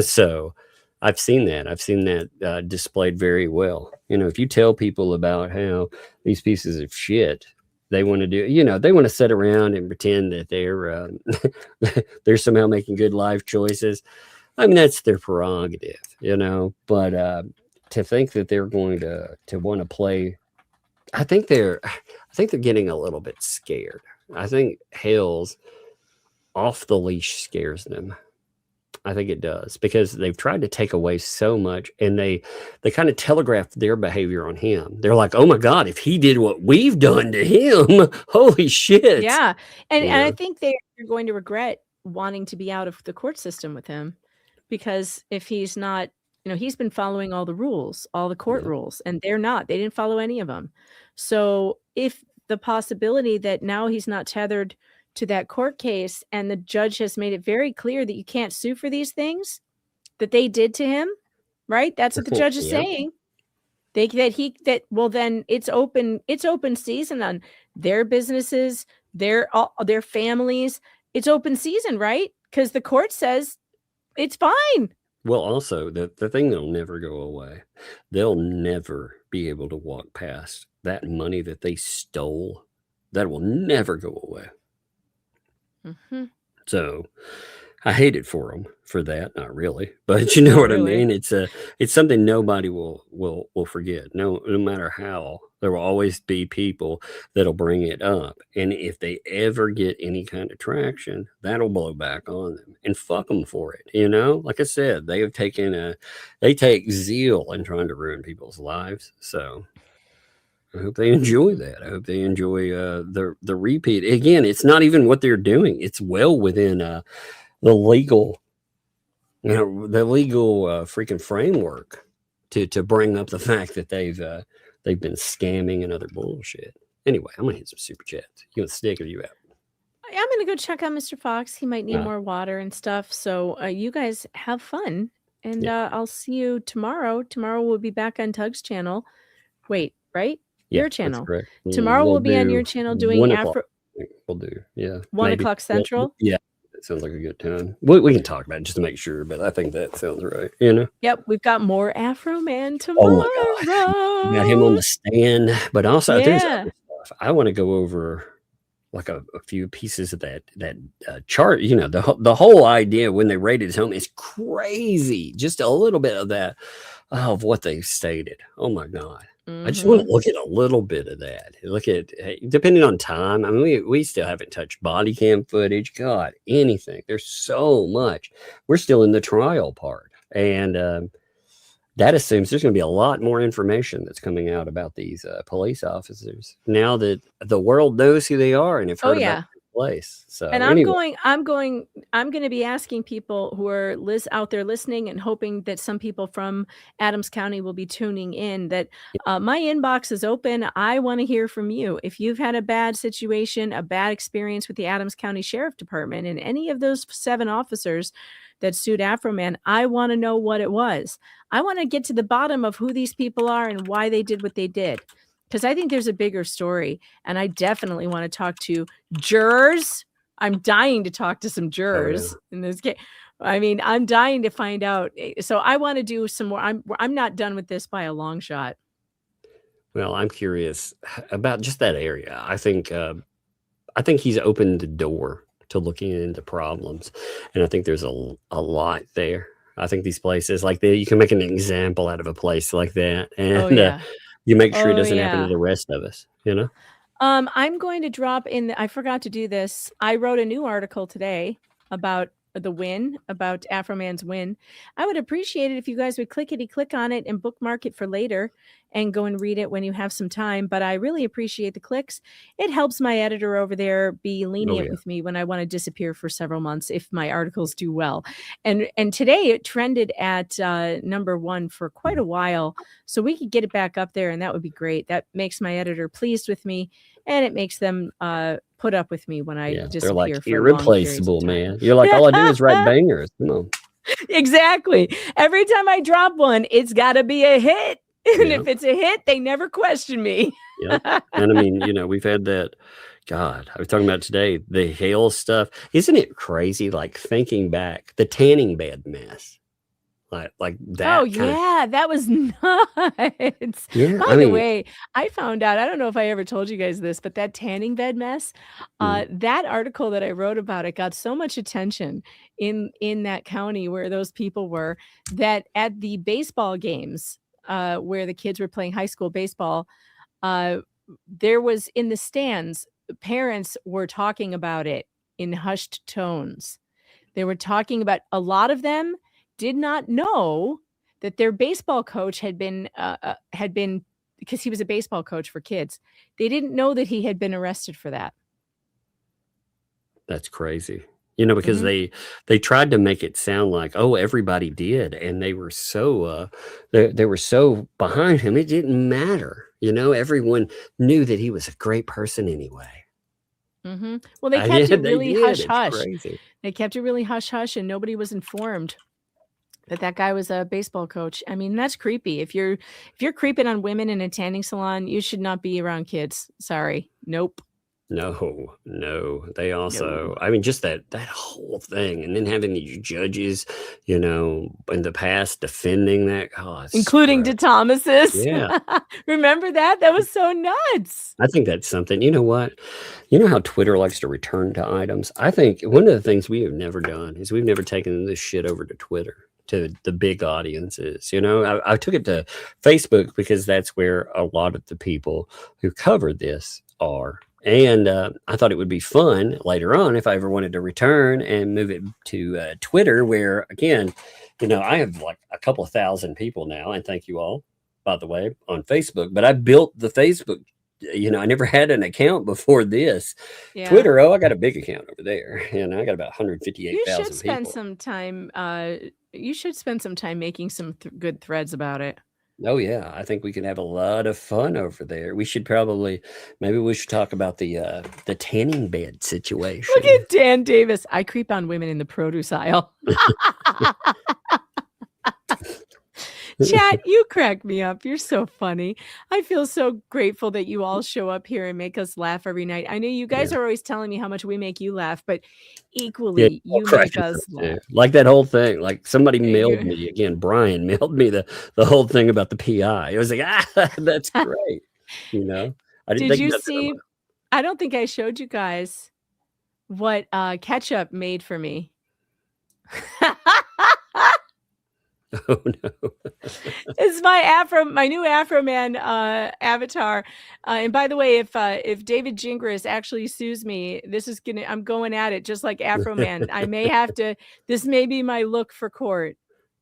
So I've seen that displayed very well. If you tell people about how these pieces of shit they want to do, they want to sit around and pretend that they're somehow making good life choices. I mean, that's their prerogative, but to think that they're going to want to play, I think they're getting a little bit scared. I think Hale's off the leash scares them. I think it does, because they've tried to take away so much, and they kind of telegraphed their behavior on him. They're like, oh my God, if he did what we've done to him, holy shit. Yeah. And I think they're going to regret wanting to be out of the court system with him, because if he's not, he's been following all the rules, all the court rules, and they didn't follow any of them. So if the possibility that now he's not tethered to that court case, and the judge has made it very clear that you can't sue for these things that they did to him, right? That's what the judge is saying. Then it's open season on their businesses, their families. It's open season, right? Because the court says it's fine. Well, also the thing that'll never go away, they'll never be able to walk past that money that they stole. That will never go away. Mm-hmm. So I hate it for them for that. Not really, but you know what I mean? It's something nobody will forget. No matter how, there will always be people that'll bring it up. And if they ever get any kind of traction, that'll blow back on them, and fuck them for it. Like I said, they take zeal in trying to ruin people's lives. So I hope they enjoy that. I hope they enjoy the repeat. Again, it's not even what they're doing. It's well within the legal, freaking framework to bring up the fact that they've been scamming and other bullshit. Anyway, I'm gonna hit some super chats. You want to stick, or you out? I'm gonna go check on Mr. Fox. He might need more water and stuff. So you guys have fun, and I'll see you tomorrow. Tomorrow we'll be back on Tug's channel. Wait, right? Your channel. That's correct. Tomorrow we'll be on your channel doing Afro. We'll do 1 o'clock Central. Yeah, that sounds like a good time. We can talk about it just to make sure, but I think that sounds right. Yep, we've got more Afro Man tomorrow. Oh my God, we got him on the stand, but also there's other stuff. I want to go over like a few pieces of that chart. The whole idea when they raided his home is crazy. Just a little bit of that of what they stated. Oh my God. I just want to look at a little bit of that. Look at, depending on time. I mean, we still haven't touched body cam footage. God, anything. There's so much. We're still in the trial part. And that assumes there's going to be a lot more information that's coming out about these police officers now that the world knows who they are and have heard about their place. So, and I'm going to be asking people who are out there listening and hoping that some people from Adams County will be tuning in, that my inbox is open. I want to hear from you. If you've had a bad situation, a bad experience with the Adams County Sheriff Department and any of those 7 officers that sued Afro Man, I want to know what it was. I want to get to the bottom of who these people are and why they did what they did. Because I think there's a bigger story, and I definitely want to talk to jurors. I'm dying to talk to some jurors in this case. I mean, I'm dying to find out. So I want to do some more. I'm not done with this by a long shot. Well, I'm curious about just that area. I think he's opened the door to looking into problems, and I think there's a lot there. I think these places like you can make an example out of a place like that, and You make sure it Oh, doesn't happen to yeah. the rest of us, you know? I'm going to drop in I forgot to do this. I wrote a new article today about the win, about Afroman's win. I would appreciate it if you guys would click on it and bookmark it for later and go and read it when you have some time. But I really appreciate the clicks. It helps my editor over there be lenient yeah. with me when I want to disappear for several months if my articles do well. And today it trended at #1 for quite a while. So we could get it back up there, and that would be great. That makes my editor pleased with me, and it makes them put up with me when I Yeah, they're disappear like for long periods irreplaceable, of time. man. You're like, all I do is write bangers. Come on. Exactly. Every time I drop one, it's got to be a hit. And Yeah. if it's a hit, they never question me. Yeah. And I mean, you know, we've had that. God, I was talking about today, the Hale stuff. Isn't it crazy? Like thinking back, the tanning bed mess. Like that. Oh, yeah, that was nuts. Yeah, By I the mean, way, I found out, I don't know if I ever told you guys this, but that tanning bed mess, that article that I wrote about it got so much attention in that county where those people were, that at the baseball games, where the kids were playing high school baseball, there was in the stands, parents were talking about it in hushed tones. They were talking about, a lot of them did not know that their baseball coach had been because he was a baseball coach for kids. They didn't know that he had been arrested for that. that's crazy. You know, because they tried to make it sound like, oh, everybody did, and they were so they were so behind him, it didn't matter. You know, everyone knew that he was a great person anyway. Well, they kept it really hush hush. They kept it really hush hush, and nobody was informed that guy was a baseball coach. I mean, that's creepy. If you're creeping on women in a tanning salon, you should not be around kids. Sorry. Nope. No. They also, I mean, just that whole thing, and then having these judges, you know, in the past defending that, including ThATuMBRELLAgUY. Yeah. Remember that? That was so nuts. I think that's something. You know what? You know how Twitter likes to return to items? I think one of the things we have never done is we've never taken this shit over to Twitter, to the big audiences. You know, I took it to Facebook because that's where a lot of the people who covered this are. And I thought it would be fun later on if I ever wanted to return and move it to Twitter, where, again, you know, I have like a couple of thousand people now. And thank you all, by the way, on Facebook. But I built the Facebook. You know, I never had an account before this. Yeah. Twitter, I got a big account over there. And I got about 158,000 people. You should spend some time. You should spend some time making some good threads about it. Oh yeah, I think we can have a lot of fun over there. We should maybe we should talk about the tanning bed situation. Look at Dan Davis. I creep on women in the produce aisle. Chat, you crack me up. You're so funny. I feel so grateful that you all show up here and make us laugh every night. I know you guys are always telling me how much we make you laugh, but equally you make us laugh. Like that whole thing. Like somebody mailed me again. Brian mailed me the whole thing about the PI. It was like, that's great. You know, Did you see? I don't think I showed you guys what Ketchup made for me. Oh no. It's my new Afro Man avatar. And by the way, if David Gingras actually sues me, I'm going at it just like Afro Man. I may have to, this may be my look for court.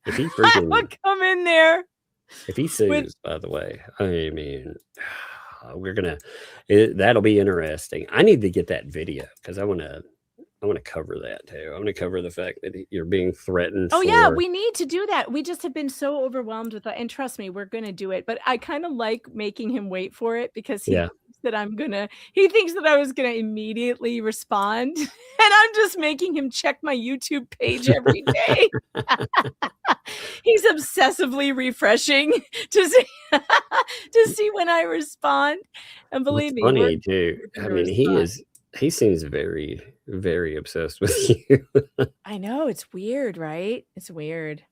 If he will come in there. If he sues, by the way, I mean, that'll be interesting. I need to get that video because I want to cover that too. I want to cover the fact that you're being threatened. Oh yeah, we need to do that. We just have been so overwhelmed with that. And trust me, we're going to do it. But I kind of like making him wait for it because he thinks that he thinks that I was going to immediately respond. And I'm just making him check my YouTube page every day. He's obsessively refreshing to see when I respond. And believe me, funny too. I mean, he seems very, very obsessed with you. I know, it's weird, right? It's weird.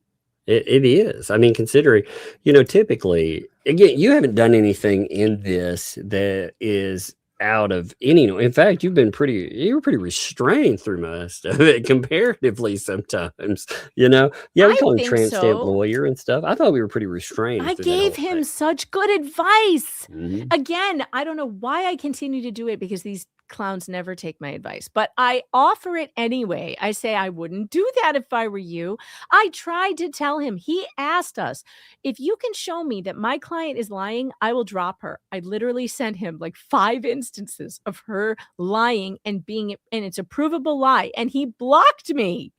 It is. I mean, considering, you know, typically, again, you haven't done anything in this that is out of any. In fact, you were pretty restrained through most of it comparatively sometimes, you know? Yeah, we I call him think tramp stamp so. lawyer and stuff. I thought we were pretty restrained. I through that gave whole him thing. such good advice. Mhm. Again, I don't know why I continue to do it because these clowns never take my advice, but I offer it anyway. I say I wouldn't do that if I were you. I tried to tell him. He asked us, if you can show me that my client is lying, I will drop her. I literally sent him like 5 instances of her lying and it's a provable lie, and he blocked me.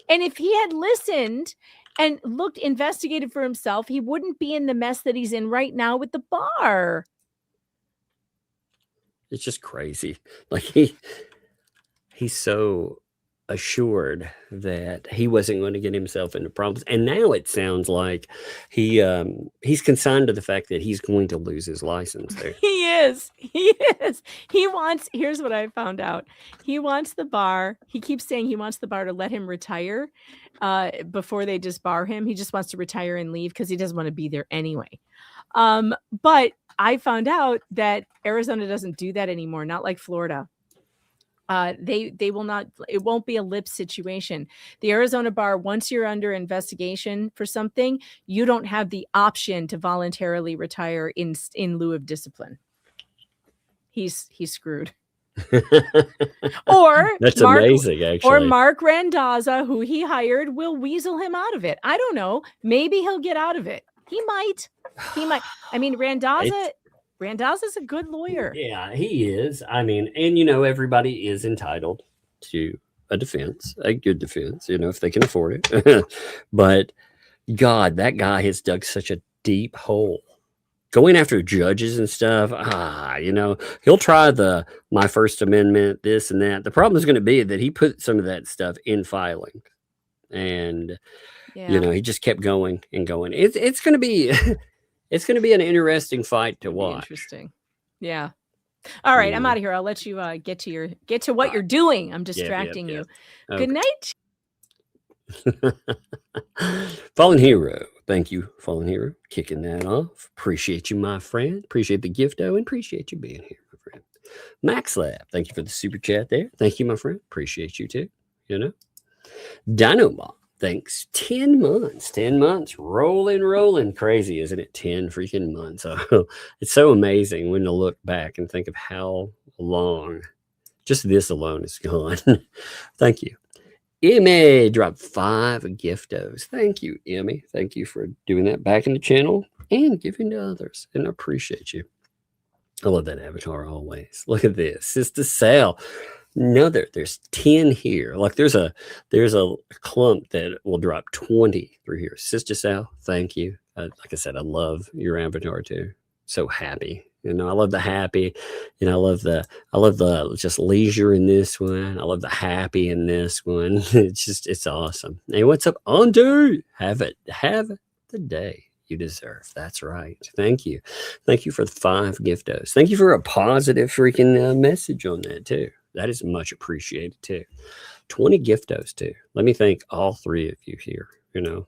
And if he had listened and investigated for himself, he wouldn't be in the mess that he's in right now with the bar. It's just crazy. Like he's so assured that he wasn't going to get himself into problems, and now it sounds like he's consigned to the fact that he's going to lose his license there. He is. Here's what I found out. He wants the bar. He keeps saying he wants the bar to let him retire before they disbar him. He just wants to retire and leave because he doesn't want to be there anyway. But I found out that Arizona doesn't do that anymore, not like Florida. They will not, it won't be a lip situation. The Arizona bar, once you're under investigation for something, you don't have the option to voluntarily retire in lieu of discipline. He's screwed. Or that's amazing, actually. Or Mark Randazza, who he hired, will weasel him out of it. I don't know. Maybe he'll get out of it. He might. I mean, Randazza's a good lawyer. Yeah, he is. I mean, and you know, everybody is entitled to a defense, a good defense, you know, if they can afford it. But God, that guy has dug such a deep hole. Going after judges and stuff, you know, he'll try my First Amendment, this and that. The problem is going to be that he put some of that stuff in filing. And, you know, he just kept going and going. It's going to be... It's going to be an interesting fight to watch. Interesting. Yeah. All right. I'm out of here. I'll let you get to what you're doing. I'm distracting you. Okay. Good night. Fallen Hero. Thank you, Fallen Hero. Kicking that off. Appreciate you, my friend. Appreciate the gifto and appreciate you being here, my friend. Max Lab. Thank you for the super chat there. Thank you, my friend. Appreciate you too. You know. Dinobot. Thanks. 10 months, rolling. Crazy, isn't it? 10 freaking months. Oh, it's so amazing when to look back and think of how long just this alone is gone. Thank you. Emmy dropped 5 giftos. Thank you, Emmy. Thank you for doing that back in the channel and giving to others. And I appreciate you. I love that avatar always. Look at this. Sister Sal. No, there's 10 here. Like there's a clump that will drop 20 through here. Sister Sal, thank you. Like I said, I love your avatar too. So happy. You know, I love the happy. You know, I love the just leisure in this one. I love the happy in this one. It's awesome. Hey, what's up, Andre? Have the day you deserve. That's right. Thank you. Thank you for the 5 giftos. Thank you for a positive freaking message on that too. That is much appreciated too. 20 giftos too. Let me thank all 3 of you here. You know,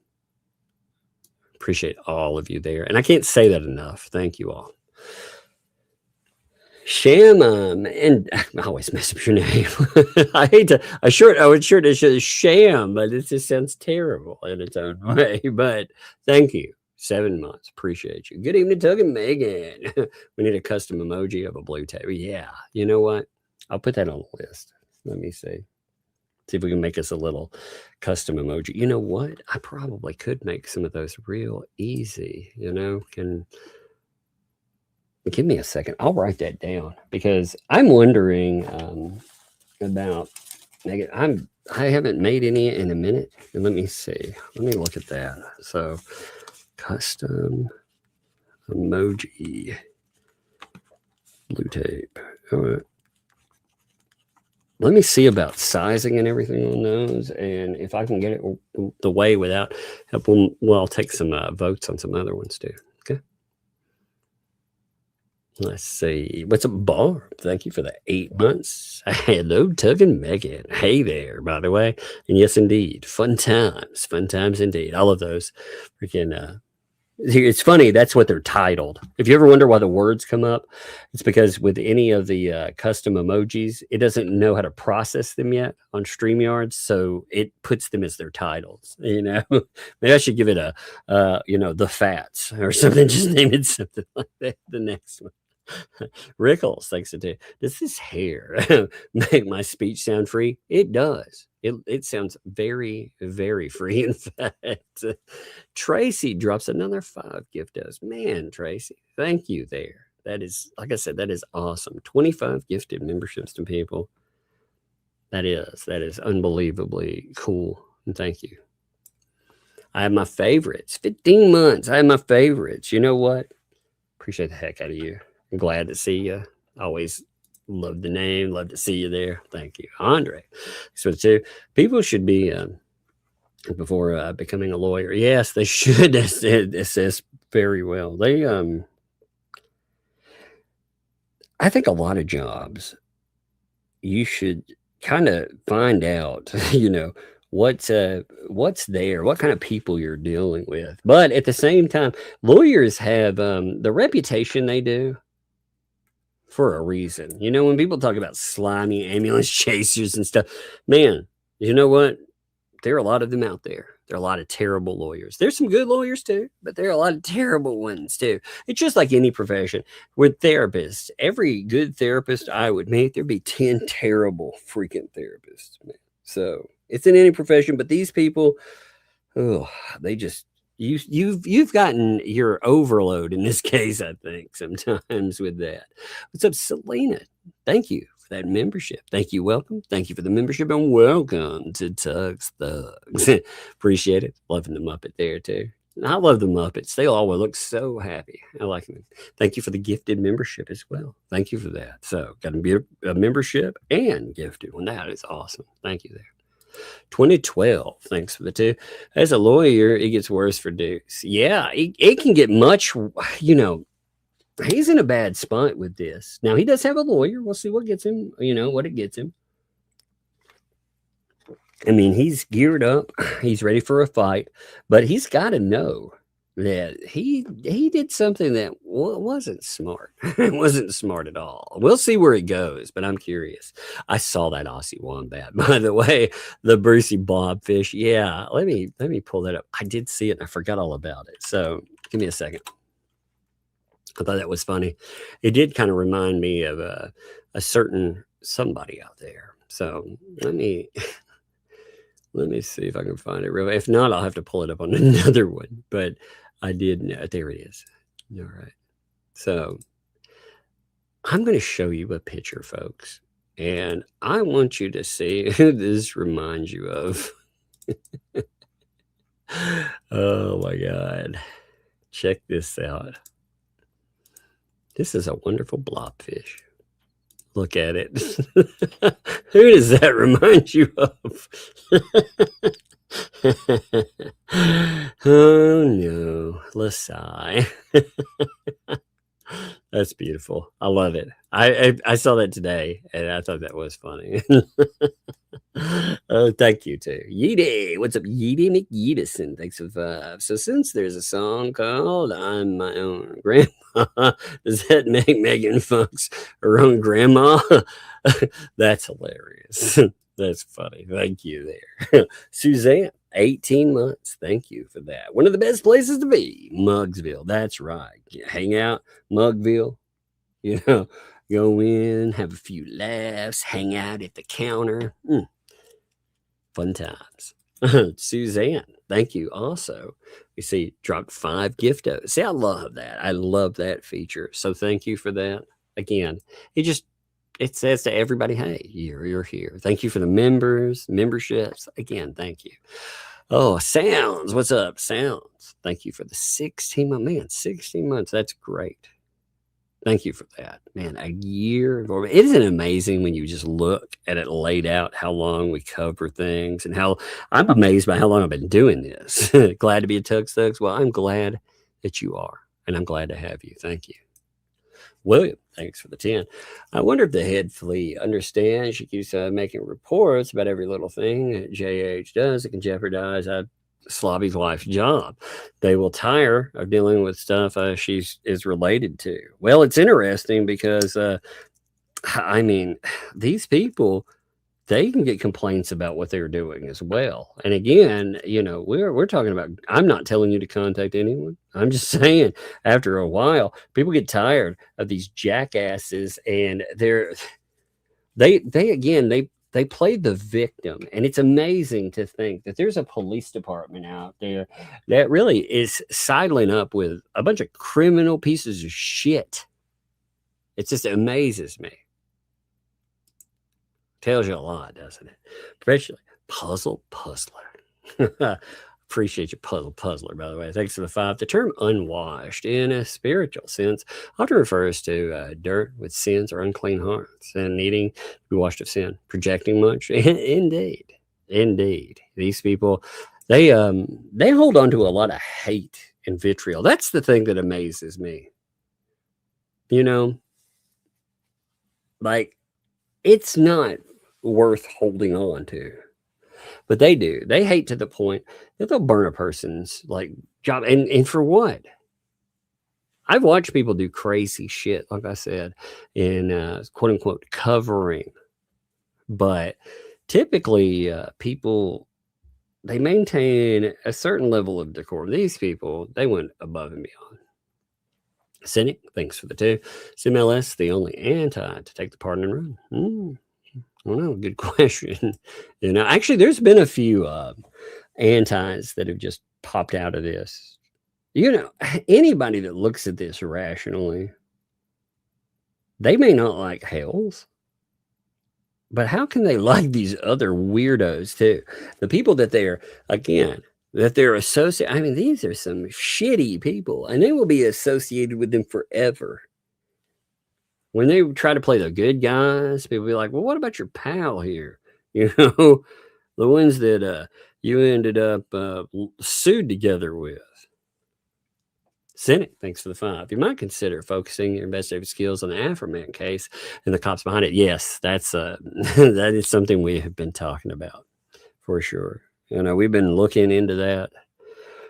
appreciate all of you there. And I can't say that enough. Thank you all. Sham, and I always mess up your name. I hate to, I would sure to say Sham, but it just sounds terrible in its own way. But thank you. 7 months. Appreciate you. Good evening, Tug and Megan. We need a custom emoji of a blue table. Yeah. You know what? I'll put that on the list. Let me see. See if we can make us a little custom emoji. You know what? I probably could make some of those real easy. You know, give me a second. I'll write that down because I'm wondering about Megan. I haven't made any in a minute. And let me see. Let me look at that. So custom emoji blue tape. All right. Let me see about sizing and everything on those, and if I can get it the way without help. Well, I'll take some votes on some other ones too. Okay. Let's see. What's up, Barb? Thank you for the 8 months. Hello, Tug and Megan. Hey there, by the way. And yes, indeed, fun times indeed. All of those freaking It's funny. That's what they're titled. If you ever wonder why the words come up, it's because with any of the custom emojis, it doesn't know how to process them yet on StreamYard. So it puts them as their titles, maybe I should give it a, the fats or something. Just name it something like that. The next one. Rickles, thanks to does this hair make my speech sound free? It does. It sounds very, very free. In fact, Tracy drops another 5 giftos. Man, Tracy, thank you there. That is, like I said, that is awesome. 25 gifted memberships to people. That is unbelievably cool. And thank you. I have my favorites. 15 months. I have my favorites. You know what? Appreciate the heck out of you. I'm glad to see you. Always love the name. Love to see you there. Thank you. Andre. So too, people should be, before becoming a lawyer. Yes, they should assess very well. They, I think a lot of jobs, you should kind of find out, what's there, what kind of people you're dealing with. But at the same time, lawyers have the reputation they do for a reason. When people talk about slimy ambulance chasers and stuff, man, you know what? There are a lot of them out there. There are a lot of terrible lawyers. There's some good lawyers too, but there are a lot of terrible ones too. It's just like any profession. With therapists, every good therapist I would meet, there'd be 10 terrible freaking therapists, man. So it's in any profession, but these people, they just, you've gotten your overload in this case, I think, sometimes with that. What's up, Selena? Thank you for that membership. Thank you. Welcome. Thank you for the membership, and welcome to Tug's Thugs. Appreciate it. Loving the Muppet there too. I love the Muppets. They all look so happy. I like them. Thank you for the gifted membership as well. Thank you for that. So got to be a membership and gifted one. That is awesome. Thank you there. 2012. Thanks for the 2. As a lawyer, it gets worse for Dukes. Yeah, it can get much, he's in a bad spot with this. Now, he does have a lawyer. We'll see what gets him, what it gets him. I mean, he's geared up. He's ready for a fight, but he's got to know that he did something that wasn't smart. It wasn't smart at all. We'll see where it goes, but I'm curious. I saw that Aussie Wombat, by the way, the Brucey Blobfish. Yeah, let me pull that up. I did see it and I forgot all about it. So give me a second. I thought that was funny. It did kind of remind me of a certain somebody out there. So let me see if I can find it real. If not, I'll have to pull it up on another one. But I did know. There it is. All right. So I'm going to show you a picture, folks. And I want you to see who this reminds you of. Oh, my God. Check this out. This is a wonderful blobfish. Look at it. Who does that remind you of? Oh no, Lasai. That's beautiful. I love it. I saw that today and I thought that was funny. Oh, thank you too. Yeety. What's up, Yeety McYeedison? Thanks for 5. So since there's a song called I'm My Own Grandma, does that make Megan Fox her own grandma? That's hilarious. That's funny. Thank you there. Suzanne, 18 months. Thank you for that. One of the best places to be, Muggsville. That's right. Hang out, Muggsville. Go in, have a few laughs, hang out at the counter. Fun times. Suzanne, thank you. Also, you see, dropped 5 giftos. See, I love that. I love that feature. So thank you for that. Again, it says to everybody, hey, you're here. Thank you for the memberships. Again, thank you. Oh, Sounds. What's up, Sounds? Thank you for the 16 months. Man, 16 months. That's great. Thank you for that. Man, a year. Isn't it amazing when you just look at it laid out, how long we cover things and how I'm amazed by how long I've been doing this. Glad to be a Tug's Thugs. Well, I'm glad that you are, and I'm glad to have you. Thank you. William, thanks for the 10. I wonder if the head flea understands. She keeps making reports about every little thing that JH does that can jeopardize. Slobby's wife's job. They will tire of dealing with stuff is related to. Well, it's interesting because, I mean, these people, they can get complaints about what they're doing as well. And again, you know, we're talking about, I'm not telling you to contact anyone. I'm just saying after a while, people get tired of these jackasses, and they play the victim. And it's amazing to think that there's a police department out there that really is sidling up with a bunch of criminal pieces of shit. It just amazes me. Tells you a lot, doesn't it? Especially puzzler. Appreciate you, puzzler, by the way. Thanks for the 5. The term unwashed in a spiritual sense often refers to dirt with sins or unclean hearts and needing to be washed of sin, projecting much. Indeed. These people, they hold on to a lot of hate and vitriol. That's the thing that amazes me. You know, like, it's not worth holding on to, but they do. They hate to the point that they'll burn a person's like job. And for what? I've watched people do crazy shit, like I said, in quote unquote covering. But typically people, they maintain a certain level of decorum. These people, they went above and beyond. Cynic, thanks for the 2. CMLS, the only anti to take the pardon and run. Well, good question. You know, actually, there's been a few antis that have just popped out of this. You know, anybody that looks at this rationally, they may not like Hales, but how can they like these other weirdos too? The people that they're associated. I mean, these are some shitty people, and they will be associated with them forever. When they try to play the good guys, people be like, well, what about your pal here? You know, the ones that you ended up sued together with. Cynic, thanks for the 5. You might consider focusing your investigative skills on the Afroman case and the cops behind it. Yes, that's that is something we have been talking about for sure. You know, we've been looking into that.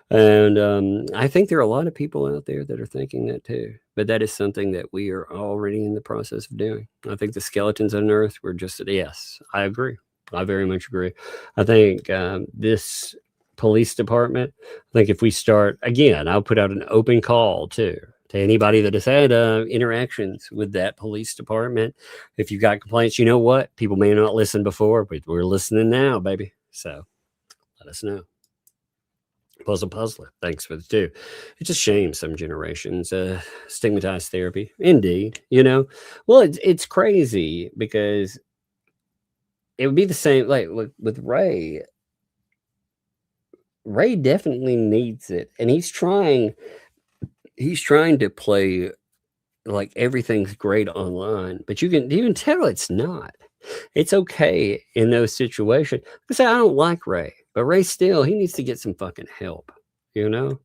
And I think there are a lot of people out there that are thinking that too. But that is something that we are already in the process of doing. I think the skeletons unearthed were just, yes, I agree. I very much agree. I think this police department, I think if we start, again, I'll put out an open call too to anybody that has had interactions with that police department. If you've got complaints, you know what? People may not listen before, but we're listening now, baby. So let us know. Puzzler, thanks for the 2. It's a shame some generations stigmatize therapy. Indeed, you know. Well, it's crazy because it would be the same like with Ray. Ray definitely needs it, and he's trying to play like everything's great online, but you can tell it's not. It's okay in those situations. I say I don't like Ray. But Ray still, he needs to get some fucking help, you know?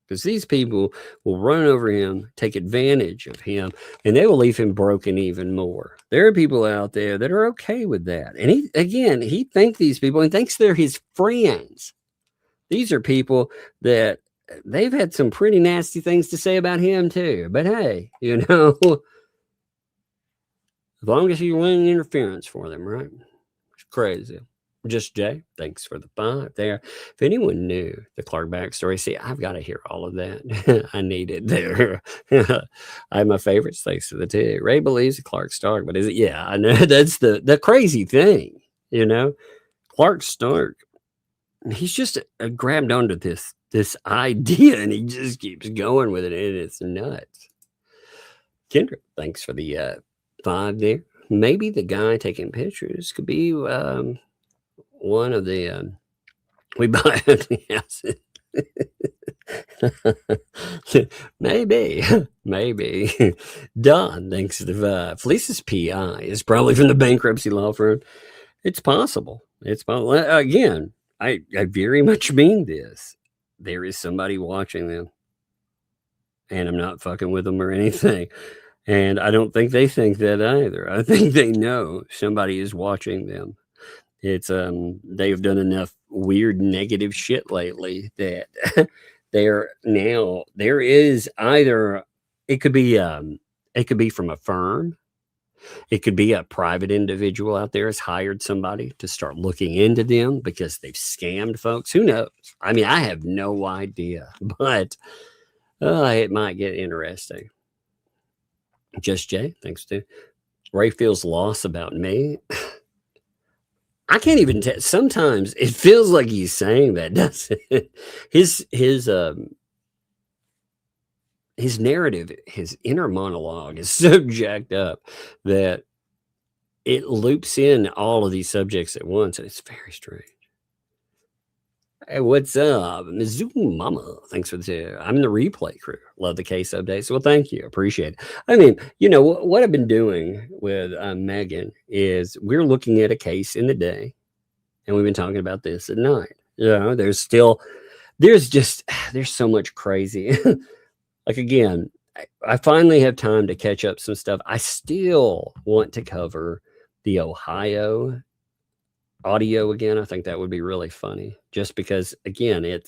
Because these people will run over him, take advantage of him, and they will leave him broken even more. There are people out there that are okay with that. And he thanks these people and thinks they're his friends. These are people that they've had some pretty nasty things to say about him too. But hey, you know, as long as you run interference for them, right? It's crazy. Just Jay, thanks for the 5 there. If anyone knew the Clark backstory, see, I've got to hear all of that. I need it there. I have my favorites, thanks for the 2. Ray believes Clark Stark, but is it? Yeah, I know that's the crazy thing, you know. Clark Stark, he's just grabbed onto this idea, and he just keeps going with it, and it's nuts. Kendra, thanks for the 5 there. Maybe the guy taking pictures could be one of the we buy ugly houses. maybe Don, thanks to the Felice's PI is probably from the bankruptcy law firm. It's possible. Again, I very much mean this. There is somebody watching them, and I'm not fucking with them or anything. And I don't think they think that either. I think they know somebody is watching them. It's they've done enough weird negative shit lately that there is either it could be from a firm. It could be a private individual out there has hired somebody to start looking into them because they've scammed folks. Who knows? I mean, I have no idea, but it might get interesting. Just Jay, thanks to Ray feels lost about me. I can't even tell. Sometimes it feels like he's saying that, doesn't it? His narrative, his inner monologue is so jacked up that it loops in all of these subjects at once, and it's very strange. Hey, what's up? Mizzou Mama, thanks for the I'm in the replay crew. Love the case updates. Well, thank you. Appreciate it. I mean, you know, what I've been doing with Megan is we're looking at a case in the day, and we've been talking about this at night. You know, there's so much crazy. Like, again, I finally have time to catch up some stuff. I still want to cover the Ohio audio again. I think that would be really funny, just because, again, it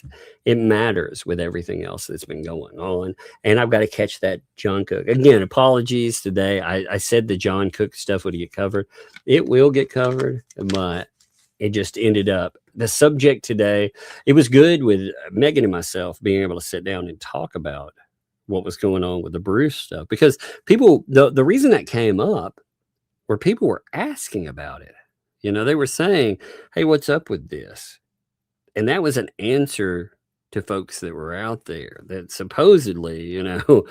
matters with everything else that's been going on. And I've got to catch that John Cook. Again, apologies today. I said the John Cook stuff would get covered. It will get covered, but it just ended up. The subject today, it was good with Megan and myself being able to sit down and talk about what was going on with the Bruce stuff, because people, the reason that came up where people were asking about it, you know, they were saying, hey, what's up with this? And that was an answer to folks that were out there that supposedly, you know,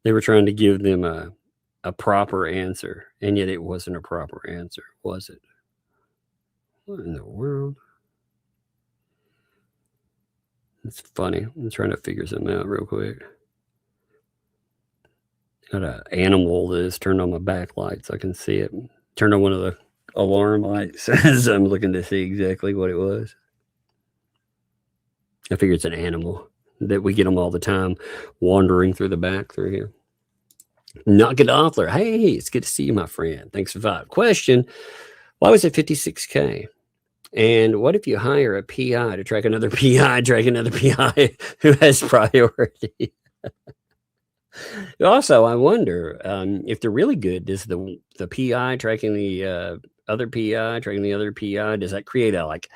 they were trying to give them a proper answer. And yet it wasn't a proper answer, was it? What in the world? It's funny. I'm trying to figure something out real quick. Got an animal that is turned on my backlight so I can see it. Turned on one of the alarm lights as I'm looking to see exactly what it was. I figure it's an animal that we get them all the time wandering through the back through here. Knock it off there. Hey, it's good to see you, my friend. Thanks for the vibe. Question: why was it $56K? And what if you hire a PI to track another PI who has priority? Also, I wonder if they're really good, does the PI tracking the other PI tracking the other PI, does that create a, like,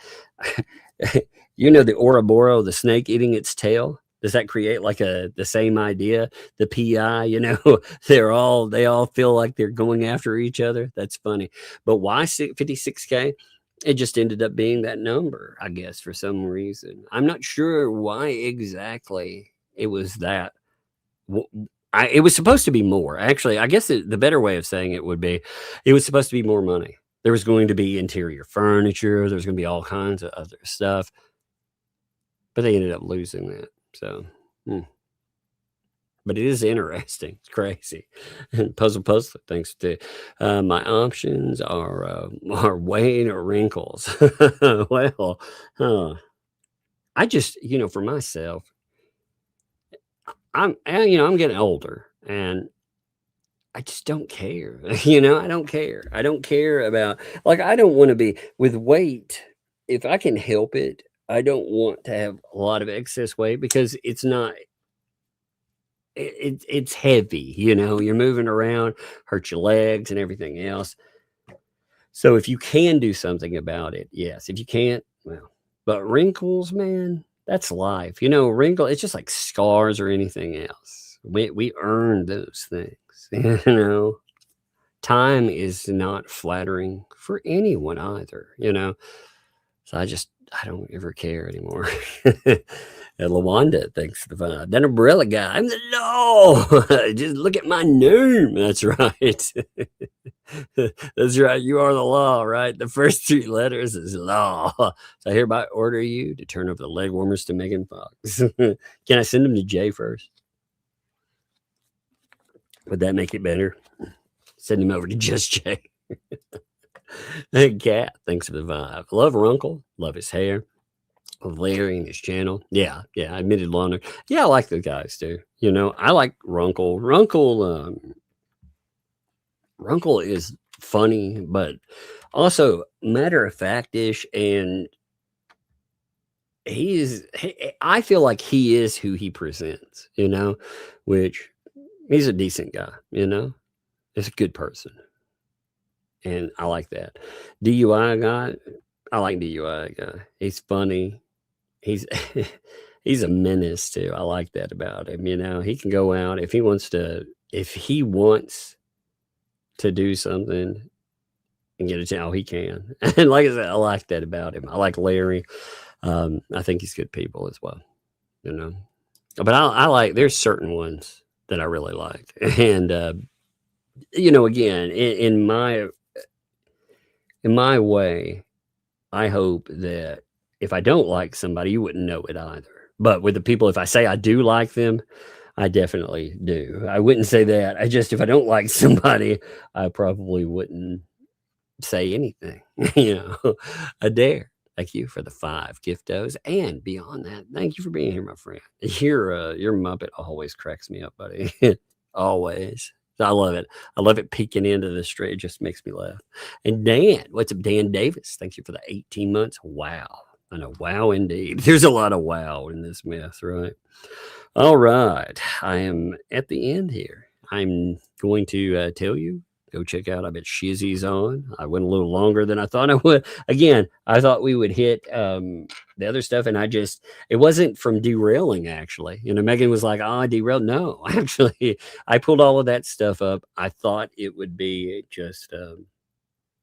you know, the Ouroboros, the snake eating its tail? Does that create like the same idea? The PI, you know, they all feel like they're going after each other. That's funny. But why 56K? It just ended up being that number, I guess, for some reason. I'm not sure why exactly it was that. It was supposed to be more. Actually, I guess the better way of saying it would be, it was supposed to be more money. There was going to be interior furniture. There was going to be all kinds of other stuff. But they ended up losing that. So, but it is interesting. It's crazy. And puzzle, thanks to my options are Wayne or wrinkles. Well, I just, you know, for myself, I'm getting older, and I just don't care. You know, I don't care. I don't care about, like, I don't want to be with weight. If I can help it, I don't want to have a lot of excess weight, because it's not, it's heavy, you know, you're moving around, hurt your legs and everything else. So if you can do something about it, yes. If you can't, well, but wrinkles, man, that's life. You know, it's just like scars or anything else. We earn those things. You know, time is not flattering for anyone either, you know. So I don't ever care anymore. And Lawanda, thanks for the vibe. That umbrella guy, I'm the law. Just look at my name. That's right. That's right. You are the law, right? The first 3 letters is law. So I hereby order you to turn over the leg warmers to Megan Fox. Can I send them to Jay first? Would that make it better? Send him over to Just Jay. Cat, thanks for the vibe. Love Runkle. Love his hair. Love Larry and his channel. Yeah, I admitted Lawner. Yeah, I like the guys too. You know, I like Runkle. Runkle is funny, but also matter of fact-ish, and I feel like he is who he presents, which he's a decent guy, he's a good person. And I like that. DUI guy, I like DUI guy. He's funny. He's he's a menace too. I like that about him. He can go out if he wants to do something and get a chance, he can. And like I said, I like that about him. I like Larry. I think he's good people as well, But I like, there's certain ones that I really like. And again, in my way, I hope that if I don't like somebody, you wouldn't know it either. But with the people, if I say I do like them, I definitely do. I wouldn't say that. If I don't like somebody, I probably wouldn't say anything, a dare. Thank you for the 5 giftos. And beyond that, thank you for being here, my friend. Your Muppet always cracks me up, buddy. Always. I love it. I love it peeking into the street. It just makes me laugh. And Dan, what's up, Dan Davis? Thank you for the 18 months. Wow. I know. Wow, indeed. There's a lot of wow in this mess, right? All right. I am at the end here. I'm going to tell you, go check out, I bet Shizzy's on. I went a little longer than I thought I would. Again, I thought we would hit the other stuff, and it wasn't from derailing, actually. Megan was like, oh, I derailed. No, actually, I pulled all of that stuff up. I thought it would be just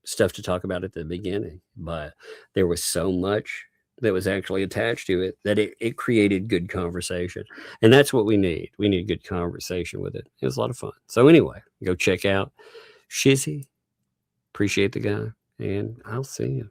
stuff to talk about at the beginning, but there was so much that was actually attached to it that it created good conversation. And that's what we need. We need good conversation with it. It was a lot of fun. So anyway, go check out Shizzy. Appreciate the guy, and I'll see you.